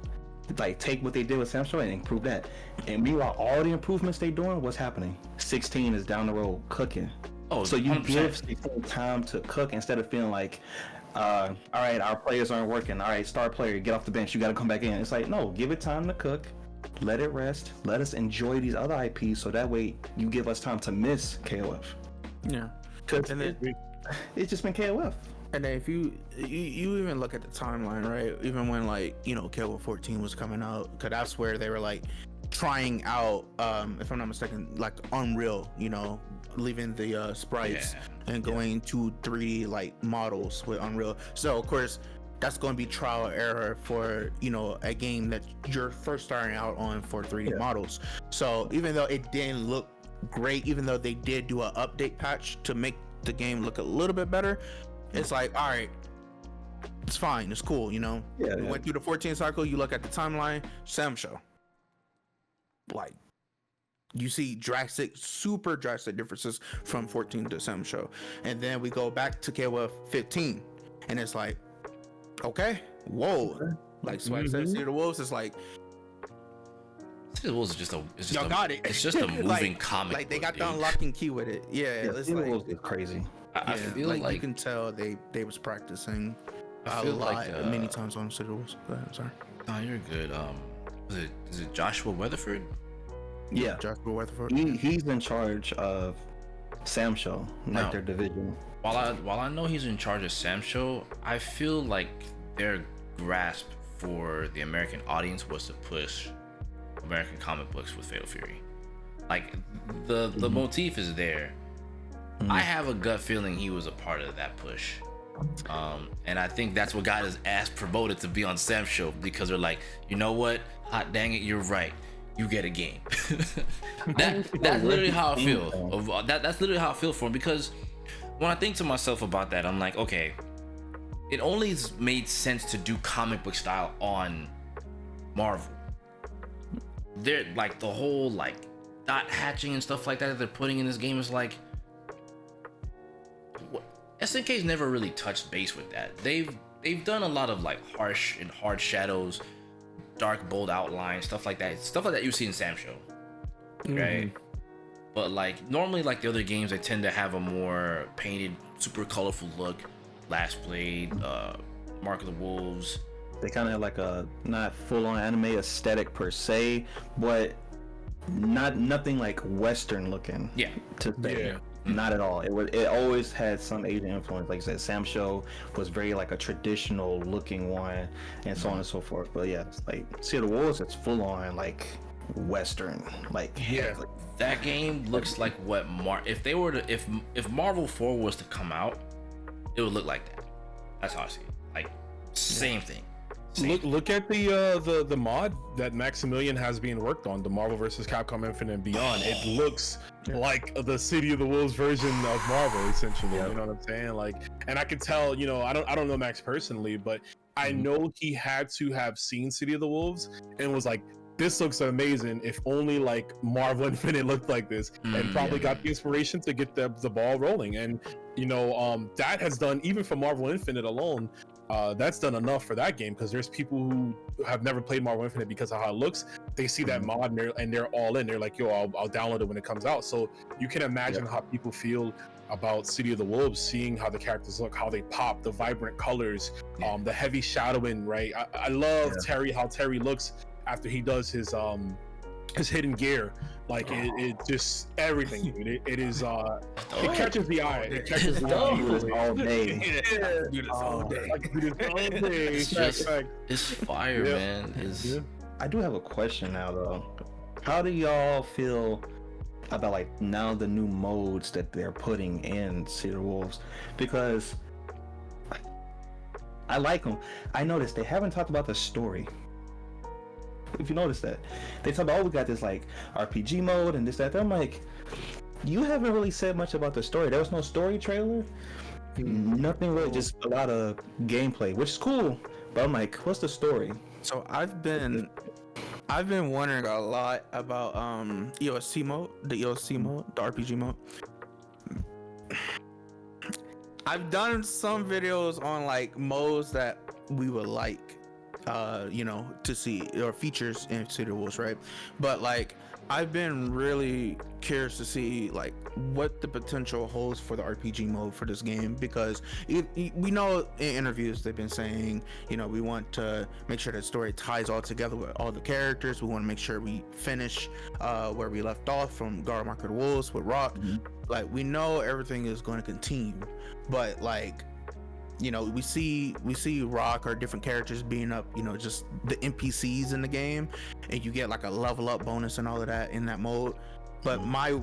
like take what they did with Samsho and improve that. And meanwhile, all the improvements they doing, what's happening? 16 is down the road cooking. Oh, so you 100%. Give 16 time to cook instead of feeling like, all right, our players aren't working. All right, star player, get off the bench. You got to come back in. It's like, no, give it time to cook. Let it rest. Let us enjoy these other IPs so that way you give us time to miss KOF. Yeah. Because it's just been KOF. And then if you even look at the timeline, right? Even when like, you know, KOF 14 was coming out, because that's where they were like trying out, if I'm not mistaken, like Unreal, you know, leaving the sprites and going to 3D like models with Unreal. So of course that's going to be trial and error for, you know, a game that you're first starting out on for 3D models. So even though it didn't look great, even though they did do an update patch to make the game look a little bit better, it's like, all right, it's fine, it's cool, you know. We went through the 14 cycle, you look at the timeline, Samsho, like you see super drastic differences from 14 to Samsho. And then we go back to KOF 15 and it's like, okay, whoa, like Swag said, City of the Wolves is like, City of the Wolves is just it's just a moving like, comic like they book, got the unlocking key with it. City of the Wolves is crazy. I feel like you can tell they was practicing a lot, many times on City of the Wolves. Go ahead, I'm sorry. No, you're good. Is it Joshua Weatherford? Yeah, Joshua Weatherford. He's in charge of Samsho, like their division. While I know he's in charge of Samsho, I feel like their grasp for the American audience was to push American comic books with Fatal Fury. Like the motif is there. I have a gut feeling he was a part of that push. And I think that's what got his ass promoted to be on Samsho, because they're like, you know what? Hot dang it, you're right. You get a game. That's literally how I feel. That's literally how I feel for him, because when I think to myself about that, I'm like, okay, it only made sense to do comic book style on Marvel. They're like the whole like dot hatching and stuff like that they're putting in this game is like, SNK's never really touched base with that. They've done a lot of like harsh and hard shadows, dark bold outlines, stuff like that you see in Samsho, right? But like normally, like the other games, they tend to have a more painted, super colorful look. Last Blade, Mark of the Wolves, they kind of have like a not full-on anime aesthetic per se, but nothing like Western looking. Not at all. It always had some Asian influence. Like I said, Samsho was very like a traditional looking one, and so on and so forth. But yeah, it's like City of the Wolves, it's full on like Western. Like that game looks like what if Marvel 4 was to come out, it would look like that. That's how I see it. Like same thing. Look at the mod that Maximilian has being worked on, the Marvel vs. Capcom Infinite and Beyond. It looks like the City of the Wolves version of Marvel, essentially. You know what I'm saying? Like, and I can tell, you know, I don't know Max personally, but I know he had to have seen City of the Wolves and was like, this looks amazing. If only like Marvel Infinite looked like this, and probably got the inspiration to get the ball rolling. And you know, that has done, even for Marvel Infinite alone, that's done enough for that game, because there's people who have never played Marvel Infinite because of how it looks. They see that mod and they're all in. They're like, yo, I'll download it when it comes out. So you can imagine how people feel about City of the Wolves, seeing how the characters look, how they pop, the vibrant colors, the heavy shadowing, right? I love Terry, how Terry looks after he does his his hidden gear. Like it just everything, dude. It is it catches the eye. It catches the eye. All day. Do this all day. It's fire, man. I do have a question now though. How do y'all feel about like now the new modes that they're putting in City of Wolves? Because I like them. I noticed they haven't talked about the story. If you notice that, they talk about, oh, we got this like RPG mode and this, that. I'm like, you haven't really said much about the story. There was no story trailer. Nothing really, just a lot of gameplay, which is cool. But I'm like, what's the story? So I've been wondering a lot about EOSC mode, the EOSC mode, the RPG mode. I've done some videos on like modes that we would like to see, or features in City of Wolves, right? But like I've been really curious to see like what the potential holds for the RPG mode for this game, because we know in interviews they've been saying, we want to make sure that story ties all together with all the characters. We want to make sure we finish where we left off from Guard Market Wolves with Rock. Like we know everything is going to continue, but like we see Rock or different characters being up, just the NPCs in the game, and you get like a level up bonus and all of that in that mode. But my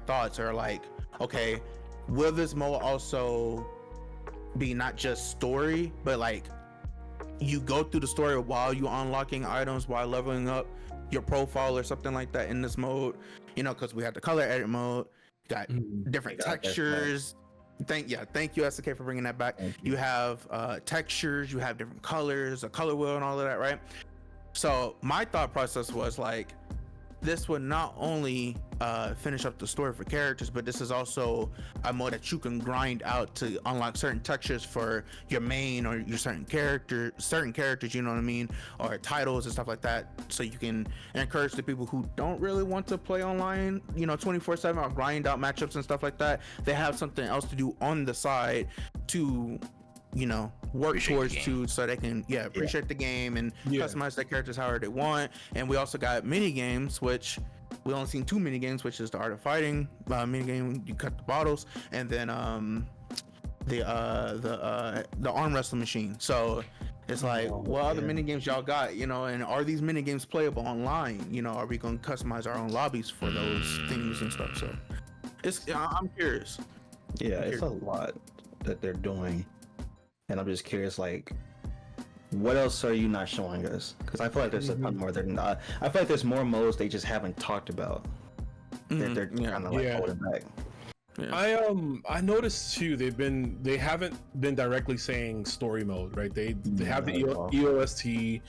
thoughts are like, okay, will this mode also be not just story, but like you go through the story while you unlocking items, while leveling up your profile or something like that in this mode? Because we have the color edit mode, got different textures. Thank you SNK for bringing that back. You have textures, you have different colors, a color wheel and all of that, right? So my thought process was like, this would not only finish up the story for characters, but this is also a mode that you can grind out to unlock certain textures for your main or your certain characters, you know what I mean, or titles and stuff like that. So you can encourage the people who don't really want to play online, 24/7, or grind out matchups and stuff like that. They have something else to do on the side to work towards so they can appreciate the game and customize their characters however they want. And we also got mini games, which we only seen 2 mini games, which is the Art of Fighting mini game. You cut the bottles, and then the arm wrestling machine. So it's like, what other mini games y'all got, and are these mini games playable online? Are we going to customize our own lobbies for those things and stuff? So I'm curious. It's a lot that they're doing. And I'm just curious, like, what else are you not showing us? Because I feel like there's a ton more. I feel like there's more modes they just haven't talked about. That they're kind of like holding back. I noticed too. They haven't been directly saying story mode, right? They have the EOST.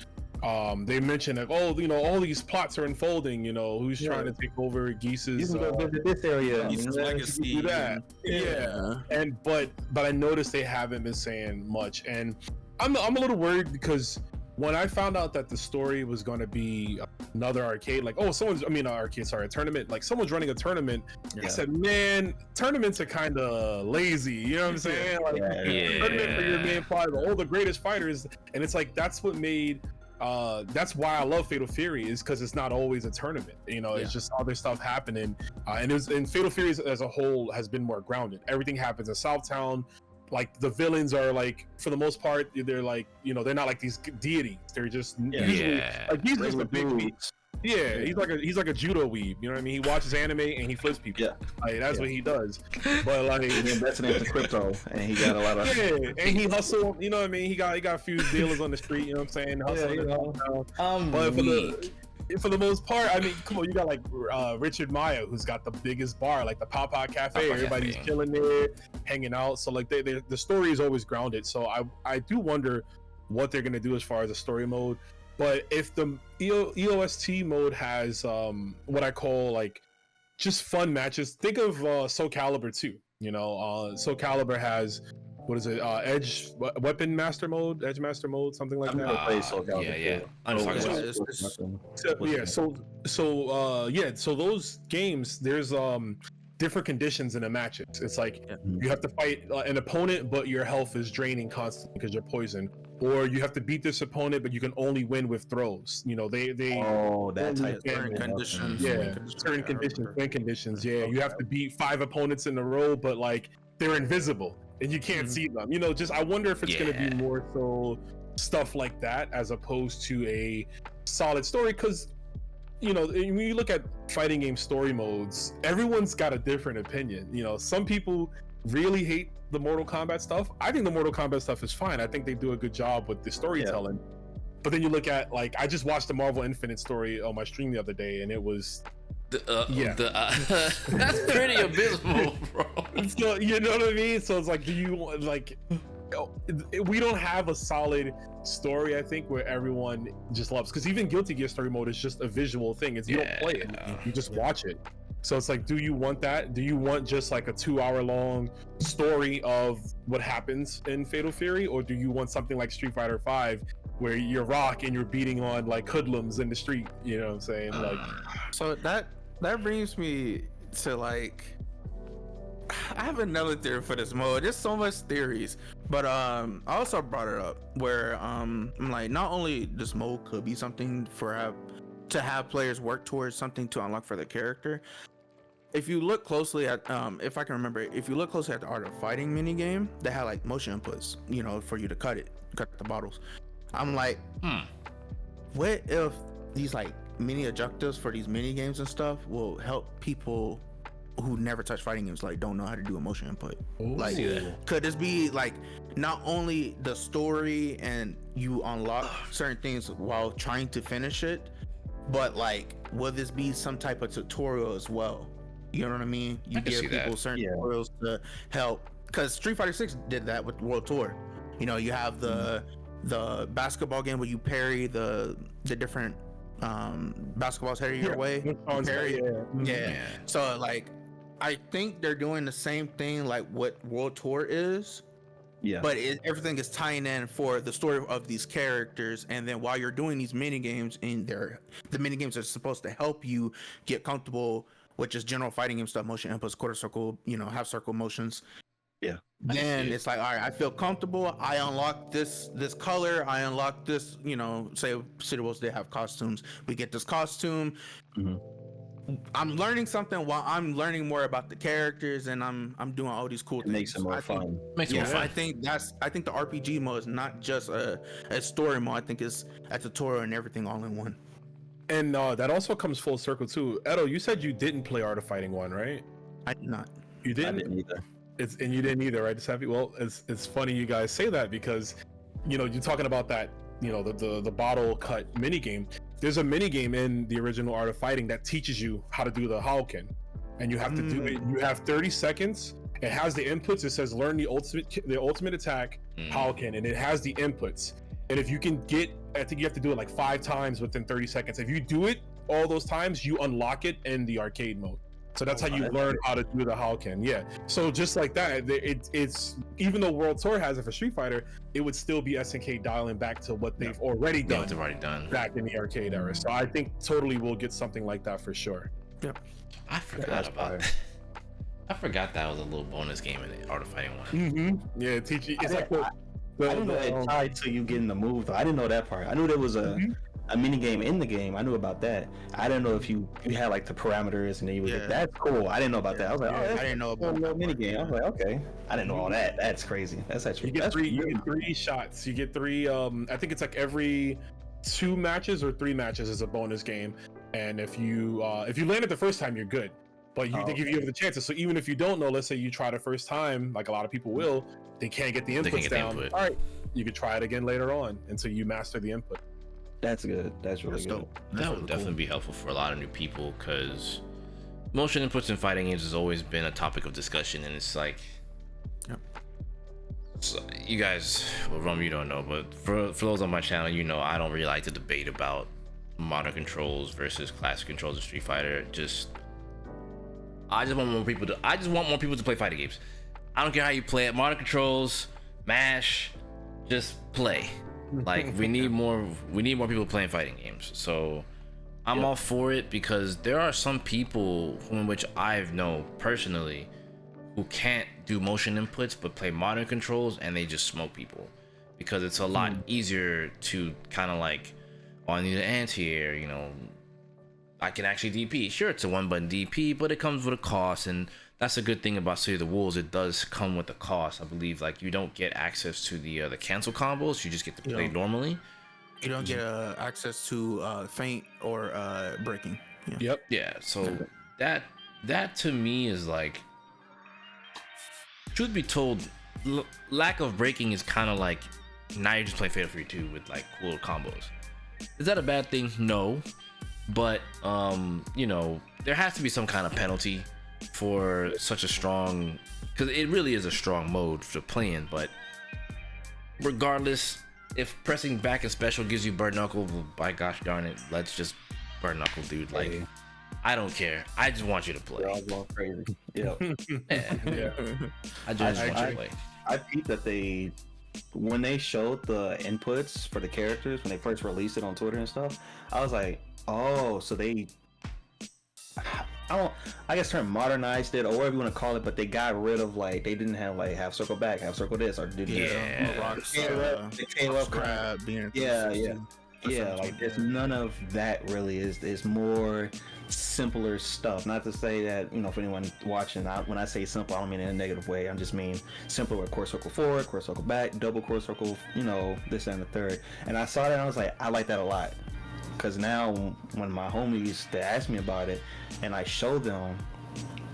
They mentioned like, all these plots are unfolding. Who's trying to take over Geese's? You can go visit this area. Geese's legacy. Do that. And but I noticed they haven't been saying much, and I'm a little worried, because when I found out that the story was going to be another arcade, like, a tournament, like someone's running a tournament, I said, man, tournaments are kind of lazy, you know what I'm saying? Like, tournament for your main fighter, all the greatest fighters, and it's like, that's what made. That's why I love Fatal Fury, is because it's not always a tournament. It's just other stuff happening, and Fatal Fury as a whole has been more grounded. Everything happens in Southtown. Like the villains are like, for the most part, they're like, they're not like these deities. They're just usually like, he's just a big weeb. He's like a judo weeb. You know what I mean? He watches anime and he flips people. Like that's what he does. But like, he invested into crypto and he got a lot of and he hustled. You know what I mean? He got a few dealers on the street. You know what I'm saying? But for the most part, I mean, come on, you got like Richard Maya, who's got the biggest bar, like the Papa Cafe. Everybody's chilling there, hanging out. So like the story is always grounded. So I do wonder what they're gonna do as far as a story mode. But if the EOST mode has what I call like just fun matches, think of Soul Calibur 2. Soul Calibur has, what is it? Edge Weapon Master Mode, Edge Master Mode, something like that. So those games, there's different conditions in the matches. It's like you have to fight an opponent, but your health is draining constantly because you're poisoned. or you have to beat this opponent, but you can only win with throws. You know, they that type of certain conditions. yeah, certain conditions, win conditions. Yeah, you have to beat 5 opponents in a row, but like they're invisible and you can't see them. You know, just I wonder if it's gonna be more so stuff like that as opposed to a solid story, because you know, when you look at fighting game story modes, everyone's got a different opinion. You know, some people really hate the Mortal Kombat stuff. I think the Mortal Kombat stuff is fine. I think they do a good job with the storytelling. But then you look at, like, I just watched the Marvel Infinite story on my stream the other day, and it was that's pretty abysmal, bro. So, you know what I mean? So it's like, do you like? We don't have a solid story, I think, where everyone just loves, because even Guilty Gear story mode is just a visual thing. It's you don't play it, you just watch it. So it's like, do you want that? Do you want just like a 2-hour long story of what happens in Fatal Fury, or do you want something like Street Fighter 5 where you're Rock and you're beating on like hoodlums in the street? You know what I'm saying? Like, so that brings me to, like, I have another theory for this mode. There's so much theories, but I also brought it up where I'm like, not only this mode could be something to have players work towards something to unlock for the character. If you look closely at if I can remember, if you look closely at the Art of Fighting mini game, they had like motion inputs, you know, for you to cut the bottles. I'm like, what if these like mini objectives for these mini games and stuff will help people who never touch fighting games, like don't know how to do a motion input? Like, could this be like not only the story and you unlock certain things while trying to finish it, but like, will this be some type of tutorial as well? You know what I mean? You give people certain tutorials to help, because Street Fighter 6 did that with World Tour. You know, you have the basketball game where you parry the different basketballs headed your way. Parry. So like, I think they're doing the same thing like what World Tour is. But everything is tying in for the story of these characters, and then while you're doing these mini games, and the mini games are supposed to help you get comfortable with just general fighting game stuff, motion inputs, quarter circle, you know, half circle motions. Then it's like, all right, I feel comfortable. I unlock this color. I unlock this, you know, say City Wolves, they have costumes. We get this costume. I'm learning something while I'm learning more about the characters, and I'm doing all these cool things. Makes it more fun. I think the RPG mode is not just a story mode. I think it's a tutorial and everything all in one. And that also comes full circle too. Edo, you said you didn't play Art of Fighting 1, right? I did not. You didn't? I didn't either. And you didn't either, right? Well, it's funny you guys say that, because, you know, you're talking about that, you know, the bottle cut mini game. There's a mini game in the original Art of Fighting that teaches you how to do the Hadouken, and you have to do it. You have 30 seconds. It has the inputs. It says learn the ultimate attack Hadouken, and it has the inputs. And if you can I think you have to do it like 5 times within 30 seconds. If you do it all those times, you unlock it in the arcade mode. So that's how you learn how to do the Hadouken. Yeah. So just like that, it's even though World Tour has it for Street Fighter, it would still be SNK dialing back to what they've already done. They've already done back in the arcade era. So I think totally we'll get something like that for sure. Yep. I forgot about that. I forgot that was a little bonus game in the Art of Fighting 1. Yeah, teach you. It's I didn't know it tied to you getting the move though. I didn't know that part. I knew there was a mini game in the game. I knew about that. I didn't know if you had like the parameters and then you would get, that's cool. I didn't know about that. I was like, I didn't know about the mini game. I was like, okay. I didn't know all that. That's crazy. That's actually you get three shots. You get 3 I think it's like every 2 matches or 3 matches is a bonus game. And if you land it the first time, you're good. But they give you the chances. So even if you don't know, let's say you try the first time, like a lot of people will, they can't get the inputs down. All right, you could try it again later on until you master the input. That's good. That's really good. That would definitely be helpful for a lot of new people, because motion inputs in fighting games has always been a topic of discussion, and it's like, so you guys, well, Rum, you don't know, but for those on my channel, you know, I don't really like to debate about modern controls versus classic controls of Street Fighter. I just want more people to play fighting games. I don't care how you play it. Modern controls, mash, just play. Like, we need more people playing fighting games. So I'm all for it, because there are some people in which I've known personally who can't do motion inputs but play modern controls, and they just smoke people because it's a lot easier to kind of like, oh, I need an anti-air, you know, I can actually DP. Sure, it's a one button DP, but it comes with a cost, and that's a good thing about City of the Wolves. It does come with a cost. I believe like you don't get access to the cancel combos. You just get to play normally. You don't get access to feint or breaking. Yeah. Yep. Yeah. So that to me is like, truth be told, lack of breaking is kind of like now you're just playing Fatal Fury 2 with like cool combos. Is that a bad thing? No, but you know, there has to be some kind of penalty for such a strong, because it really is a strong mode to play in. But regardless, if pressing back and special gives you burn knuckle, well, by gosh darn it, let's just burn knuckle, dude. Like, I don't care. I just want you to play. All going crazy. Yeah. Yeah. I just want you to play. I peeped that when they showed the inputs for the characters when they first released it on Twitter and stuff, I was like, oh, so they, I guess term modernized it or whatever you want to call it, but they got rid of like, they didn't have like half circle back, half circle this, or did the KOF grab being yeah, like there's none of that really. Is more simpler stuff. Not to say that, you know, for anyone watching, when I say simple, I don't mean in a negative way. I just mean simple with core circle forward, core circle back, double core circle, you know, this and the third. And I saw that and I was like, I like that a lot. Because now when my homies, they ask me about it and I show them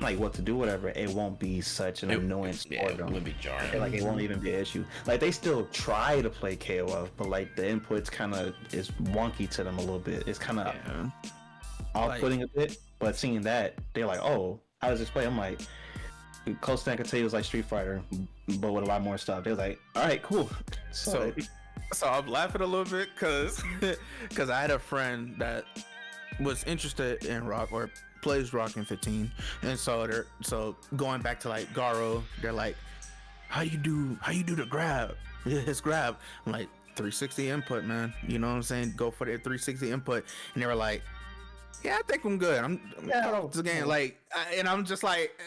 like what to do, whatever, it won't be such an annoyance for them. It wouldn't be jarring. Like it won't even be an issue. Like they still try to play KOF, but like the inputs kind of is wonky to them a little bit. It's kind of off-putting a bit. But seeing that, they're like, oh, how does this play? I'm like, close to I could tell you it was like Street Fighter, but with a lot more stuff. They was like, all right, cool. So I'm laughing a little bit because I had a friend that was interested in rock or plays rock in 15, and so going back to like Garo, they're like, how you do the grab? His grab. I'm like, 360 input, man. You know what I'm saying? Go for the 360 input. And they were like, yeah, I think I'm good. I'm cut off this game. Like, and I'm just like,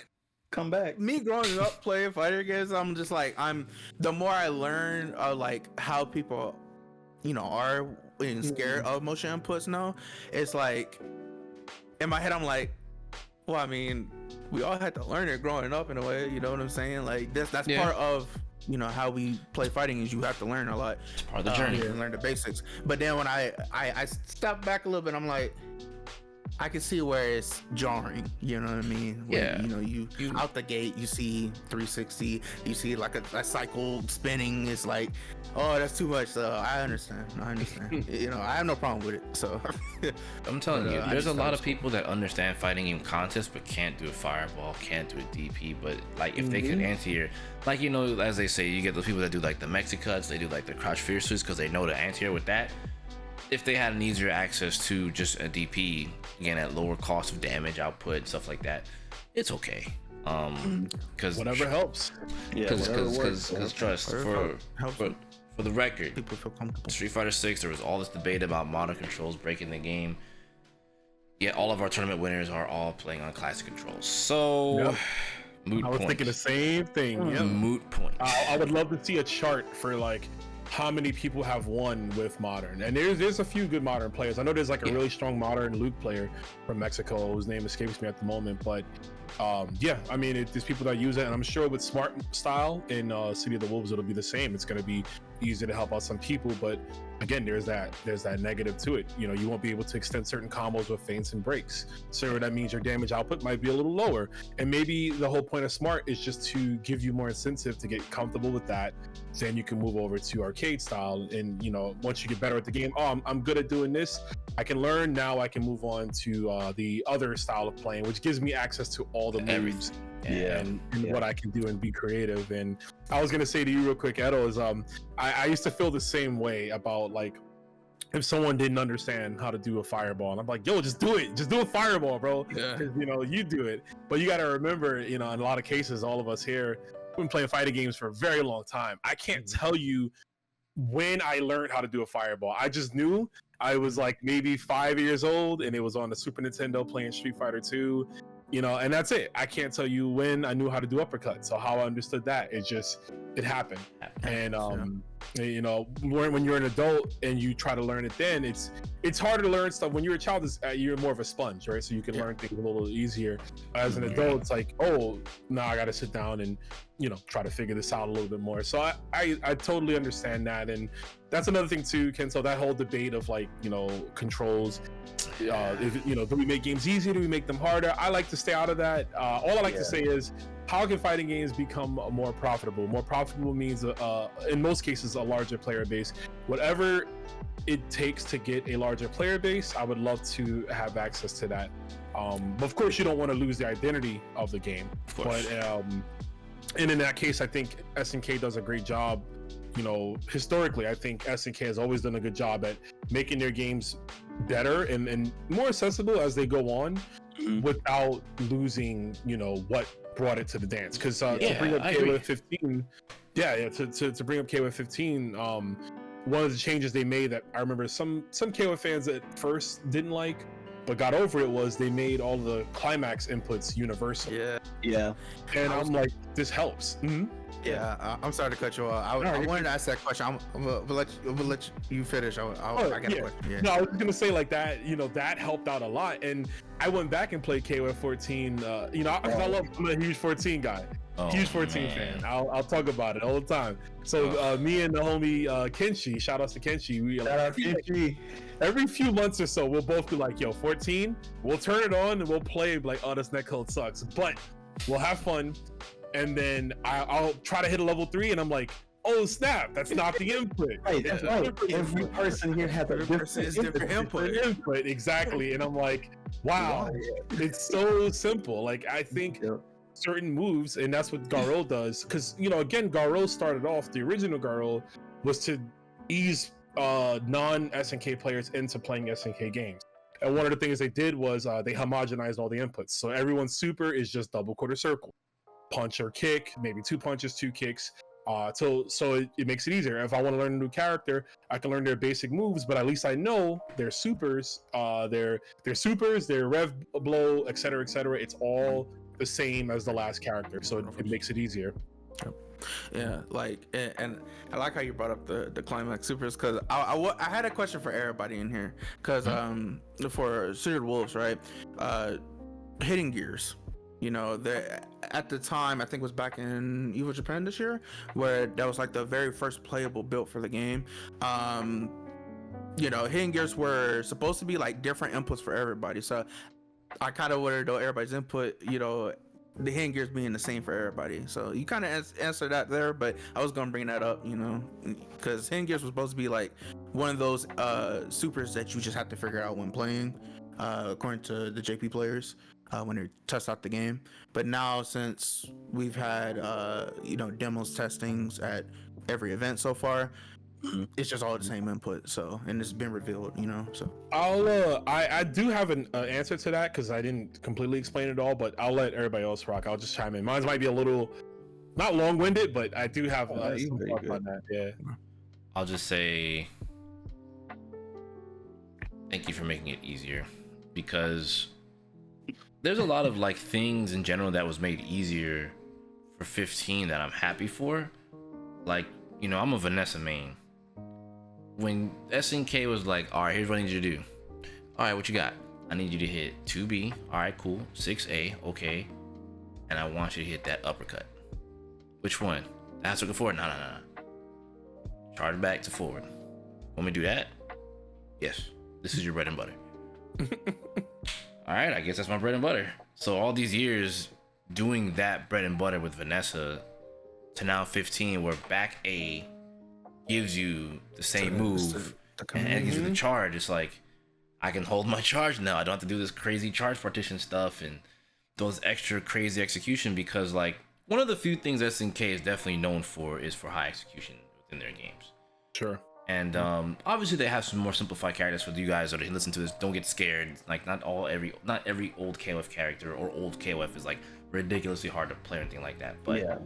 come back. Me growing up playing fighter games, I'm just like, the more I learn of like how people, you know, are scared of motion inputs now, it's like, in my head, I'm like, well, I mean, we all had to learn it growing up in a way, you know what I'm saying? Like, that's part of, you know, how we play fighting is you have to learn a lot. It's part of the journey. And learn the basics. But then when I step back a little bit, I'm like, I can see where it's jarring, you know what I mean? When, you know, you out the gate, you see 360, you see like a cycle spinning. It's like, oh, that's too much. So I understand. You know, I have no problem with it. So I'm telling you, there's a lot of people that understand fighting game contests but can't do a fireball, can't do a DP. But like, if they could anti-air, like, you know, as they say, you get those people that do like the Mexicuts, they do like the crouch fierces because they know the anti-air with that. If they had an easier access to just a DP, again at lower cost of damage output, stuff like that, it's okay. Because whatever helps. Because trust, for the record, people feel comfortable. Street Fighter 6, there was all this debate about modern controls breaking the game. Yet all of our tournament winners are all playing on classic controls. So moot point. I was thinking the same thing. Moot point. I would love to see a chart for like how many people have won with modern, and there's a few good modern players. I know there's like a really strong modern Luke player from Mexico whose name escapes me at the moment, but I mean, there's people that use it, and I'm sure with smart style in City of the Wolves it'll be the same. It's going to be easy to help out some people, but again, there's that negative to it. You know, you won't be able to extend certain combos with feints and breaks, so that means your damage output might be a little lower. And maybe the whole point of smart is just to give you more incentive to get comfortable with that. Then you can move over to arcade style, and you know, once you get better at the game, I'm good at doing this, I can learn. Now I can move on to the other style of playing, which gives me access to all the moves and what I can do and be creative. And I was gonna say to you real quick, Edo, is I used to feel the same way about like if someone didn't understand how to do a fireball, and I'm like, yo, just do it, just do a fireball, bro. Because you know, you do it. But you got to remember, you know, in a lot of cases, all of us here have been playing fighting games for a very long time. I can't tell you when I learned how to do a fireball. I just knew. I was like maybe 5 years old, and it was on the Super Nintendo playing Street Fighter 2. you know, and that's it. I can't tell you when I knew how to do uppercut. So how I understood that, it happened. And you know, when you're an adult and you try to learn it, then it's harder to learn stuff. When you're a child, you're more of a sponge, right? So you can learn things a little easier. As an adult, it's like, oh, now I got to sit down and, you know, try to figure this out a little bit more. So I totally understand that. And that's another thing too, Ken. So that whole debate of like, you know, controls, if, you know, do we make games easier? Do we make them harder? I like to stay out of that. All I like to say is, how can fighting games become more profitable? More profitable means, in most cases, a larger player base. Whatever it takes to get a larger player base, I would love to have access to that. But of course, you don't want to lose the identity of the game. But and in that case, I think SNK does a great job. You know, historically, I think SNK has always done a good job at making their games better and more accessible as they go on, without losing, you know, what brought it to the dance. Because to bring up KOF 15, to bring up KOF 15, one of the changes they made that I remember some KOF fans at first didn't like, but got over it, was they made all the climax inputs universal. Yeah. And I'm like, this helps. Yeah, I'm sorry to cut you off. I wanted to ask that question. I'm gonna let you finish. I got a question. Yeah. No, I was gonna say like that. You know, that helped out a lot. And I went back and played KOF 14. You know, I'm a huge 14 guy. Huge 14 fan. I'll talk about it all the time. So me and the homie Kenshi, shout outs to Kenshi. We every few months or so, we'll both be like, yo, 14, we'll turn it on and we'll play like, oh, this netcode sucks, but we'll have fun. And then I'll try to hit a level 3 and I'm like, oh snap, that's not the input. Right, that's right. Every person here has a different input. Exactly. And I'm like, wow, it's so simple. Like, I think certain moves, and that's what Garou does, because, you know, again, Garou started off, the original Garou was to ease non-SNK players into playing SNK games. And one of the things they did was they homogenized all the inputs. So everyone's super is just double quarter circle, punch or kick, maybe 2 punches, 2 kicks. So it makes it easier. If I want to learn a new character, I can learn their basic moves, but at least I know their supers, their rev blow, etc., etc. It's all the same as the last character, so it makes it easier. Yeah, like, and I like how you brought up the climax supers, because I had a question for everybody in here, because for Seared Wolves, right, hitting gears, you know, at the time, I think it was back in Evo Japan this year, where that was like the very first playable build for the game. You know, hitting gears were supposed to be like different inputs for everybody, so I kind of wanted to know everybody's input, you know, the hitting gears being the same for everybody. So you kind of answered that there, but I was gonna bring that up, you know, because hitting gears was supposed to be like one of those supers that you just have to figure out when playing, according to the JP players, when they test out the game. But now, since we've had you know, demos, testings at every event so far, it's just all the same input, so, and it's been revealed, you know. So I do have an answer to that, because I didn't completely explain it all, but I'll let everybody else rock. I'll just chime in. Mine might be a little not long-winded, but I do have some thoughts on that. Yeah, I'll just say thank you for making it easier, because there's a lot of like things in general that was made easier for 15 that I'm happy for. Like, you know, I'm a Vanessa main. When SNK was like, all right, here's what I need you to do. All right, what you got? I need you to hit 2B. All right, cool. 6A, okay. And I want you to hit that uppercut. Which one? That's looking forward. No. Charge back to forward. Want me to do that? Yes. This is your bread and butter. All right, I guess that's my bread and butter. So all these years doing that bread and butter with Vanessa to now 15, where back A gives you the same move and it gives you the charge. It's like, I can hold my charge now. I don't have to do this crazy charge partition stuff and those extra crazy execution, because like one of the few things SNK is definitely known for is for high execution within their games. Sure. And obviously they have some more simplified characters for you guys that listen to this. Don't get scared. Like not every old KOF character or old KOF is like ridiculously hard to play or anything like that. But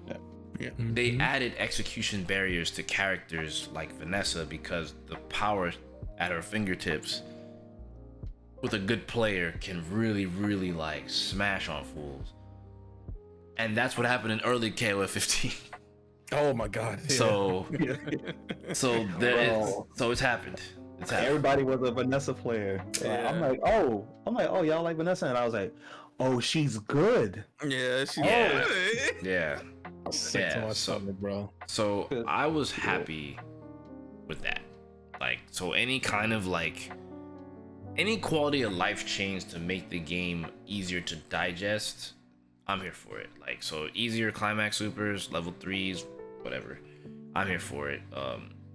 they added execution barriers to characters like Vanessa, because the power at her fingertips with a good player can really, really like smash on fools. And that's what happened in early KOF 15. Oh my god. Yeah. So it's happened. It's happened. Everybody was a Vanessa player. Yeah. I'm like, oh, y'all like Vanessa, and I was like, oh, she's good. Yeah, she Yeah. Sick to my stomach, bro. So I was happy with that. Like, so any kind of like any quality of life change to make the game easier to digest, I'm here for it. Like, so easier climax supers, level 3s, whatever. I'm here for it.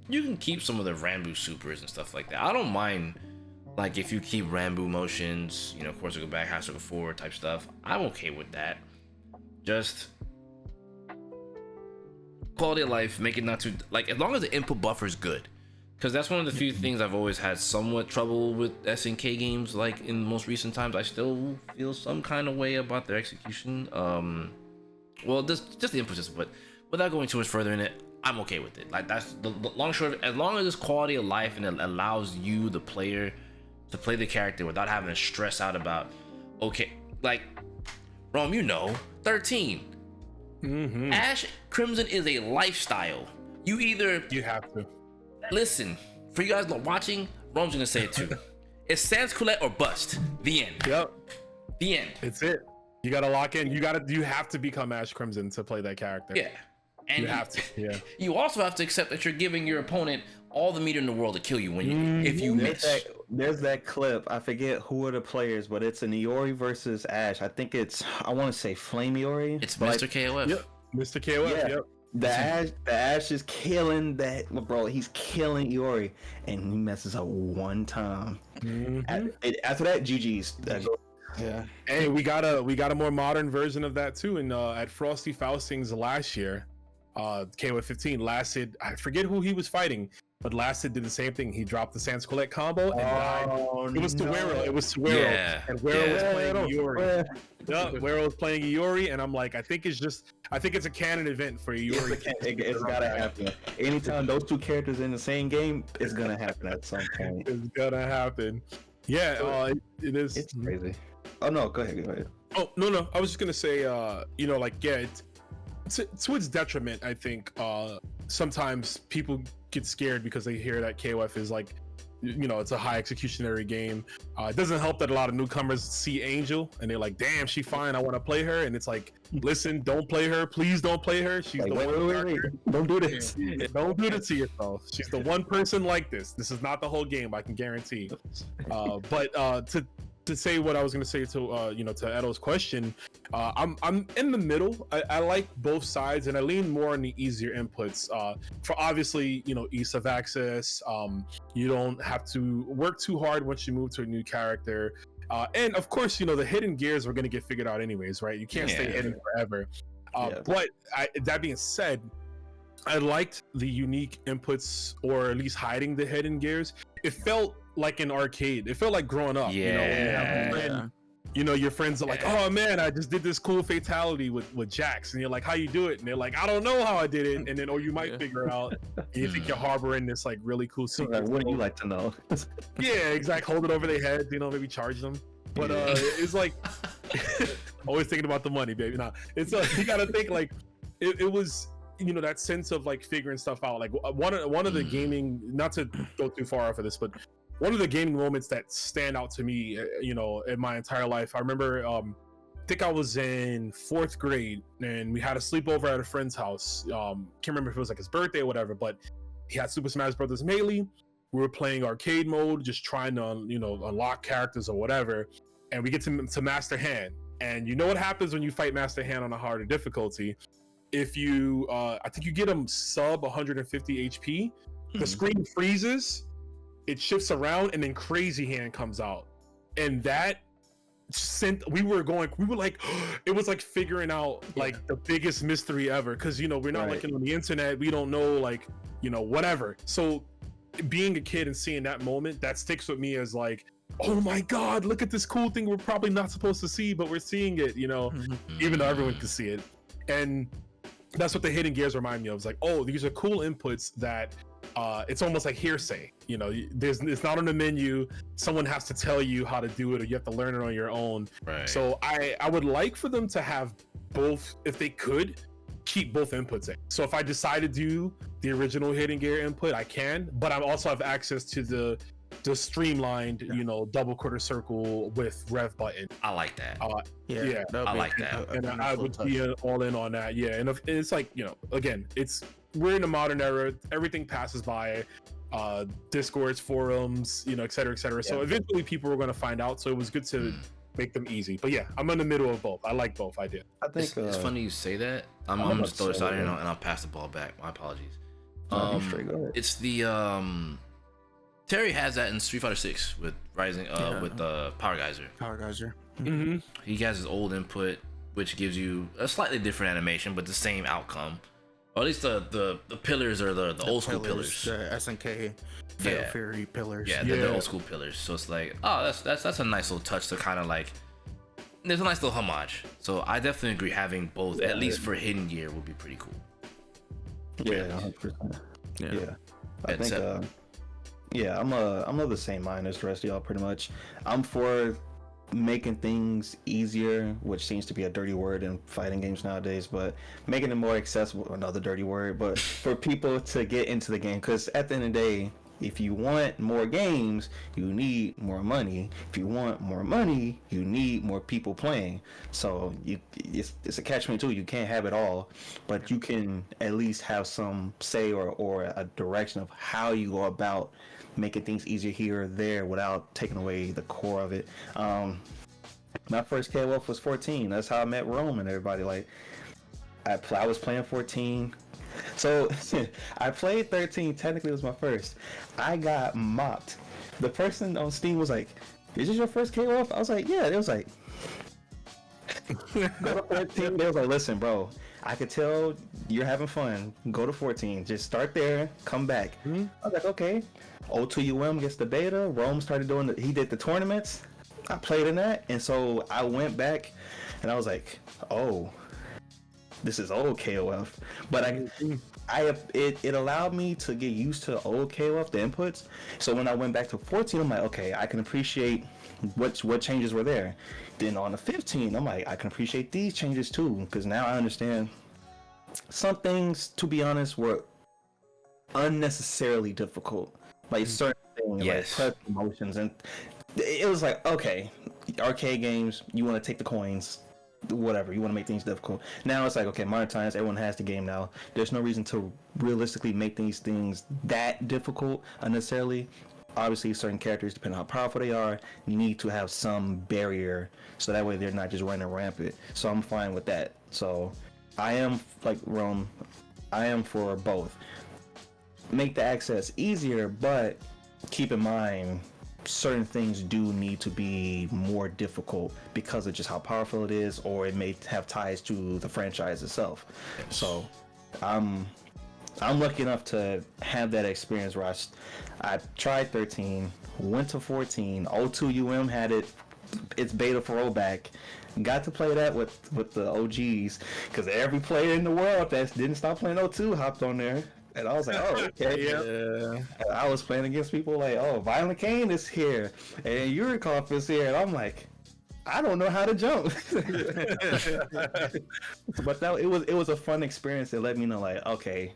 You can keep some of the Rambu supers and stuff like that. I don't mind, like, if you keep Rambu motions, you know, of course, go back, has to go forward type stuff. I'm okay with that. Just quality of life, make it not too, like, as long as the input buffer is good. Because that's one of the few things I've always had somewhat trouble with SNK games, like, in most recent times. I still feel some kind of way about their execution. Well, just the input system, but without going too much further in it, I'm okay with it. Like, that's the long short of it. As long as it's quality of life and it allows you, the player, to play the character without having to stress out about, okay, like, Rome, you know, 13. Ash Crimson is a lifestyle. You have to. Listen, for you guys not watching, Rome's gonna say it too. It's Sans Colette or bust. The end. Yep. The end. It's it. You gotta lock in. You have to become Ash Crimson to play that character. Yeah. And you have to. Yeah. You also have to accept that you're giving your opponent all the meter in the world to kill you when you if you miss. There's that clip. I forget who are the players, but it's an Yuri versus Ash. I think I want to say Flame Yuri. It's Mr. KOF. Yep. Mr. KOF. Yeah. Yep. The Ash is killing that, bro. He's killing Yuri, and he messes up one time. After that, GG's. Yeah. Hey, we got a more modern version of that too. And at Frosty Faustings last year, KOF 15, Lacid, I forget who he was fighting, but Lacid did the same thing. He dropped the Sans Colette combo and died. It was Tuero. It was Tuero. Yeah. And Wero was playing Yuri. Yeah, Wero was playing Yuri, and I'm like, I think it's a canon event for Yuri. It's gotta happen. Anytime those two characters in the same game, it's gonna happen at some point. It's gonna happen. Yeah, it is. It's crazy. Oh no, go ahead. Oh no, I was just gonna say, to its detriment, I think sometimes people get scared because they hear that KOF is like, it's a high executionary game. It doesn't help that a lot of newcomers see Angel and they're like, damn, she fine, I want to play her. And it's like, listen, don't play her, please don't play her. She's like, the wait. Don't do this. Don't do this to yourself. She's the one person like this. This is not the whole game, I can guarantee. But to say what I was going to say to Edo's question, I'm in the middle. I like both sides, and I lean more on the easier inputs. For obviously, ease of access. You don't have to work too hard once you move to a new character. And of course, the hidden gears are going to get figured out anyways, right? You can't stay hidden forever. But that being said, I liked the unique inputs, or at least hiding the hidden gears. It felt like an arcade. It felt like growing up. Your friends are like, oh man, I just did this cool fatality with Jax, and you're like, how you do it? And they're like, I don't know how I did it. And then, you might figure it out. And you think you're harboring this like really cool secret. What do you like to know? Yeah, exactly. Hold it over their head, maybe charge them. But it's like always thinking about the money, baby. Nah, it's you gotta think like it was. That sense of like figuring stuff out. Like one of the gaming, not to go too far off of this, but one of the gaming moments that stand out to me, in my entire life. I remember, I think I was in 4th grade, and we had a sleepover at a friend's house. Can't remember if it was like his birthday or whatever, but he had Super Smash Brothers Melee. We were playing arcade mode, just trying to, unlock characters or whatever. And we get to Master Hand. And you know what happens when you fight Master Hand on a harder difficulty? If you, I think you get him sub 150 HP, the screen freezes, it shifts around, and then Crazy Hand comes out. And that we were like, it was like figuring out like the biggest mystery ever. Cause we're not like on the internet, we don't know like, whatever. So being a kid and seeing that moment, that sticks with me as like, oh my God, look at this cool thing we're probably not supposed to see, but we're seeing it, even though everyone can see it. And that's what the hidden gears remind me of. It's like, oh, these are cool inputs that it's almost like hearsay. You know, it's not on the menu. Someone has to tell you how to do it, or you have to learn it on your own. Right. So I would like for them to have both, if they could, keep both inputs in. So if I decide to do the original hidden gear input, I can, but I also have access to the streamlined, you know, double quarter circle with rev button. I like that. Yeah, I like that. And I would be all in on that. Yeah, and it's like, you know, again, we're in a modern era. Everything passes by. Discords, forums, you know, et cetera, et cetera. So eventually people were going to find out. So it was good to make them easy. But yeah, I'm in the middle of both. I like both. I did. I think it's funny you say that. I'm just throw this out here and I'll pass the ball back. My apologies. It's the Terry has that in Street Fighter 6 with Rising with Power Geyser. Power Geyser. Mm-hmm. He has his old input, which gives you a slightly different animation, but the same outcome. Or at least the pillars are the old school pillars. The SNK Fatal Fury pillars. Yeah, they're the old school pillars. So it's like, oh, that's a nice little touch to kind of like. There's a nice little homage. So I definitely agree having both, at least for hidden gear, would be pretty cool. Yeah, 100%. Yeah. I think. I'm of the same mind as the rest of y'all pretty much. I'm for making things easier, which seems to be a dirty word in fighting games nowadays, but making it more accessible, another dirty word, but for people to get into the game, because at the end of the day, if you want more games, you need more money. If you want more money, you need more people playing. So it's a catch-22. You can't have it all, but you can at least have some say or a direction of how you go about making things easier here or there without taking away the core of it. My first KOF was 14. That's how I met Rome and everybody. Like, I was playing 14. So I played 13. Technically, it was my first. I got mocked. The person on Steam was like, "Is this your first KOF?" I was like, "Yeah." It was like, go to 13. They was like, "Listen, bro, I could tell you're having fun. Go to 14. Just start there. Come back." I was like, "Okay." O2UM gets the beta. Rome started doing he did the tournaments. I played in that, and so I went back, and I was like, "Oh, this is old KOF." But it allowed me to get used to old KOF, the inputs. So when I went back to 14, I'm like, okay, I can appreciate what changes were there. Then on the 15, I'm like, I can appreciate these changes too, because now I understand some things, to be honest, were unnecessarily difficult. Like certain things, like press emotions, and it was like, okay, arcade games, you want to take the coins, whatever, you want to make things difficult. Now it's like, okay, modern times, everyone has the game now. There's no reason to realistically make these things that difficult unnecessarily. Obviously, certain characters, depending on how powerful they are, need to have some barrier, so that way they're not just running rampant. So I'm fine with that. So I am, like Rome, I am for both. Make the access easier, but keep in mind certain things do need to be more difficult because of just how powerful it is, or it may have ties to the franchise itself. So I'm lucky enough to have that experience where I tried 13, went to 14. O2UM had its beta for rollback. Got to play that with the OGs, because every player in the world that didn't stop playing O2 hopped on there. And I was like, oh, okay. Yeah. I was playing against people like, oh, Violent Kane is here, and Yuri is here, and I'm like, I don't know how to jump. But it was a fun experience. It let me know, like, okay,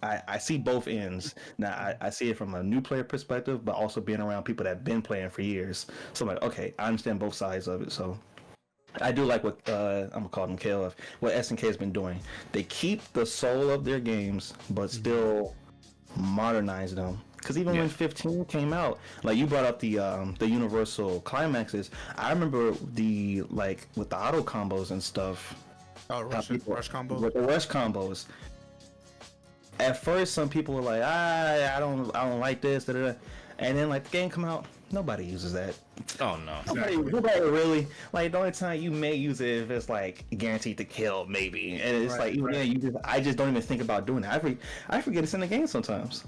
I see both ends. Now I see it from a new player perspective, but also being around people that have been playing for years. So I'm like, okay, I understand both sides of it. So I do like what I'm gonna call them KOF, what SNK has been doing. They keep the soul of their games, but still modernize them. Because even when 15 came out, like you brought up the universal climaxes, I remember with the auto combos and stuff. Oh, rush combos. With the rush combos. At first, some people were like, I don't like this, and then like the game come out, nobody uses that. Oh no. Nobody really, like, the only time you may use it if it's like guaranteed to kill, maybe. And it's I just don't even think about doing it. I forget it's in the game sometimes.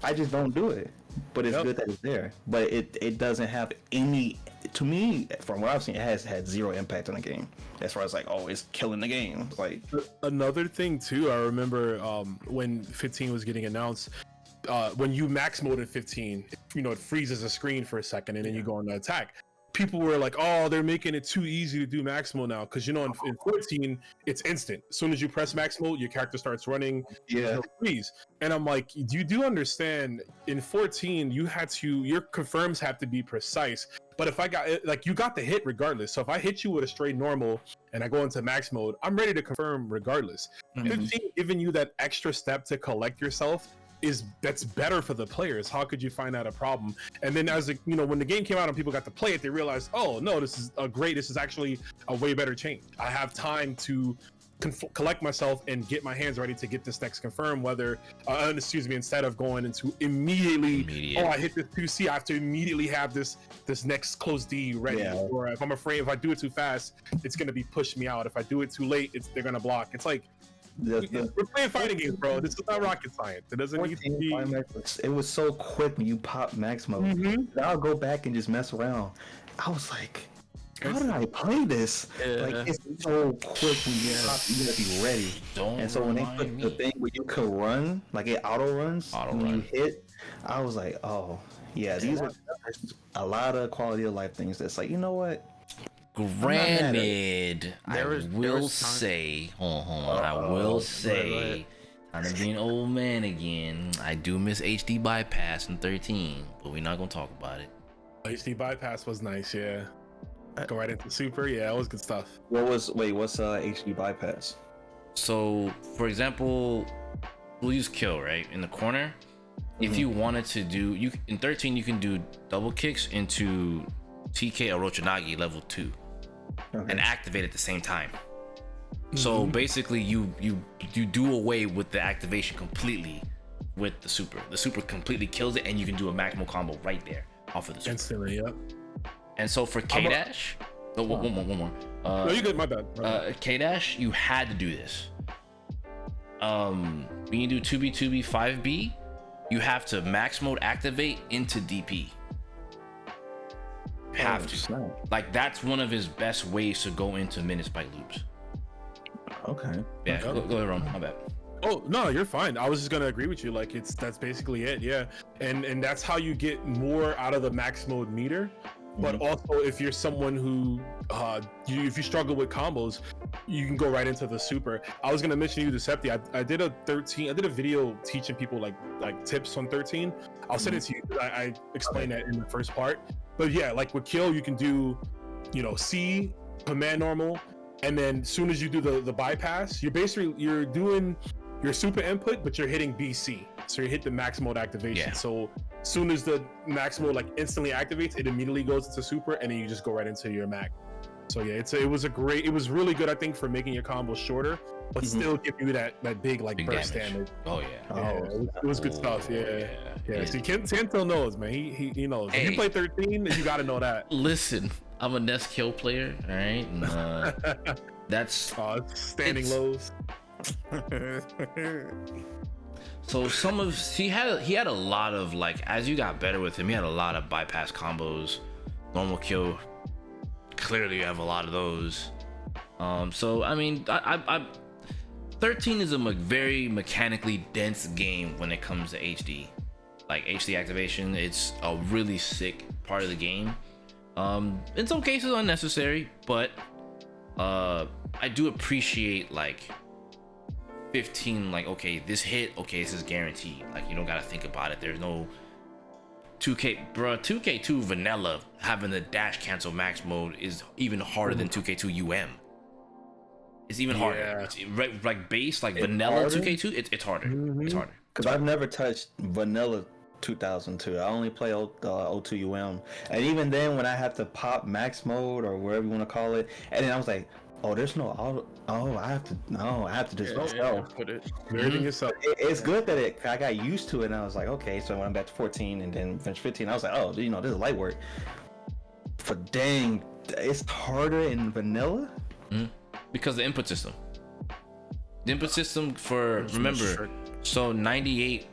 I just don't do it. But it's good that it's there. But it doesn't have any, to me, from what I've seen, it has had zero impact on the game. As far as like, oh, it's killing the game. Like, another thing too, I remember when 15 was getting announced, when you max mode in 15, it freezes a screen for a second and then you go on the attack. People were like, oh, they're making it too easy to do max mode now, because in 14 it's instant. As soon as you press max mode, your character starts running. Freeze. And I'm like, you do understand, in 14 your confirms have to be precise. But if I got you got the hit regardless. So if I hit you with a straight normal and I go into max mode, I'm ready to confirm regardless. 15 giving you that extra step to collect yourself that's better for the players. How could you find that a problem? And then when the game came out and people got to play it, they realized, oh no, this is actually a way better change. I have time to collect myself and get my hands ready to get this next confirm, instead of going into immediately. Oh, I hit this 2C, I have to immediately have this next close D ready. Or if I'm afraid, if I do it too fast, it's going to be push me out. If I do it too late, they're going to block. It's like, we're playing fighting games, bro. This is not rocket science. It doesn't need to be. It was so quick when you pop max mode. I'll go back and just mess around. I was like, how did I play this? Like, it's so quick when you gotta be ready. And so when they put the thing where you could run, like it auto runs when you hit, I was like, oh yeah, these are a lot of quality of life things. That's like, you know what? Granted, I will say, I'm being an old man again. I do miss HD bypass in 13, but we're not gonna talk about it. HD bypass was nice, yeah. Go right into super, yeah, that was good stuff. What's HD bypass? So, for example, we'll use kill right in the corner. If you wanted to do, in 13 you can do double kicks into TK Orochanagi level 2. And activate at the same time. So basically you do away with the activation completely with the super. The super completely kills it, and you can do a maximal combo right there off of the super. Instantly, yep. And so for K-Dash, one more. No, you good, my bad. K-Dash, you had to do this. When you do 2B, 2B, 5B, you have to max mode activate into DP. Have to. Like, that's one of his best ways to go into minute spike loops. Okay. Yeah, go ahead, Ron. My bad. Oh no, you're fine. I was just gonna agree with you. Like, that's basically it. Yeah, and that's how you get more out of the max mode meter. But also, if you're someone who, if you struggle with combos, you can go right into the super. I was gonna mention you Decepti. I did a video teaching people like tips on 13. I'll send it to you. I explained that in the first part. But yeah, like with kill, you can do, C, command normal, and then as soon as you do the bypass, you're doing your super input, but you're hitting BC. So you hit the max mode activation. Yeah. So as soon as the max mode instantly activates, it immediately goes into super, and then you just go right into your mac. So yeah, it was really good, I think, for making your combos shorter, but still give you that big big burst damage. Oh yeah. It was good stuff. Yeah. See, Kensou knows, man. He knows. If you play 13, you got to know that. Listen, I'm a Nest kill player, all right? And, that's standing lows. So he had a lot of, as you got better with him, he had a lot of bypass combos, normal kill. Clearly you have a lot of those. So I mean, I 13 is a very mechanically dense game when it comes to HD. Like HD activation, it's a really sick part of the game. In some cases unnecessary, but I do appreciate 15, okay, this hit, okay, this is guaranteed. You don't gotta think about it. There's no 2K2 vanilla having the dash cancel max mode is even harder than 2K2 UM. It's even harder. Base vanilla harder? 2K2, it's harder. It's harder. Because I've never touched vanilla 2002. I only play 02 UM, and even then, when I have to pop max mode or whatever you want to call it, and then I was like, oh, there's no auto. Oh, I have to just put it. Everything yourself. It's good that I got used to it, and I was like, okay. So when I'm back to 14 and then finish 15, I was like, oh, this is light work. For dang, it's harder in vanilla. Because the input system. The input system remember, so 98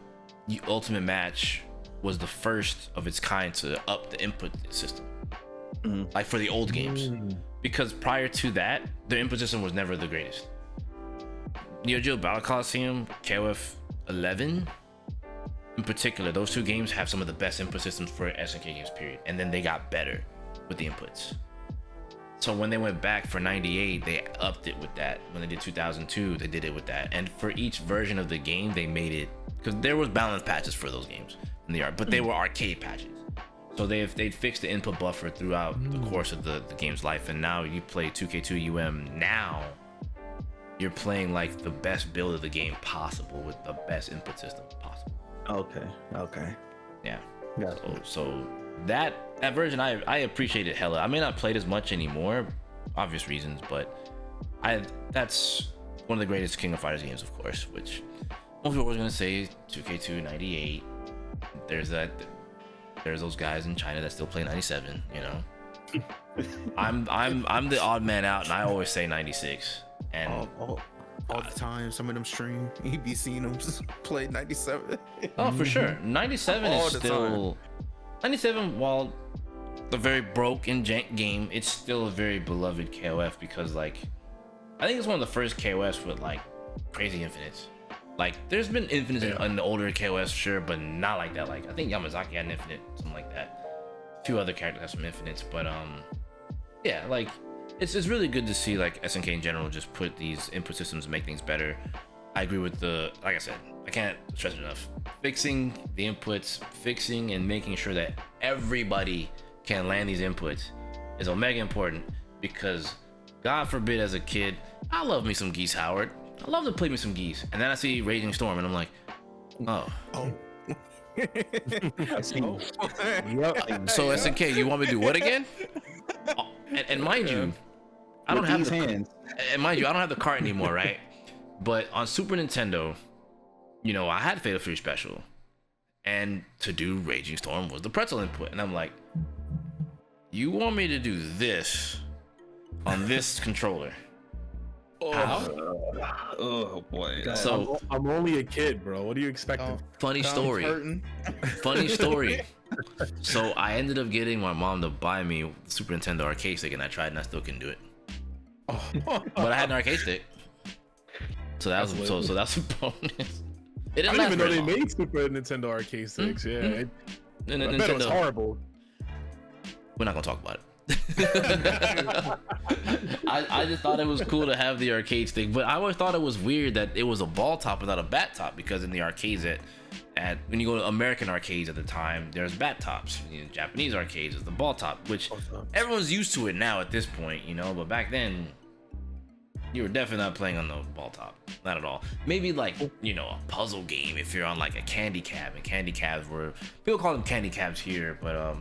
Ultimate Match was the first of its kind to up the input system. For the old games. Because prior to that, the input system was never the greatest. Neo Geo Battle Coliseum, KOF 11, in particular, those two games have some of the best input systems for SNK games, period. And then they got better with the inputs. So when they went back for 98, they upped it with that. When they did 2002, they did it with that. And for each version of the game, they made it, because there was balance patches for those games in the art, but they were arcade patches. So they'd fixed the input buffer throughout the course of the game's life. And now you play 2K2 UM now, you're playing like the best build of the game possible with the best input system possible. Okay. Yeah. Yeah. So that version I appreciate it hella. I may not play it as much anymore, obvious reasons, but that's one of the greatest King of Fighters games, of course, which most people were gonna say 2K2 98. There's those guys in China that still play 97, you know. I'm the odd man out, and I always say 96. And all the time, some of them stream. You be seeing them just play 97. Oh, for sure. 97 All is the still 97. While a very broken jank game, it's still a very beloved KOF because, like, I think it's one of the first KOFs with like crazy infinites. Like, there's been infinites in the older KOFs, sure, but not like that. Like, I think Yamazaki had an infinite, something like that. A few other characters have some infinites, but yeah, like. It's really good to see like SNK in general just put these input systems and make things better. I agree with like I said, I can't stress it enough. Fixing the inputs, fixing and making sure that everybody can land these inputs is omega important, because God forbid, as a kid, I love me some Geese Howard. I love to play me some Geese. And then I see Raging Storm and I'm like, oh. So SNK, you want me to do what again? Oh, and mind you, I don't have the cart anymore, right? But on Super Nintendo, you know, I had Fatal Fury Special, and to do Raging Storm was the pretzel input, and I'm like, you want me to do this on this controller? Oh boy. So I'm only a kid, bro. What do you expect? Funny story. Funny story. So I ended up getting my mom to buy me the Super Nintendo arcade stick, and I tried, and I still couldn't do it. But I had an arcade stick, so that's a bonus. It I didn't even know they made Super Nintendo arcade sticks. Yeah, I bet it was horrible. We're not gonna talk about it. I just thought it was cool to have the arcade stick, but I always thought it was weird that it was a ball top without a bat top, because in the arcades at when you go to American arcades at the time, there's bat tops. You know, Japanese arcades is the ball top, which everyone's used to it now at this point, you know, but back then you were definitely not playing on the ball top, not at all. Maybe like, you know, a puzzle game if you're on like a candy cab, and candy cabs were, people call them candy cabs here, but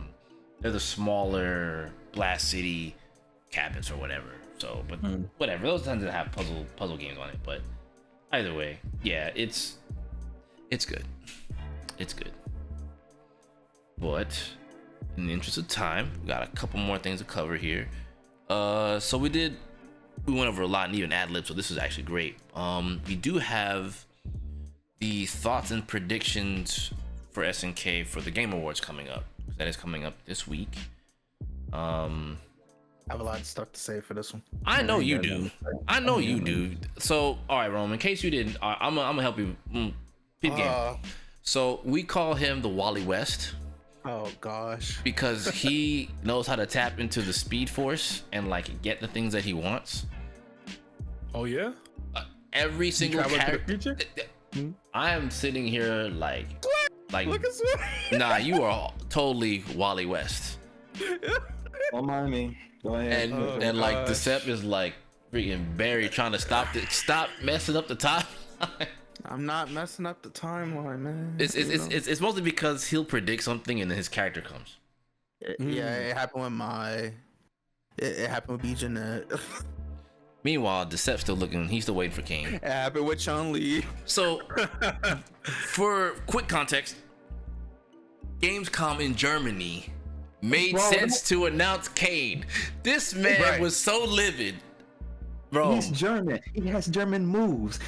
they're the smaller Blast City cabins or whatever. So, but whatever, those tend to have puzzle games on it. But either way, yeah, it's good. It's good. But in the interest of time, we got a couple more things to cover here. So we went over a lot and even ad-lib, so this is actually great. We do have the thoughts and predictions for SNK for the Game Awards coming up. That is coming up this week. I have a lot of stuff to say for this one. I know you do. So, all right, Rome, in case you didn't, I'm gonna help you. Peep game. So we call him the Wally West. Oh gosh. Because he knows how to tap into the Speed Force and like get the things that he wants. Oh yeah. Every single character. I am sitting here like. Nah, you are totally Wally West. Don't mind me. Go ahead. And like the Sep is like freaking Barry trying to stop messing up the timeline. I'm not messing up the timeline, man. It's mostly because he'll predict something and then his character comes. Yeah, it happened with it happened with BJnet. Meanwhile, Decep's still looking. He's still waiting for Kane. It happened with Chun-Li. So, for quick context, Gamescom in Germany made sense to announce Kane. This man was so livid Bro. He's German. He has German moves.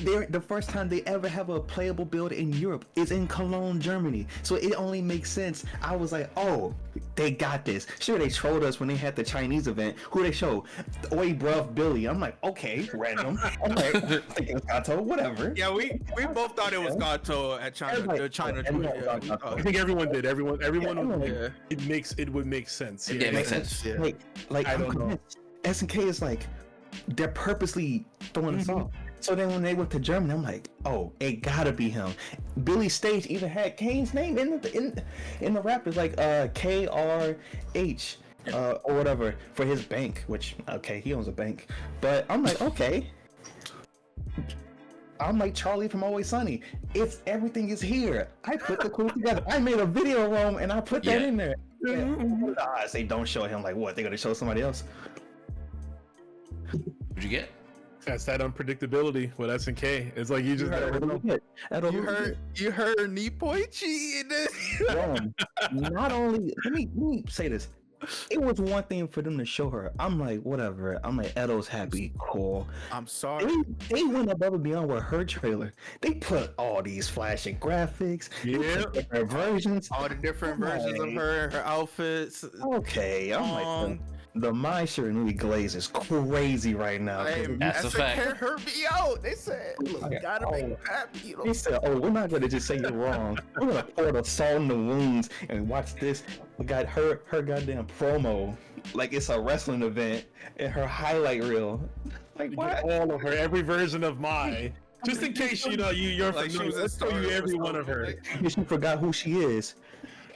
They're the first time they ever have a playable build in Europe is in Cologne, Germany. So it only makes sense. I was like, oh, they got this. Sure, they trolled us when they had the Chinese event. Who they show? Oi, bruv, Billy. I'm like, okay, random. I'm like, thinking it's Gato, whatever. Yeah, we both thought it was Gato at China. I think everyone did. Everyone. Yeah. It would make sense. Yeah, it makes sense. Yeah. Like I I'm don't know. convinced SNK is like they're purposely throwing us off. So then when they went to Germany, I'm like, oh, it gotta be him. Billy Stage even had Kane's name in the rap. It's like KRH or whatever for his bank, which okay, he owns a bank. But I'm like, okay. I'm like Charlie from Always Sunny. It's everything is here. I put the clue together. I made a video room and I put that in there. What are the odds they don't show him? Like what? They're gonna show somebody else? What'd you get? That's that unpredictability with SNK. It's like you just never know. You heard Nippoi cheating. Not only let me say this. It was one thing for them to show her. I'm like, whatever. I'm like, Edo's happy, cool. I'm sorry. They went above and beyond with her trailer. They put all these flashing graphics, different versions, All the different versions of her outfits. Okay, I'm like, the My Shirt movie glaze is crazy right now. Hey, That's a fact. Heard me out. They said, look, you gotta make him happy. They said, oh, we're not gonna just say you're wrong. We're gonna pour the salt in the wounds and watch this. We got her goddamn promo, like it's a wrestling event, and her highlight reel. Like what? All of her, every version of my. Just in case you're Like she was a star. you every one of her. If she forgot who she is,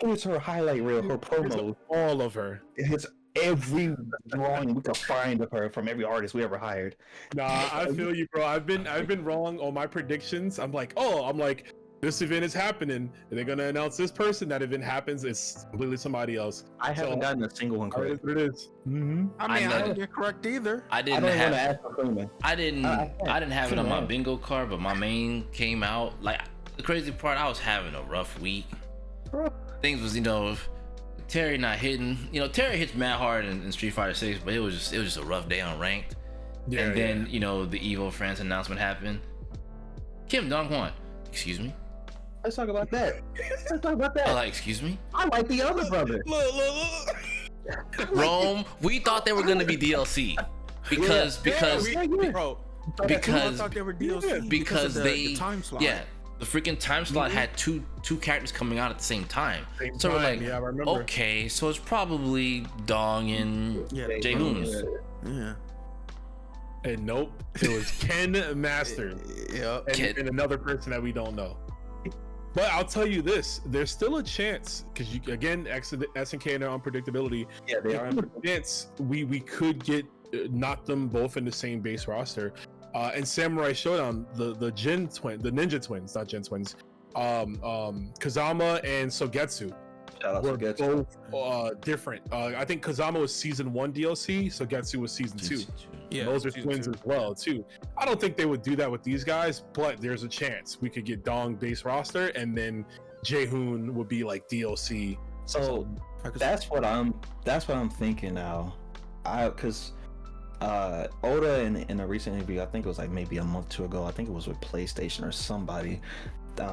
it's her highlight reel, her promo. All of her. It's every drawing we could find of her from every artist we ever hired. Nah, I feel you, bro. I've been wrong on my predictions. I'm like, this event is happening, and they're gonna announce this person. That event happens, it's completely somebody else. I haven't gotten a single one correct. It is. Mm-hmm. I didn't get correct either. I didn't want to have. ask for Freeman. I didn't have it on my bingo card, but my main came out. Like the crazy part, I was having a rough week. Things was, Terry not hitting. Terry hits mad hard in Street Fighter 6, but it was just a rough day on ranked. Yeah, and then the Evo France announcement happened. Kim Dong-hwan, excuse me. Let's talk about that. I like, excuse me. I like the other brother. Look. Rome, we thought they were gonna be DLC because bro, I thought they were DLC because of they the time slot. Yeah, the freaking time slot had two characters coming out at the same time. So we're like, I remember. okay, so it's probably Dong and Jaehoon. Yeah. And nope, it was Ken Masters. Yep. And another person that we don't know. But I'll tell you this: there's still a chance because SNK and their unpredictability. Yeah, they are. Chance we could get knock them both in the same base roster. And Samurai Showdown, the Ninja Twins, not Gen Twins, Kazama and Sogetsu were both different. I think Kazama was season 1 DLC, Sogetsu was season 2. Yeah, those are twins as well too. I don't think they would do that with these guys, but there's a chance we could get Dong base roster and then Jaehoon would be like DLC. So that's what I'm thinking now. Because Oda in a recent interview, I think it was like maybe a month or two ago, I think it was with PlayStation or somebody,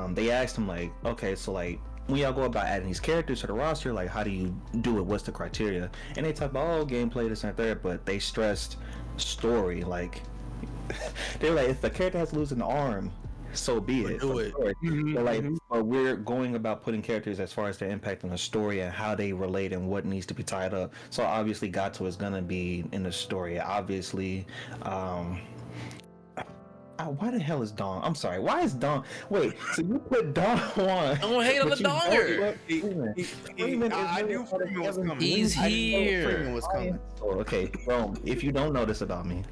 they asked him like, okay, so like when y'all go about adding these characters to the roster, like how do you do it? What's the criteria? And they talk about gameplay, this and that, but they stressed story. Like they're like, if the character has to lose an arm, so be it. Do it. But like, but we're going about putting characters as far as their impact on the story and how they relate and what needs to be tied up. So obviously Gato is gonna be in the story. Obviously, why the hell is Dong? I'm sorry. Why is Dong? Wait, so you put Dong on? I'm gonna hate on the Donger. I knew Freeman was coming. He's here. Freeman was coming. Oh, okay, Rome, if you don't know this about me,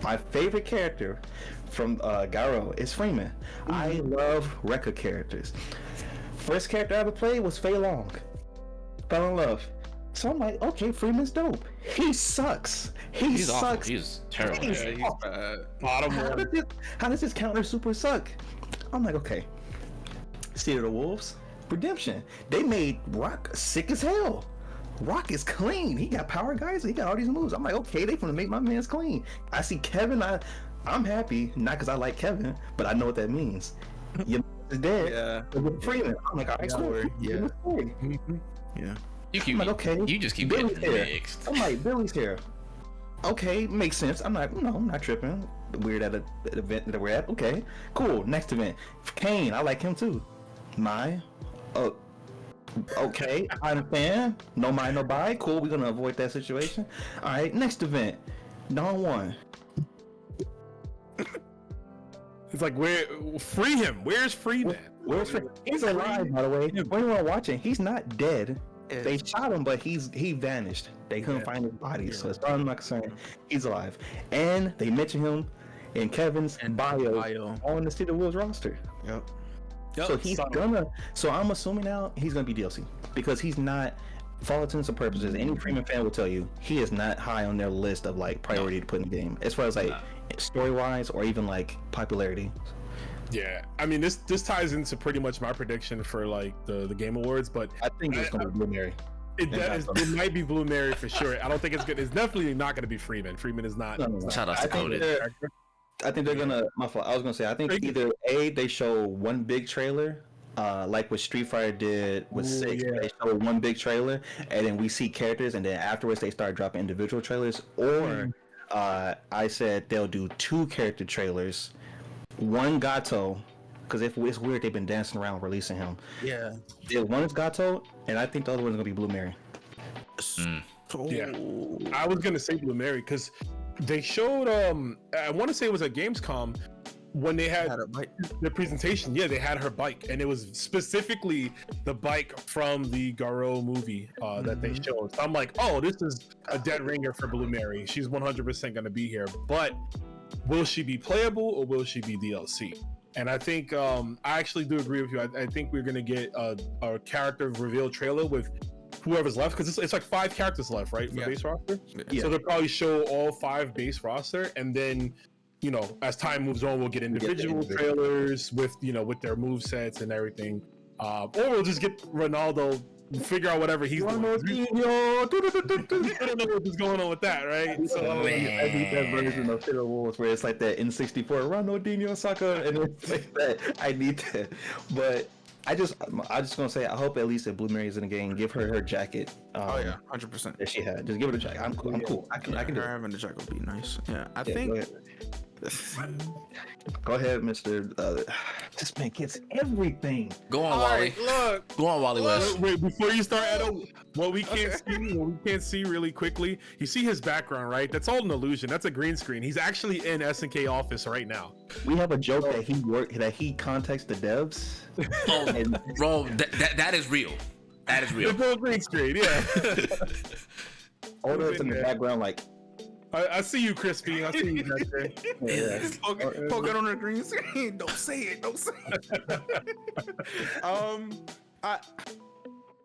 my favorite character from Garo is Freeman. I love Rekka characters. First character I ever played was Fei Long. Fell in love. So I'm like, okay, Freeman's dope. He sucks. He's sucks. Awful. He's terrible. He's bad. Bottom one. How does this counter super suck? I'm like, okay. Seed of the Wolves, Redemption. They made Rock sick as hell. Rock is clean. He got power guys. He got all these moves. I'm like, okay, they gonna make my man's clean. I see Kevin. I'm happy, not because I like Kevin, but I know what that means. Your is dead. Yeah. Freeman. I'm like, all right, cool. Yeah. Yeah. You I'm like, okay. You just keep Billy's getting here. mixed. I'm like, Billy's here. Okay, makes sense. I'm like, no, I'm not tripping. Weird at an event that we're at. Okay, cool. Next event, Kane. I like him too. Okay, I'm a fan. No mind, no buy. Cool. We're gonna avoid that situation. All right, next event, Don Juan. It's like, free him. Where's Freeman? Where's Freeman? He's alive, by the way. When you are watching, he's not dead. They shot him, but he vanished. They couldn't find his body, so as far as I'm not concerned, he's alive. And they mention him in Kevin's bio on the City of Wolves roster. Yep. So he's gonna. So I'm assuming now he's gonna be DLC because he's not. For all intents and purposes, any Freeman fan will tell you he is not high on their list of like priority to put in the game as far as like story wise or even like popularity. Yeah, I mean this ties into pretty much my prediction for like the Game Awards, but I think it's gonna be Blue Mary. It might be Blue Mary for sure. I don't think it's good. It's definitely not going to be Freeman. Freeman is not. No. Shout out to Coded. I think they're gonna. My fault. I was gonna say. I think either they show one big trailer, like what Street Fighter did with 6. They show one big trailer, and then we see characters, and then afterwards they start dropping individual trailers. Or I said they'll do 2 character trailers, one Gato, because if it's weird they've been dancing around releasing him. Yeah. One is Gato, and I think the other one's gonna be Blue Mary. Yeah, I was gonna say Blue Mary because they showed I want to say it was at Gamescom when they had the presentation. Yeah, they had her bike, and it was specifically the bike from the Garo movie that they showed. So I'm like, oh, this is a dead ringer for Blue Mary. She's 100% gonna be here, but will she be playable or will she be DLC? And I think I actually do agree with you. I think we're gonna get a character reveal trailer with whoever's left, because it's like 5 characters left, right, for base roster. So they'll probably show all 5 base roster, and then as time moves on, we'll get individual trailers with with their move sets and everything, or we'll just get Ronaldo, figure out whatever he's doing. I don't know what's going on with that, right? So I need that version of Fiddle Wolves where it's like that N64 Ronaldinho Saka, and it's like that. I need that, but I just gonna say I hope at least if Blue Mary is in the game, give her jacket. 100%. That she had. Just give her the jacket. I'm cool. I can do it. Having the jacket would be nice. Yeah, I think. Go ahead, Mr. This man gets everything. Go on, Wally. Look. Go on, Wally West. Wait, before you start, Edo, what we can't see really quickly, you see his background, right? That's all an illusion. That's a green screen. He's actually in SNK office right now. We have a joke that he contacts the devs. Oh, bro, that is real. That is real. The full green screen, yeah. Oda's in the background, like. I see you, Crispy. I see you back there. Poke it on the green screen. Don't say it.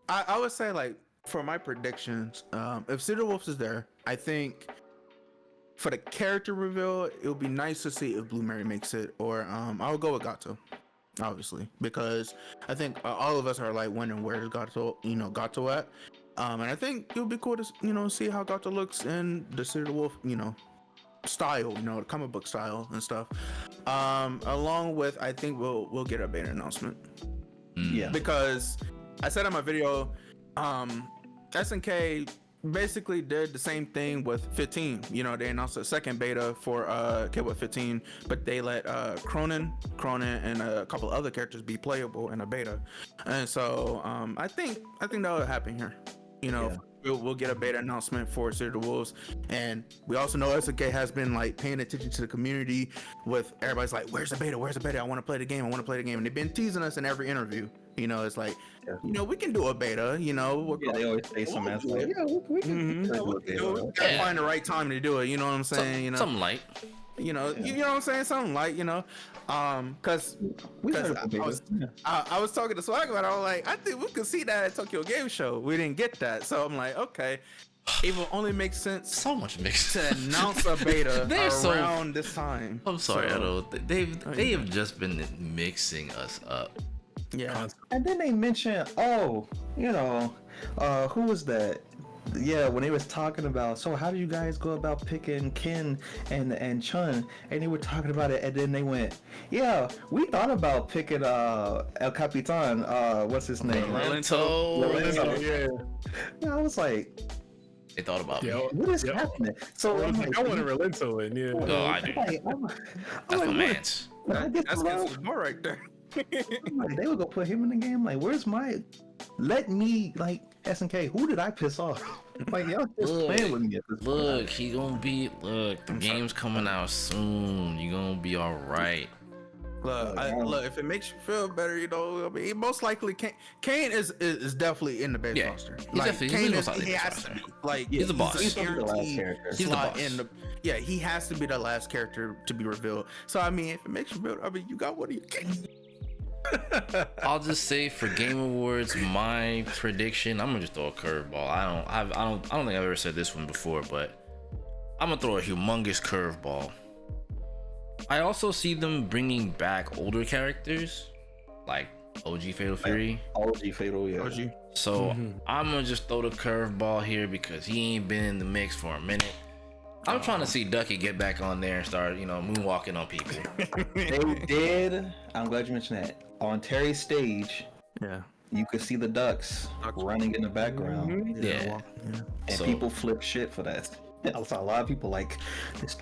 I would say, like, for my predictions, if Cedar Wolves is there, I think for the character reveal, it would be nice to see if Blue Mary makes it, or I would go with Gato, obviously, because I think all of us are like wondering where's Gato at. And I think it would be cool to, see how Gato looks in the City of the Wolf, style, the comic book style and stuff. Along with, I think we'll get a beta announcement. Yeah. Because I said in my video, SNK basically did the same thing with 15. They announced a second beta for KW 15, but they let Cronin and a couple other characters be playable in a beta. And so I think that will happen here. We'll get a beta announcement for City of the Wolves, and we also know SNK has been like paying attention to the community with everybody's like, where's the beta? I want to play the game. And they've been teasing us in every interview. It's like, we can do a beta. They always say something else like, we can. Gotta find the right time to do it. You know what I'm saying? Something light. You know what I'm saying? Something light. Because I was talking to Swag about it. I was like, I think we could see that at Tokyo Game Show. We didn't get that, so I'm like, okay, it will only make sense. So much mix to announce a beta around this time. I'm sorry, Edo. They have just been mixing us up. Yeah. And then they mention, who was that? yeah, when they was talking about, so how do you guys go about picking Ken and Chun, and they were talking about it, and then they went, yeah, we thought about picking El Capitan, what's his name? Rolento. Yeah. I was like, They thought about me. what is happening? So I'm like, I want to Rolento in, yeah. Oh, I do. That's my man's. That's Kensou's more right there. Like, they were gonna put him in the game. Like, where's my? Let me like SNK. Who did I piss off? Like, y'all just playing with me at this point. Look, he gonna be. Look, the game's coming out soon. You gonna be all right. Look, if it makes you feel better, you know, I mean, he most likely Kane is definitely in the base roster. He's definitely Kane he's he has to be, like, he's the boss. He's the last character. He's the boss. Yeah, he has to be the last character to be revealed. So I mean, if it makes you feel, I mean, you got one of your Kane. I'll just say for Game Awards, my prediction. I'm gonna just throw a curveball. I don't think I've ever said this one before, but I'm gonna throw a humongous curveball. I also see them bringing back older characters, like OG Fatal Fury. OG Fatal, yeah. OG. So I'm gonna just throw the curveball here because he ain't been in the mix for a minute. I'm trying to see Ducky get back on there and start, moonwalking on people. They did. I'm glad you mentioned that. On Terry's stage, Yeah. you could see the ducks running in the background, Yeah. and So- people flip shit for that. I saw a lot of people like,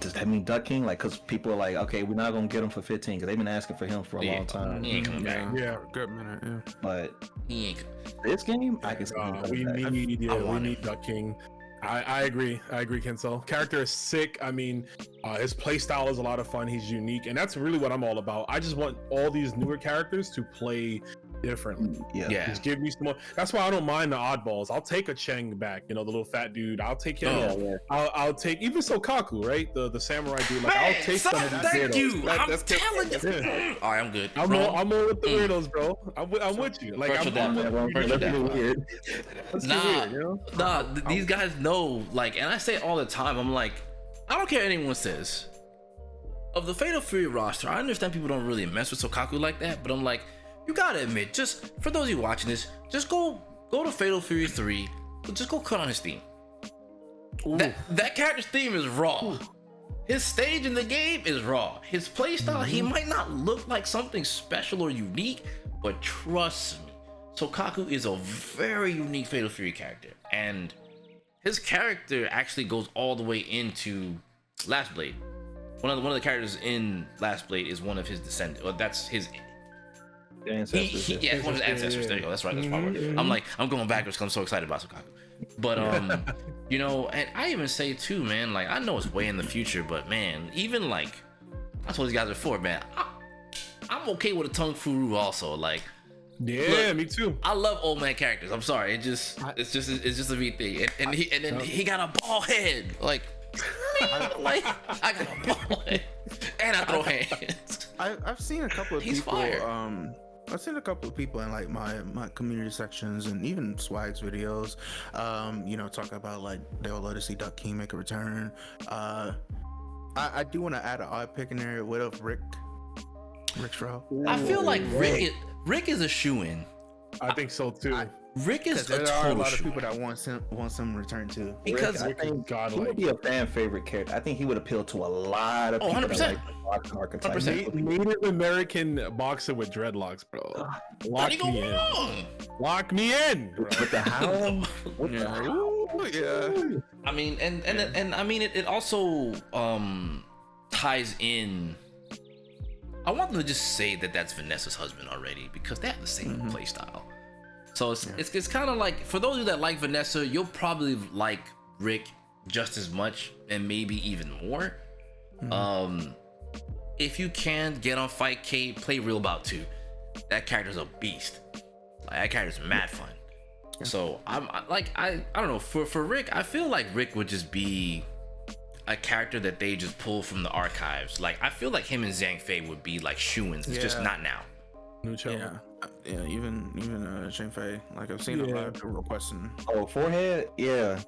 does that mean Duck King? Like, because people are like, okay, we're not gonna get him for 15 because they've been asking for him for a long time. He ain't coming back. Yeah, good minute. Yeah. But He ain't. this game, I can see. We want need Duck King. I agree, Kensou. Character is sick. I mean, his playstyle is a lot of fun. He's unique, and that's really what I'm all about. I just want all these newer characters to play differently. Yeah. Just give me some more. That's why I don't mind the oddballs. I'll take a Cheng back, the little fat dude. I'll take him. I'll take even Sokaku, right? The samurai dude. Like, I'll take some of these Thank weirdos. you. I'm telling you. All right, I'm good. I'm more with the weirdos, bro. I'm with you. Like, Virtual I'm down. Virtual down. Weird. Nah, these guys know, like, and I say it all the time, I'm like, I don't care what anyone says. Of the Fatal Fury roster, I understand people don't really mess with Sokaku like that, but I'm like, you gotta admit, just for those of you watching this, just go to Fatal Fury 3, just go cut on his theme. That character's theme is raw. His stage in the game is raw. His playstyle, he might not look like something special or unique, but trust me, Sokaku is a very unique Fatal Fury character, and his character actually goes all the way into Last Blade. One of the characters in Last Blade is one of his descendants. Well, that's his Ancestors. yeah, one of his ancestors. There you go. That's right. That's probably. I'm going backwards because I'm so excited about Sokaku. But and I even say too, man. Like, I know it's way in the future, but man, even like I told these guys before, man. I'm okay with a Tung Furu also. Like, Yeah, look, me too. I love old man characters. I'm sorry. It's just a V thing. And he got a ball head. Like, like I got a ball head. And I throw hands. I've seen a couple of He's people. fire. I've seen a couple of people in like my community sections and even Swag's videos, talk about like they would love to see Duck King make a return. I do want to add an odd pick in there. What of Rick Straw? I feel like Rick is a shoo-in. I think so too. Rick is a There are a total lot of shoo-in. people that want some return too. Because I think he godlike. would be a fan favorite character. I think he would appeal to a lot of people. 100%. That like boxing archetype. 100%. Native American boxer with dreadlocks, bro. how Lock do you go me in. wrong? Lock me in. Bro. With the howl. Yeah. I mean, and I mean, it also ties in. I want them to just say that that's Vanessa's husband already because they have the same play style. So it's kind of like, for those of you that like Vanessa, you'll probably like Rick just as much and maybe even more. If you can get on Fight K, play Real Bout 2. That character's a beast. Like, that character's mad fun. So I don't know, for Rick, I feel like Rick would just be a character that they just pull from the archives. Like, I feel like him and Zhang Fei would be like shoo-ins. It's just not now. Yeah, even Shane Fei. Like, I've seen a lot of people requesting. Oh, forehead? Yeah.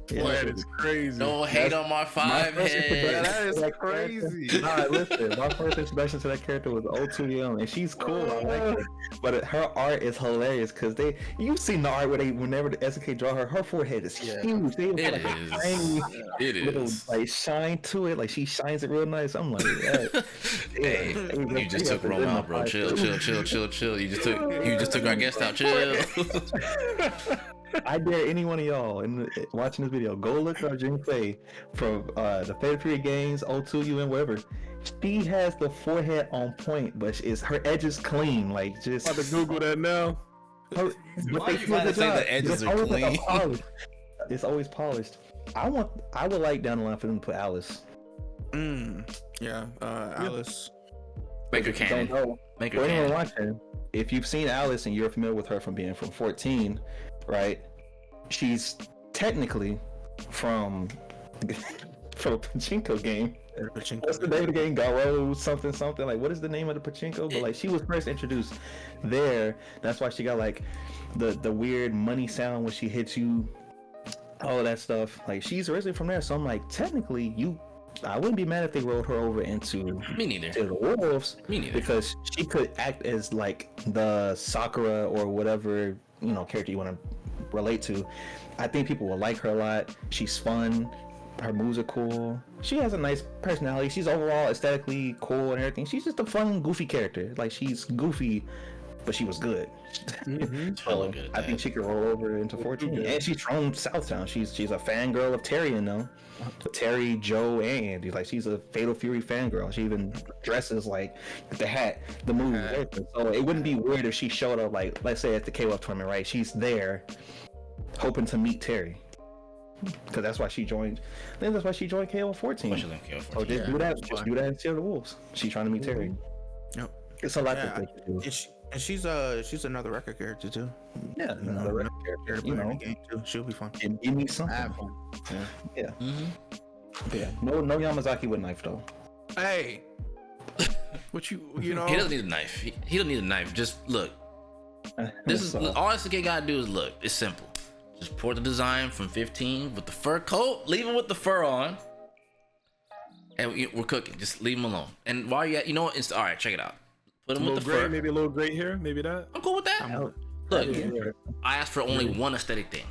That is crazy. No hate on my five head. That is crazy. Nah, listen, my first introduction to that character was O2 Young, and she's cool. I like her, but her art is hilarious because you've seen the art whenever the SNK draw her forehead is huge. They It have like is. a tiny little is. like shine to it. Like she shines it real nice. I'm like, yeah. Hey, you just took Rome out, bro. Chill. You just took our guest out. Chill. I dare any one of y'all watching this video, go look up Jinfei from the Fatal Fury games, O2 UN, wherever. She has the forehead on point, but her edges clean. Like just. I'm about to Google that now. Why are you trying to say the edges are clean? It's always polished. I would like down the line for them to put Alice. Yeah, Alice. Make her canon. Make her For anyone canon. watching, if you've seen Alice and you're familiar with her from being from 14, right? She's technically from a pachinko game. What's the name of the game? Garo something. Like, what is the name of the pachinko? But like, she was first introduced there. That's why she got like the weird money sound when she hits you. All of that stuff. Like, she's originally from there. So I'm like, technically, I wouldn't be mad if they rolled her over into Me neither. to the Wolves. Me neither. Because she could act as like the Sakura or whatever character you want to relate to. I think people will like her a lot. She's fun. Her moves are cool. She has a nice personality. She's overall aesthetically cool and everything. She's just a fun, goofy character. Like, she's goofy, but she was good. Hella good at I think that. she could roll over into 14. And she's from Southtown. She's a fangirl of Terry, Terry, Joe, and Andy. Like, she's a Fatal Fury fangirl. She even dresses like the hat, the moves, everything. So it wouldn't be weird if she showed up, like, let's say at the KOF tournament, right? She's there hoping to meet Terry. Because that's why she joined. I think that's why she joined KOF 14. Why she left KO 14? So just do that. Just do that and steal the Wolves. She's trying to meet Terry. Yep. It's a lot that they can do. And she's another record character too. Yeah, another record character. Game too. She'll be fun. Give me something. Yeah. Yeah. No Yamazaki with knife though. Hey, what you know? He doesn't need a knife. He don't need a knife. Just look. This is all SNK gotta do is look. It's simple. Just port the design from 15 with the fur coat. Leave him with the fur on. And we're cooking. Just leave him alone. And while you at, it's all right. Check it out. Put him with the fur. Maybe a little gray hair. Maybe that. I'm cool with that. Look, I asked for only one aesthetic thing.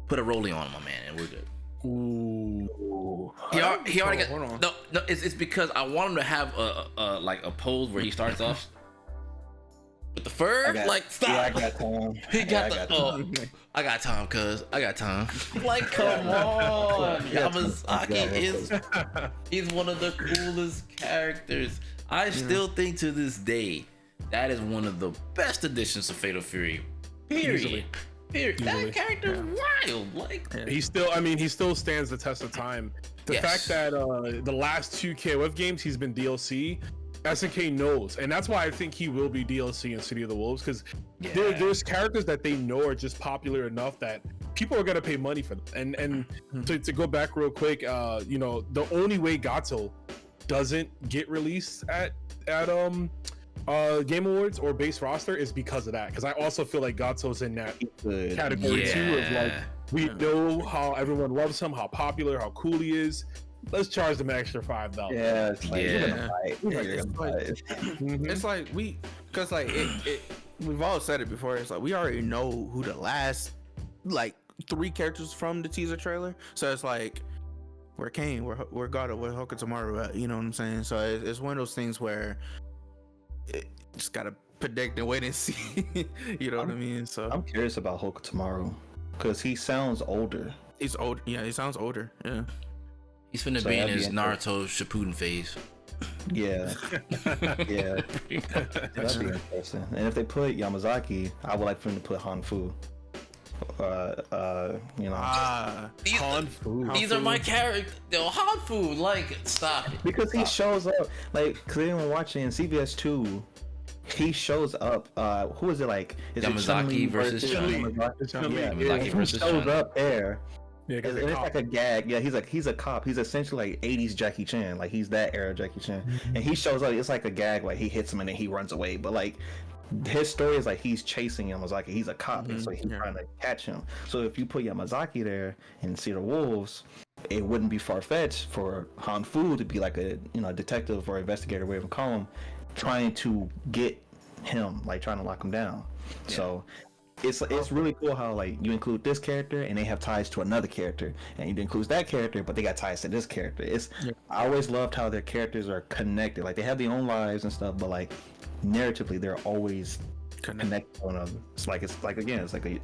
Put a rollie on my man, and we're good. Ooh. He already got. Hold on. No. It's because I want him to have a pose where he starts off with the fur. Stop. Yeah, I got time. He got I got time, cuz. I got time. Like, come on. Yamazaki he's one of the coolest characters. I still think to this day that is one of the best additions to Fatal Fury. Period. That character is wild. Like, he still stands the test of time. The fact that the last two KOF games he's been DLC, SNK knows, and that's why I think he will be DLC in City of the Wolves, because there's characters that they know are just popular enough that people are gonna pay money for them. And to go back real quick, the only way Gato doesn't get released at Game Awards or base roster is because of that. Because I also feel like Gato's in that category too of like, we know how everyone loves him, how popular, how cool he is. Let's charge them an extra $5. Yeah, it's like, it's like because like we've all said it before. It's like we already know who the last like 3 characters from the teaser trailer. So it's like we're Kane, we're God, we're Hokutomaru. You know what I'm saying? So it's one of those things where just gotta predict and wait and see. You know what I mean? So I'm curious about Hokutomaru because he sounds older. He's old. Yeah, he sounds older. Yeah. he's finna be in his Naruto Shippuden phase. Yeah. Yeah. That'd be interesting. And if they put Yamazaki, I would like for them to put Hanfu. Hanfu. These are my characters. Hanfu, like, stop it. Because he shows up, like, because anyone watching CVS 2, he shows up. Who is it like? Is Yamazaki it versus Chun-Li. Yamazaki He versus shows Chun-Li. up there. Yeah, And it's like a gag. Yeah, he's a cop. He's essentially like 80s Jackie Chan. Like, he's that era Jackie Chan. And he shows up. It's like a gag. Like, he hits him and then he runs away. But like, his story is like he's chasing Yamazaki. He's a cop, and so he's trying to catch him. So if you put Yamazaki there and see the wolves, it wouldn't be far fetched for Hanfu to be like a detective or investigator, whatever you call him, trying to get him, like trying to lock him down. Yeah. So it's really cool how like you include this character and they have ties to another character, and you include that character but they got ties to this character. I always loved how their characters are connected. Like they have their own lives and stuff, but like narratively they're always connected to one another. It's like again, it's like a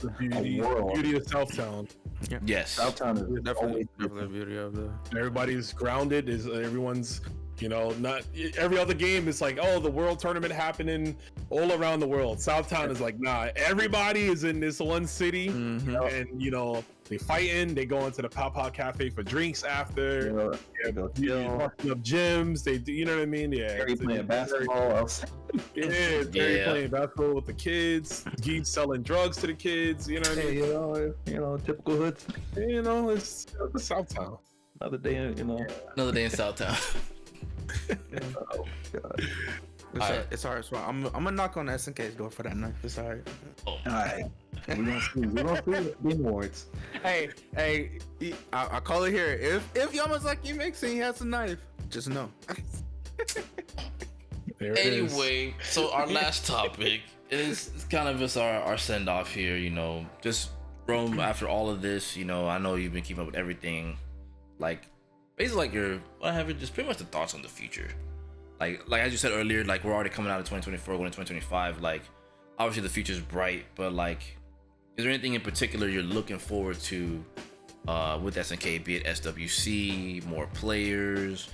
world. Beauty of Southtown. Yeah. Yes, Southtown is definitely the beauty of the. Everybody's grounded. Everyone's not every other game is like, oh, the world tournament happening all around the world. Southtown is like, nah, everybody is in this one city, and they fighting. They go into the Pow Cafe for drinks after. Talking up gyms. They do, you know what I mean? Yeah. Terry playing basketball. Terry playing basketball with the kids. Geeks selling drugs to the kids. You know what I mean? Typical hood. It's Southtown. Another day, Another day in Southtown. Oh God. It's alright. So I'm gonna knock on SNK's door for that knife. It's alright. All right. We're gonna see the awards. Hey, I call it here. If Yamazaki makes it, he has a knife. Just know. Anyway, so our last topic is kind of just our send off here. Just Rome. After all of this, I know you've been keeping up with everything. Like, basically, like just pretty much the thoughts on the future. Like as you said earlier, like we're already coming out of 2024, going to 2025. Like, obviously the future's bright, but like, is there anything in particular you're looking forward to with SNK? Be it SWC, more players,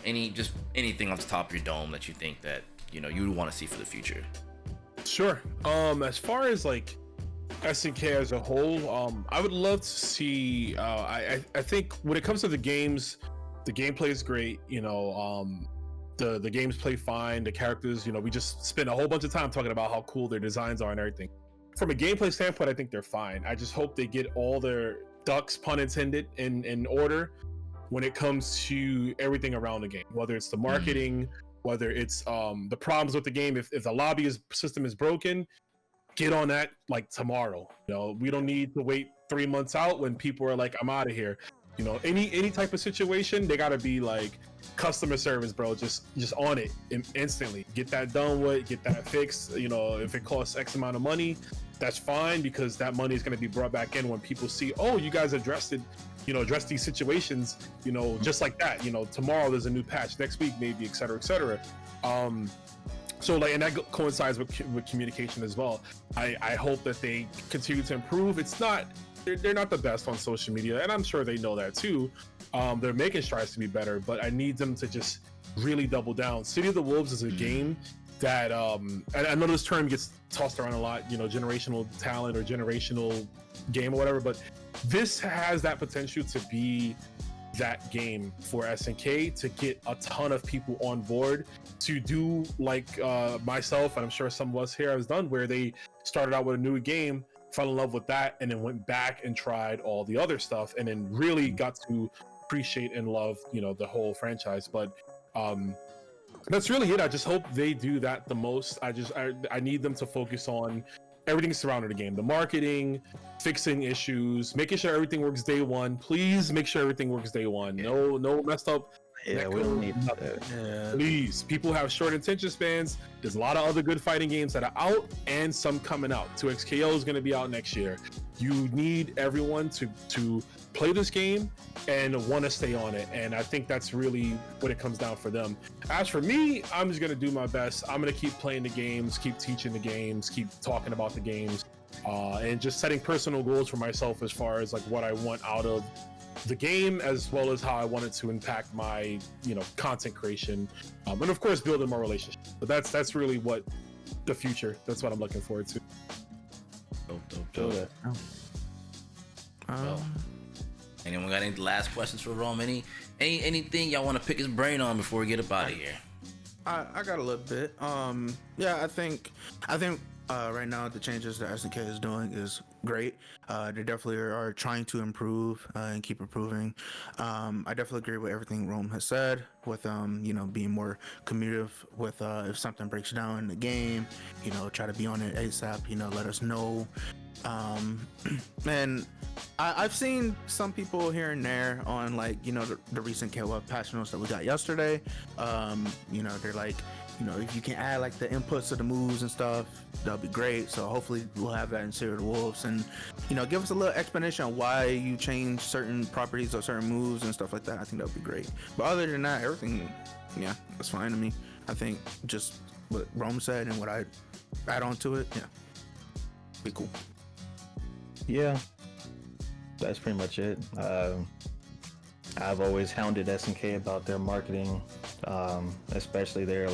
anything off the top of your dome that you think that you would want to see for the future? Sure. As far as like SNK as a whole, I would love to see. I think when it comes to the games, the gameplay is great. The games play fine. The characters, we just spend a whole bunch of time talking about how cool their designs are and everything. From a gameplay standpoint, I think they're fine. I just hope they get all their ducks, pun intended, in order when it comes to everything around the game. Whether it's the marketing, whether it's the problems with the game. If the lobby system is broken, get on that like tomorrow. We don't need to wait 3 months out when people are like, I'm out of here. Any type of situation, they gotta be like customer service, bro. Just on it instantly. Get that done with, get that fixed. If it costs X amount of money, that's fine, because that money is gonna be brought back in when people see, oh, you guys addressed it. Address these situations, just like that. Tomorrow there's a new patch, next week maybe, et cetera, et cetera. So like, and that coincides with communication as well. I hope that they continue to improve. They're not the best on social media, and I'm sure they know that too. They're making strides to be better, but I need them to just really double down. City of the Wolves is a game that, and I know this term gets tossed around a lot, generational talent or generational game or whatever, but this has that potential to be that game for SNK, to get a ton of people on board, to do like myself, and I'm sure some of us here has done, where they started out with a new game, fell in love with that, and then went back and tried all the other stuff, and then really got to appreciate and love the whole franchise. But that's really it. I just hope they do that the most. I need them to focus on everything surrounding the game, the marketing, fixing issues, making sure everything works day one. Please make sure everything works day one. No messed up. Yeah, we don't need that. Please, people have short attention spans. There's a lot of other good fighting games that are out, and some coming out. 2XKO is going to be out next year. You need everyone to play this game and want to stay on it, and I think that's really what it comes down for them. As for me, I'm just going to do my best. I'm going to keep playing the games, keep teaching the games, keep talking about the games, and just setting personal goals for myself as far as like what I want out of the game, as well as how I want it to impact my content creation, and of course building more relationships. But that's really what the future, that's what I'm looking forward to. Dope. Well, anyone got any last questions for Rome? Anything y'all want to pick his brain on before we get up out of here? I got a little bit. Yeah, I think right now the changes that SNK is doing is great. They definitely are trying to improve and keep improving. I definitely agree with everything Rome has said with being more communicative with if something breaks down in the game, try to be on it ASAP, let us know. And I've seen some people here and there on the recent KOF patch notes that we got yesterday. They're like, if you can add like the inputs to the moves and stuff, that'll be great. So hopefully we'll have that in Serial Wolves, and give us a little explanation on why you change certain properties or certain moves and stuff like that. I think that would be great. But other than that, everything, yeah, that's fine to me. I think just what Rome said and what I add on to it, yeah, be cool. Yeah, that's pretty much it. I've always hounded SNK about their marketing, especially their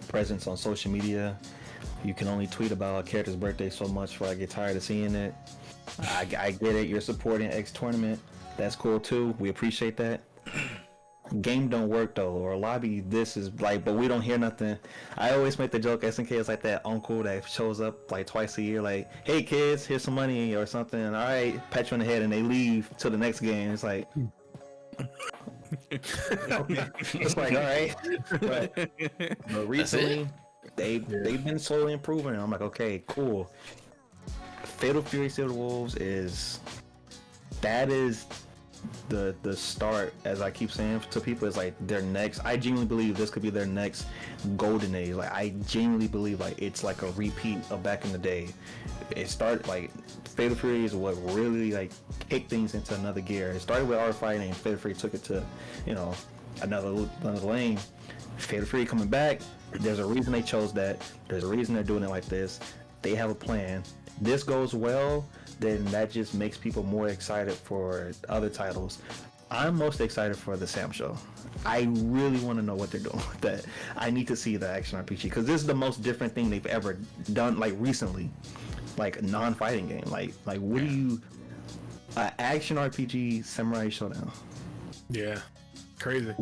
presence on social media. You can only tweet about a character's birthday so much before I get tired of seeing it. I get it. You're supporting X tournament. That's cool too. We appreciate that. Game don't work though, or lobby. This is but we don't hear nothing. I always make the joke SNK is like that uncle that shows up twice a year, hey kids, here's some money or something. All right, pat you on the head, and they leave till the next game. It's like. Okay. It's all right, but recently they've been slowly improving, and I'm like, okay, cool. Fatal Fury Serial Wolves is the start, as I keep saying to people, is their next. I genuinely believe this could be their next golden age. I genuinely believe it's a repeat of back in the day. It started Fatal Fury is what really kicked things into another gear. It started with art fighting, and Fatal Fury took it to another lane. Fatal Fury coming back. There's a reason they chose that. There's a reason they're doing it like this. They have a plan. This goes well, then that just makes people more excited for other titles. I'm most excited for the Sam show. I really want to know what they're doing with that. I need to see the action RPG, because this is the most different thing they've ever done recently. A non-fighting game. What do you... action RPG Samurai Showdown. Yeah, crazy.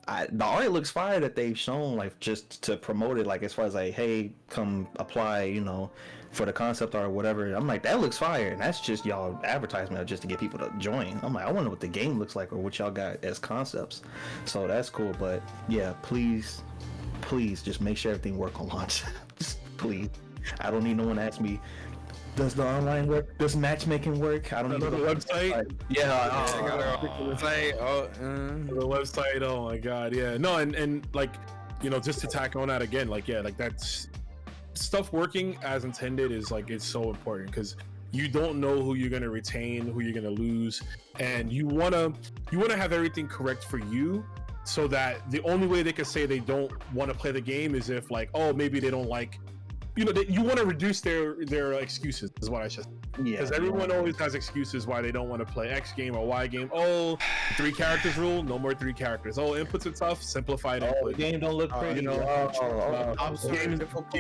The art looks fire that they've shown, just to promote it, as far as hey, come apply, for the concept art or whatever. I'm that looks fire, and that's just y'all advertisement just to get people to join. I'm I wonder what the game looks like or what y'all got as concepts. So that's cool, but yeah, please just make sure everything work on launch. Just please. I don't need no one to ask me, does the online work? Does matchmaking work? I don't need the website. The website. Oh my god, yeah. No, and just to tack on that again, that's stuff working as intended is it's so important, because you don't know who you're gonna retain, who you're gonna lose, and you wanna have everything correct for you, so that the only way they can say they don't want to play the game is if maybe they don't you want to reduce their excuses, is what I should say. Yeah. Because everyone always has excuses why they don't want to play X game or Y game. Oh, 3 characters rule, no more 3 characters. Oh, inputs are tough, simplified input. The game don't look pretty. Game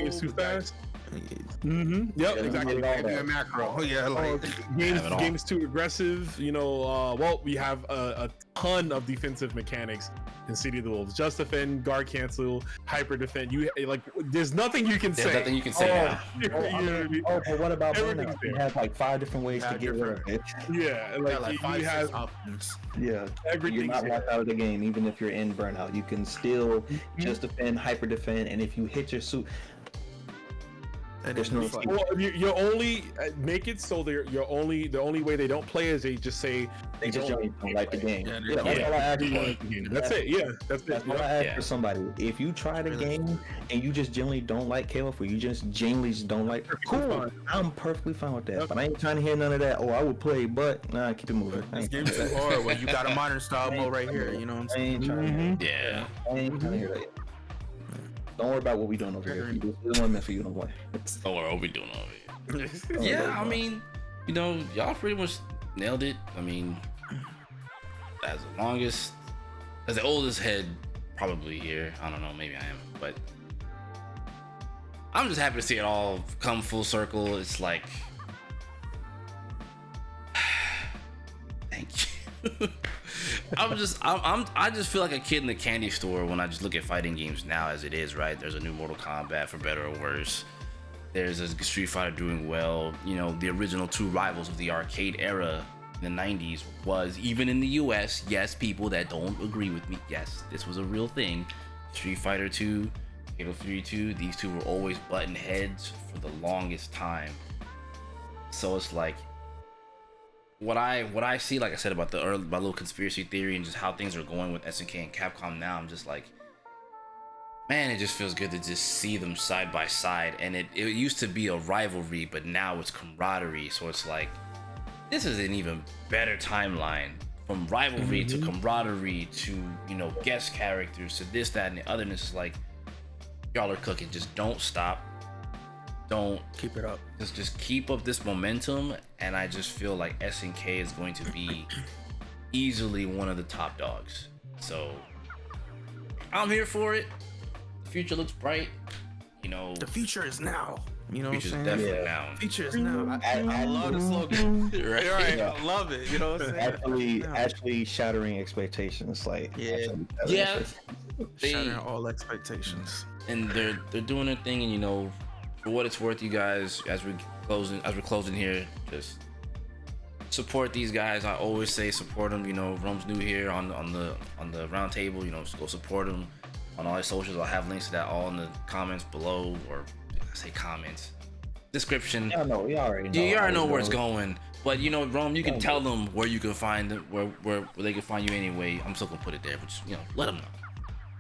is too fast. Mm-hmm. Yep, exactly. Macro. Yeah, game is too aggressive. We have a ton of defensive mechanics in City of the Wolves. Just defend, guard cancel, hyper defend. You there's nothing you can say. There's nothing you can say now. But what about burnout? You have 5 different ways to get rid of it. Yeah, you have options. Yeah, you're not locked out of the game, even if you're in burnout. You can still just defend, hyper defend, and if you hit your suit. You only make it so the only way they don't play is they just say they just don't like the game. That's all I ask for. That's it. Yeah, that's all I ask for somebody. If you try the game and you just generally don't like KOF, or you just genuinely don't like, cool, I'm perfectly fine with that. But I ain't trying to hear none of that. Oh, I would play, but nah, keep it moving. This game's too hard. Well, you got a modern style mode right here. You know what I'm saying? Yeah. I ain't trying to hear that. Don't worry about what we doing over here. If you don't want meant for you, don't play. Don't worry what we doing over here. Yeah, I mean, y'all pretty much nailed it. I mean, as the oldest head probably here. I don't know, maybe I am, but I'm just happy to see it all come full circle. It's thank you. I just feel like a kid in the candy store when I just look at fighting games now as it is, right? There's a new Mortal Kombat, for better or worse. There's a Street Fighter doing well. You know, the original two rivals of the arcade era in the 90s was, even in the US, yes, people that don't agree with me, yes, this was a real thing. Street Fighter 2, Halo 3 2, these two were always button heads for the longest time. So it's like, what I see, like I said, about my little conspiracy theory and just how things are going with SNK and Capcom now, I'm just like, man, it just feels good to just see them side by side. And it used to be a rivalry, but now it's camaraderie. So it's like, this is an even better timeline, from rivalry to camaraderie to, you know, guest characters to this, that, and the other. And it's like, y'all are cooking. Just don't stop. Don't keep it up. Just keep up this momentum. And I just feel like SNK is going to be easily one of the top dogs. So I'm here for it. The future looks bright. You know, the future is now. You know what I'm saying? Definitely now. Future is now. I love the slogan. Right? Yeah. I love it. You know what I'm saying? Actually shattering expectations. Like, yeah. Shattering all expectations. And they're doing their thing. And you know, for what it's worth, you guys, as we're closing here, just support these guys. I always say support them. You know, Rome's new here on the round table. You know, just go support them on all his socials. I'll have links to that all in the comments below, or I say comments, description. I know, you already know where it's going. But you know, Rome, you can tell them where you can find them, where they can find you anyway. I'm still gonna put it there, but just, you know, let them know.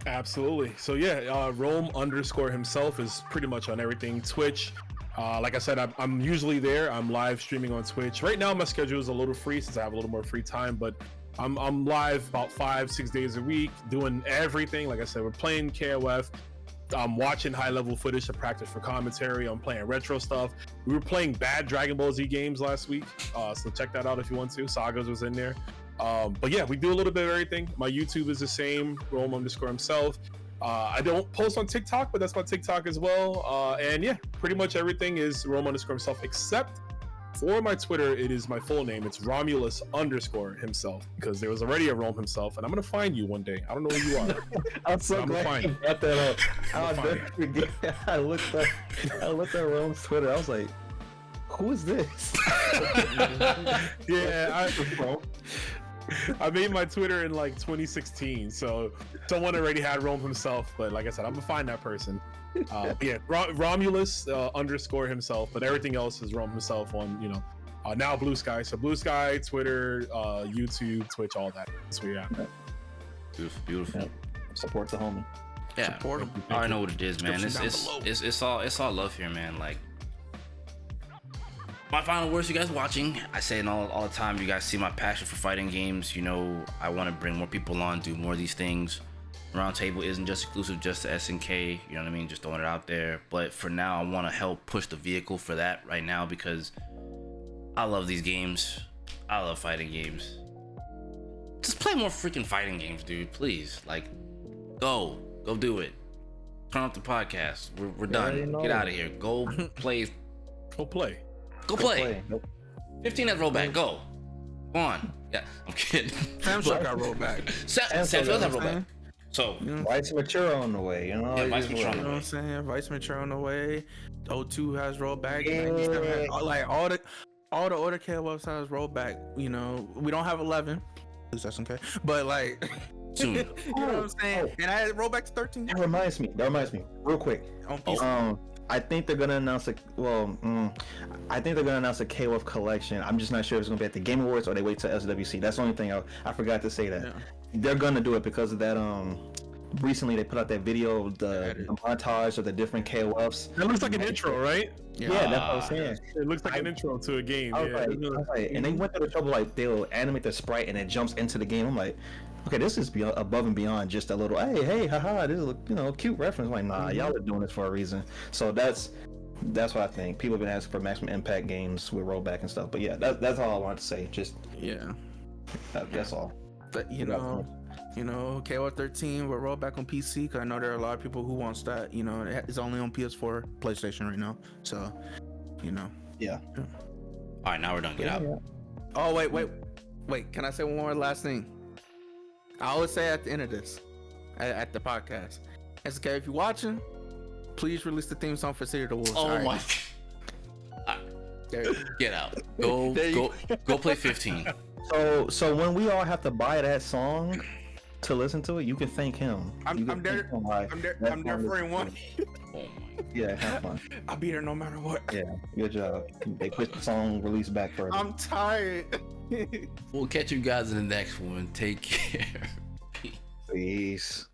Absolutely. So yeah, Rome _ himself is pretty much on everything. Twitch. Like I said, I'm usually there. I'm live streaming on Twitch. Right now, my schedule is a little free since I have a little more free time, but I'm live about 5-6 days a week, doing everything. Like I said, we're playing KOF. I'm watching high-level footage to practice for commentary. I'm playing retro stuff. We were playing bad Dragon Ball Z games last week, so check that out if you want to. Sagas was in there. But yeah, we do a little bit of everything. My YouTube is the same, Rome _ himself. I don't post on TikTok, but that's my TikTok as well. And yeah, pretty much everything is Rome _ himself, except for my Twitter, it is my full name. It's Romulus _ himself, because there was already a Rome himself, and I'm gonna find you one day. I don't know who you are. I'm so glad you brought that up. I'll never forget. I looked at Rome's Twitter. I was like, who is this? Yeah, I made my Twitter in like 2016, so someone already had Rome himself. But like I said, I'm gonna find that person. Yeah, Romulus _ himself, but everything else is Rome himself on, you know, now Blue Sky. So Blue Sky, Twitter, YouTube, Twitch, all that. That's where you're at. Beautiful. Yeah. Support the homie. Yeah, Support him. I already know what it is, man. It's all love here, man. Like, my final words, you guys watching, I say it all the time. You guys see my passion for fighting games. You know, I want to bring more people on, do more of these things. Roundtable isn't just exclusive just to SNK, you know what I mean? Just throwing it out there. But for now, I want to help push the vehicle for that right now, because I love these games. I love fighting games. Just play more freaking fighting games, dude. Please, like, go do it. Turn off the podcast. We're done. Get out of here. Go play. Go play. Go play. Nope. 15 has rollback. Go on. Yeah, I'm kidding. Samsung got rolled back. Samsung does have rollback. So, Vice Mature on the way, you know? Yeah, Vice Mature on the You know what way. I'm saying? Vice Mature on the way. O2 has rolled back. Yeah. 97 has, like all the order KOFs has rolled back. You know, we don't have 11. At least SNK. But like, soon. you know what I'm saying? And I had rolled back to 13. That reminds me, real quick. On PC. I think they're gonna announce I think they're gonna announce a KOF collection. I'm just not sure if it's gonna be at the Game Awards or they wait till SWC. That's the only thing I forgot to say that. Yeah. They're gonna do it because of that. Recently they put out that video of the montage of the different KOFs. It looks like an intro, right? Yeah, that's what I was saying. It looks like an intro to a game. I was like, and they went through the trouble, like they'll animate the sprite and it jumps into the game. I'm like, okay, this is above and beyond just a little, hey, haha, this is a, you know, cute reference. I'm like, nah, y'all are doing this for a reason. So that's what I think. People have been asking for maximum impact games with rollback and stuff. But yeah, that's all I wanted to say. Just that's all. But you know, KOF 13 will roll back on PC, because I know there are a lot of people who wants that. You know, it's only on PS4, PlayStation right now. So, you know. Yeah. All right, now we're done. Get out. Oh wait. Can I say one more last thing? I always say at the end of this, at the podcast, SNK, if you're watching, please release the theme song for City of the Wolves. Oh all my! Get out. Go play 15. So when we all have to buy that song to listen to it, you can thank him. I'm there. I'm there for one. Oh my! Yeah, have fun. I'll be there no matter what. Yeah, good job. They put the song release back further. I'm tired. We'll catch you guys in the next one. Take care. Peace.